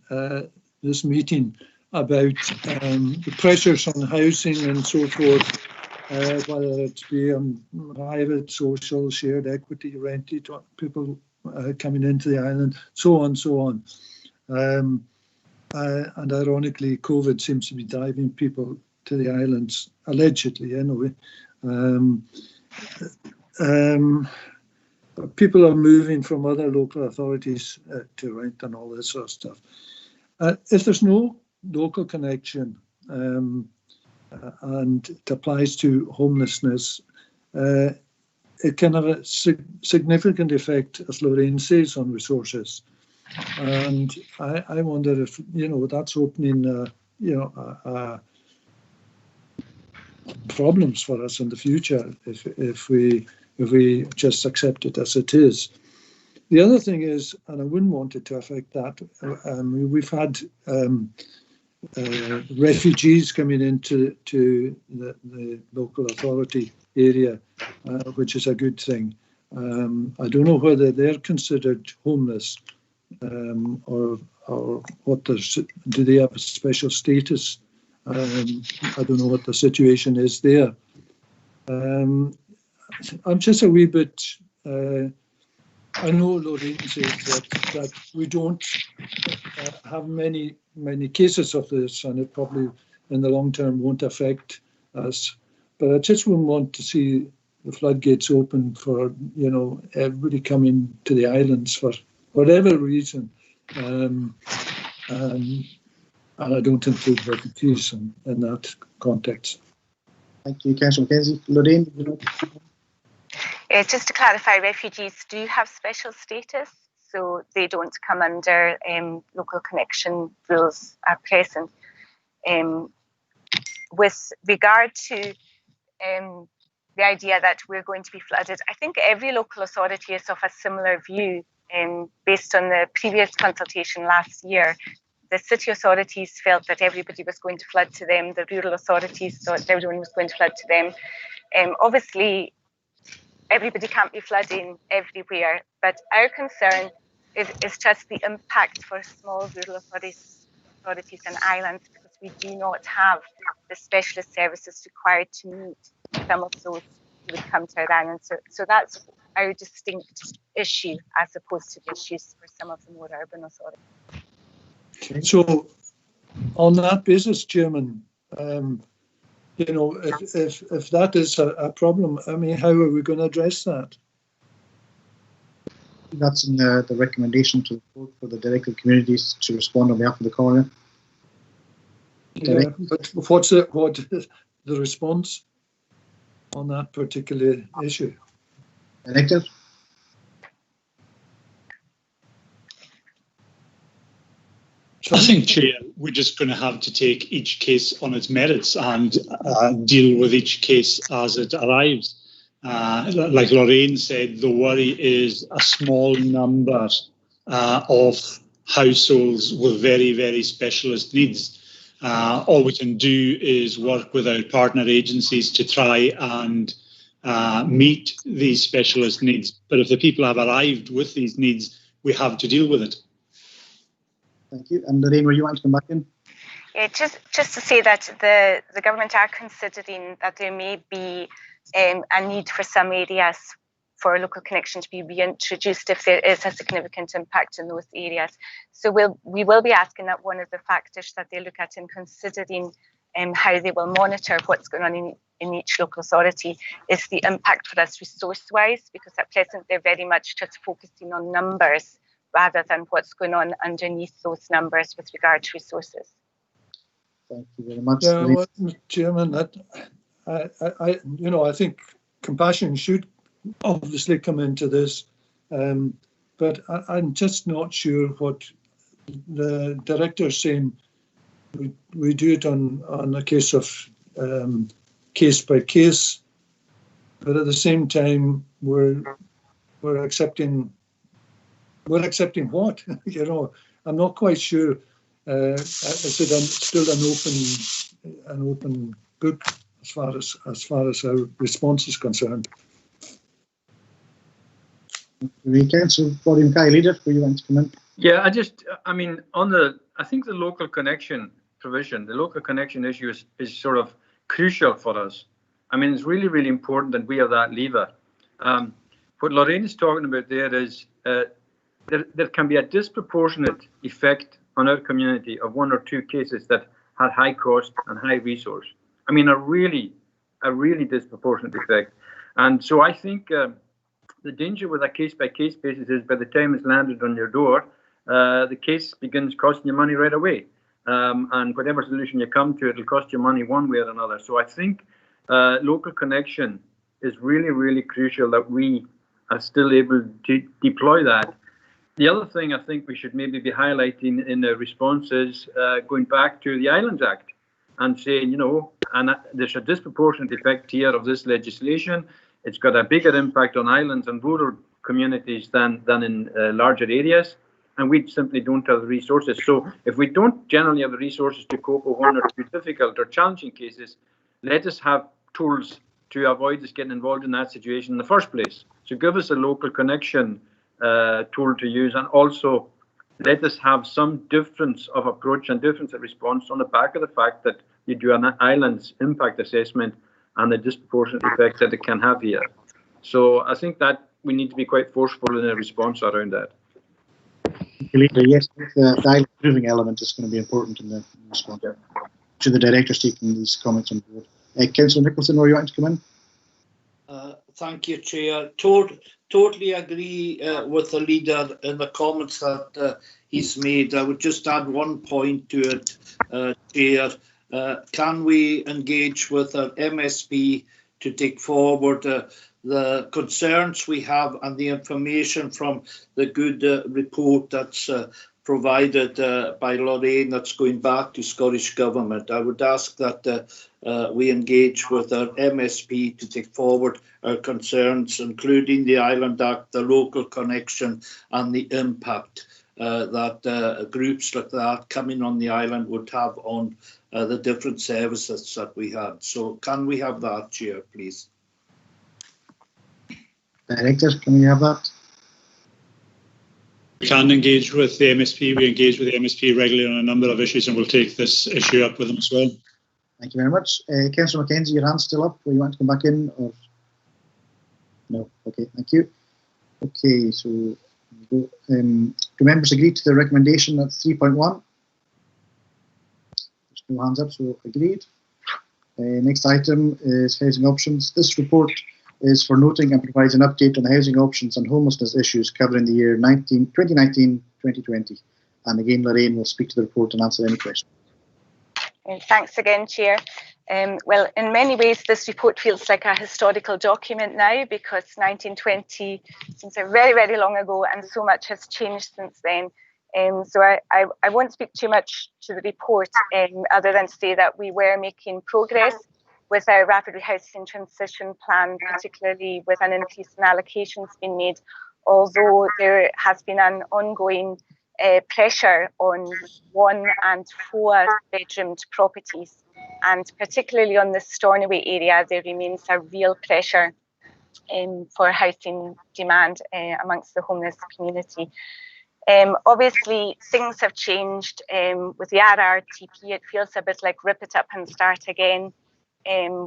this meeting about the pressures on housing and so forth, whether it be private, social, shared equity, rented, people coming into the island, so on. And ironically, COVID seems to be driving people to the islands, allegedly anyway. People are moving from other local authorities to rent and all this sort of stuff. If there's no local connection and it applies to homelessness, it can have a significant effect, as Lorraine says, on resources. And I wonder if, that's opening, problems for us in the future if we just accept it as it is. The other thing is, and I wouldn't want it to affect that, we've had refugees coming into the local authority area, which is a good thing. I don't know whether they're considered homeless or what do they have a special status? I don't know what the situation is there. I'm just a wee bit. I know Lorraine says that we don't have many cases of this, and it probably in the long term won't affect us. But I just wouldn't want to see the floodgates open for everybody coming to the islands for whatever reason, and I don't include refugees in that context. Thank you, Councillor McKenzie. Lorraine, just to clarify, refugees do have special status, so they don't come under local connection rules at present. With regard to the idea that we're going to be flooded. I think every local authority is of a similar view. Based on the previous consultation last year, the city authorities felt that everybody was going to flood to them. The rural authorities thought everyone was going to flood to them. Obviously, everybody can't be flooding everywhere, but our concern is just the impact for small rural authorities and islands, because we do not have the specialist services required to meet some of those who would come to our island. So that's our distinct issue, as opposed to the issues for some of the more urban authorities. So, on that basis, Chairman, you know, if that is a problem, I mean, how are we going to address that? That's in the recommendation to the court for the directed communities to respond on behalf of the coroner. Yeah, but what is the response on that particular issue? Director? I think, Chair, we're just going to have to take each case on its merits and deal with each case as it arrives. Like Lorraine said, the worry is a small number of households with very, very specialist needs. All we can do is work with our partner agencies to try and meet these specialist needs. But if the people have arrived with these needs, we have to deal with it. Thank you. And Lorraine, were you want to come back in? Yeah, just to say that the government are considering that there may be a need for some areas for local connection to be reintroduced if there is a significant impact in those areas. So we will be asking that one of the factors that they look at in considering how they will monitor what's going on in each local authority is the impact for us resource-wise, because at present they're very much just focusing on numbers rather than what's going on underneath those numbers with regard to resources. Thank you very much. Yeah, well, Chairman, I think compassion should obviously come into this, but I'm just not sure what the director's saying. We do it on a case of case by case, but at the same time we're accepting what? You know, I'm not quite sure. I said I'm still an open book as far as our response is concerned. Councillor Florian Kai, leader, were you want to come in? Yeah, I think the local connection provision, the local connection issue is sort of crucial for us. I mean, it's really, really important that we have that lever. What Lorraine is talking about there is there can be a disproportionate effect on our community of one or two cases that had high cost and high resource. I mean, a really disproportionate effect. And so I think the danger with a case-by-case basis is by the time it's landed on your door, the case begins costing you money right away. And whatever solution you come to, it'll cost you money one way or another. So I think local connection is really, really crucial that we are still able to deploy that. The other thing I think we should maybe be highlighting in the response is going back to the Islands Act and saying, you know, and there's a disproportionate effect here of this legislation. It's got a bigger impact on islands and rural communities than in larger areas, and we simply don't have the resources. So if we don't generally have the resources to cope with one or two difficult or challenging cases, let us have tools to avoid us getting involved in that situation in the first place. So give us a local connection tool to use, and also let us have some difference of approach and difference of response on the back of the fact that you do an island's impact assessment and the disproportionate effect that it can have here. So I think that we need to be quite forceful in the response around that. Yes, the island proving element is going to be important in the response. To the directors taking these comments on board. Councillor Nicholson, were you wanting to come in? Thank you, Chair. Totally agree with the leader in the comments that he's made. I would just add one point to it, Chair. Can we engage with our MSP to take forward the concerns we have and the information from the good report that's provided by Lorraine that's going back to Scottish Government. I would ask that we engage with our MSP to take forward our concerns, including the Island Act, the local connection and the impact that groups like that coming on the island would have on the different services that we had. So can we have that, Chair, please? Director, can we have that? We can engage with the MSP. We engage with the MSP regularly on a number of issues, and we'll take this issue up with them as well. Thank you very much. Councillor Mackenzie, your hand's still up. Will you want to come back in? Or no? Okay, thank you. Okay, so do members agree to the recommendation at 3.1? There's no hands up, so agreed. Next item is housing options. This report is for noting and provides an update on the housing options and homelessness issues covering the year 2019-2020. And again, Lorraine will speak to the report and answer any questions. Thanks again, Chair. Well, in many ways, this report feels like a historical document now, because 1920 seems a very, very long ago, and so much has changed since then. So I won't speak too much to the report, other than to say that we were making progress with our rapid rehousing transition plan, particularly with an increase in allocations being made, although there has been an ongoing pressure on 1 and 4 bedroomed properties, and particularly on the Stornoway area, there remains a real pressure for housing demand amongst the homeless community. Obviously, things have changed with the RRTP. It feels a bit like rip it up and start again.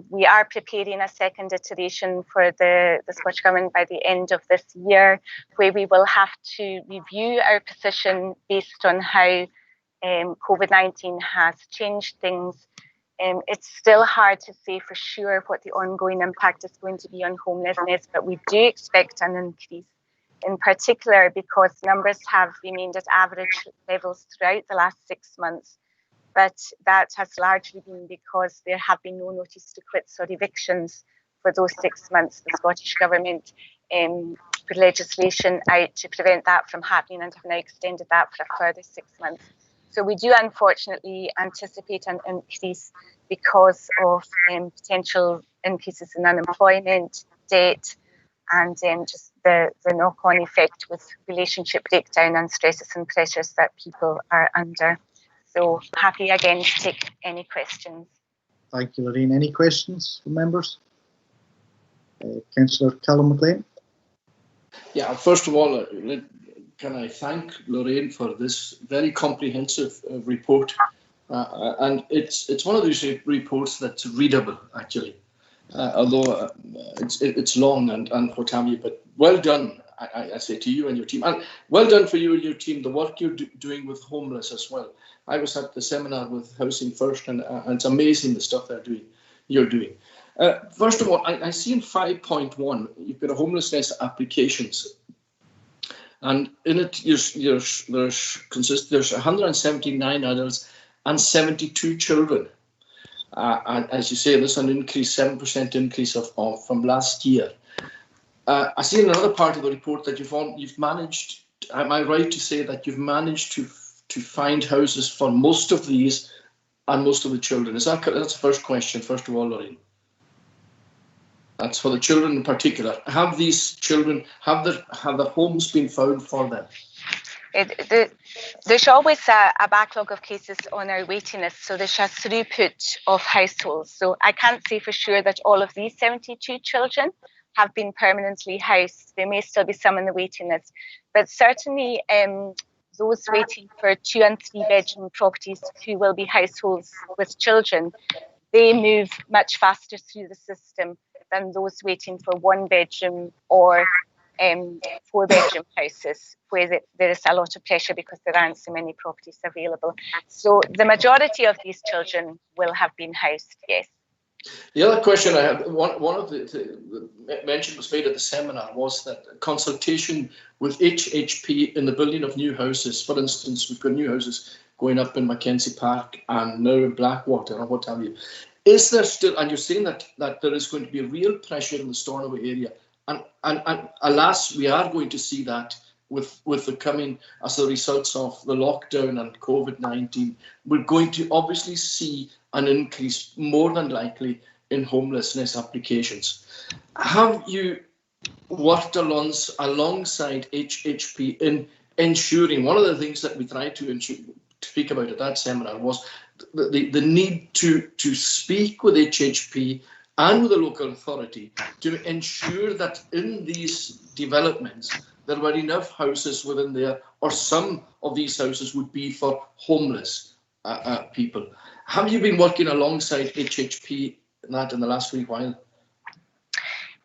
We are preparing a second iteration for the Scottish Government by the end of this year, where we will have to review our position based on how COVID-19 has changed things. It's still hard to say for sure what the ongoing impact is going to be on homelessness, but we do expect an increase, in particular because numbers have remained at average levels throughout the last 6 months. But that has largely been because there have been no notice to quits or evictions for those 6 months. The Scottish Government put legislation out to prevent that from happening and have now extended that for a further 6 months. So we do unfortunately anticipate an increase because of potential increases in unemployment, debt, and just the knock-on effect with relationship breakdown and stresses and pressures that people are under. So happy again to take any questions. Thank you, Lorraine. Any questions from members? Councillor Callum McLean. Yeah, first of all, can I thank Lorraine for this very comprehensive report. And it's one of those reports that's readable, actually, although it's long and what have you. But well done, I say to you and your team. And well done for you and your team, the work you're doing with homeless as well. I was at the seminar with Housing First, and it's amazing the stuff you're doing. First of all, I see in 5.1, you've got a homelessness applications. And in it, there's 179 adults and 72 children. And as you say, there's an increase, 7% increase from last year. I see in another part of the report that you've managed, am I right to say that you've managed to find houses for most of these and most of the children? That's the first question, first of all, Lorraine. That's for the children in particular. Have these children, have their homes been found for them? There's always a backlog of cases on our waiting list, so there's a throughput of households. So I can't say for sure that all of these 72 children have been permanently housed. There may still be some in the waiting list, but certainly those waiting for 2 and 3 bedroom properties who will be households with children, they move much faster through the system than those waiting for 1 bedroom or 4 bedroom houses, where there is a lot of pressure because there aren't so many properties available. So the majority of these children will have been housed, yes. The other question I have, one of the mention was made at the seminar, was that consultation with HHP in the building of new houses. For instance, we've got new houses going up in Mackenzie Park and now in Blackwater or what have you. Is there still, and you're saying that there is going to be a real pressure in the Stornoway area, and alas, we are going to see that with the coming, as the results of the lockdown and COVID-19, we're going to obviously see an increase, more than likely, in homelessness applications. Have you worked alongside HHP in ensuring, one of the things that we tried to speak about at that seminar was the need to speak with HHP and with the local authority to ensure that in these developments there were enough houses within there, or some of these houses would be for homeless people. Have you been working alongside HHP in that in the last wee while?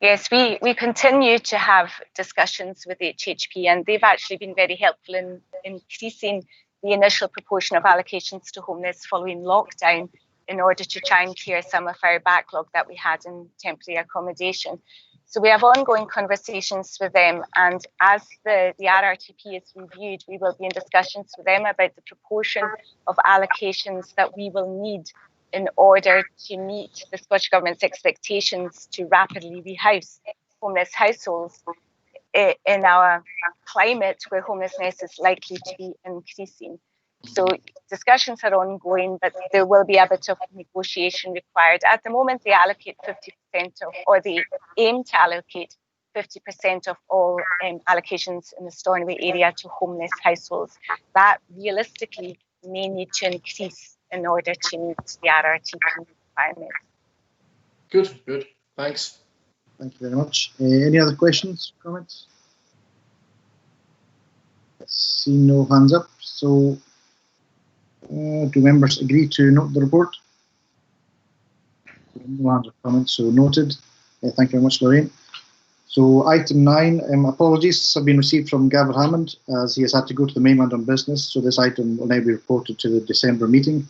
Yes, we continue to have discussions with HHP, and they've actually been very helpful in increasing the initial proportion of allocations to homeless following lockdown in order to try and clear some of our backlog that we had in temporary accommodation. So we have ongoing conversations with them, and as the RRTP is reviewed, we will be in discussions with them about the proportion of allocations that we will need in order to meet the Scottish Government's expectations to rapidly rehouse homeless households in our climate where homelessness is likely to be increasing. So discussions are ongoing, but there will be a bit of negotiation required. At the moment, they allocate 50% of, or they aim to allocate 50% of all allocations in the Stornoway area to homeless households. That realistically may need to increase in order to meet the RRTP requirements. Good. Thanks. Thank you very much. Any other questions, comments? See no hands up. So, do members agree to note the report? No hands up, comments, so noted. Thank you very much, Lorraine. So, item 9, apologies have been received from Gavin Hammond as he has had to go to the mainland on business. So, this item will now be reported to the December meeting.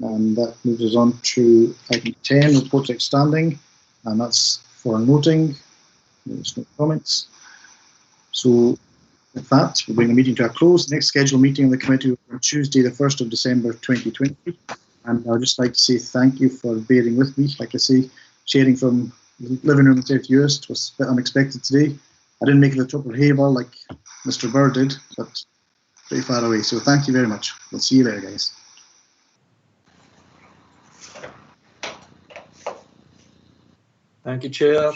And that moves us on to item 10, reports outstanding, and that's for noting. There's no comments. So with that, we'll bring the meeting to a close. The next scheduled meeting of the committee will be on Tuesday, the 1st of December 2020. And I'd just like to say thank you for bearing with me. Like I say, sharing from the living room in South Uist was a bit unexpected today. I didn't make it to the top of Hayball like Mr. Bird did, but pretty far away. So thank you very much. We'll see you later, guys. Thank you, Chair.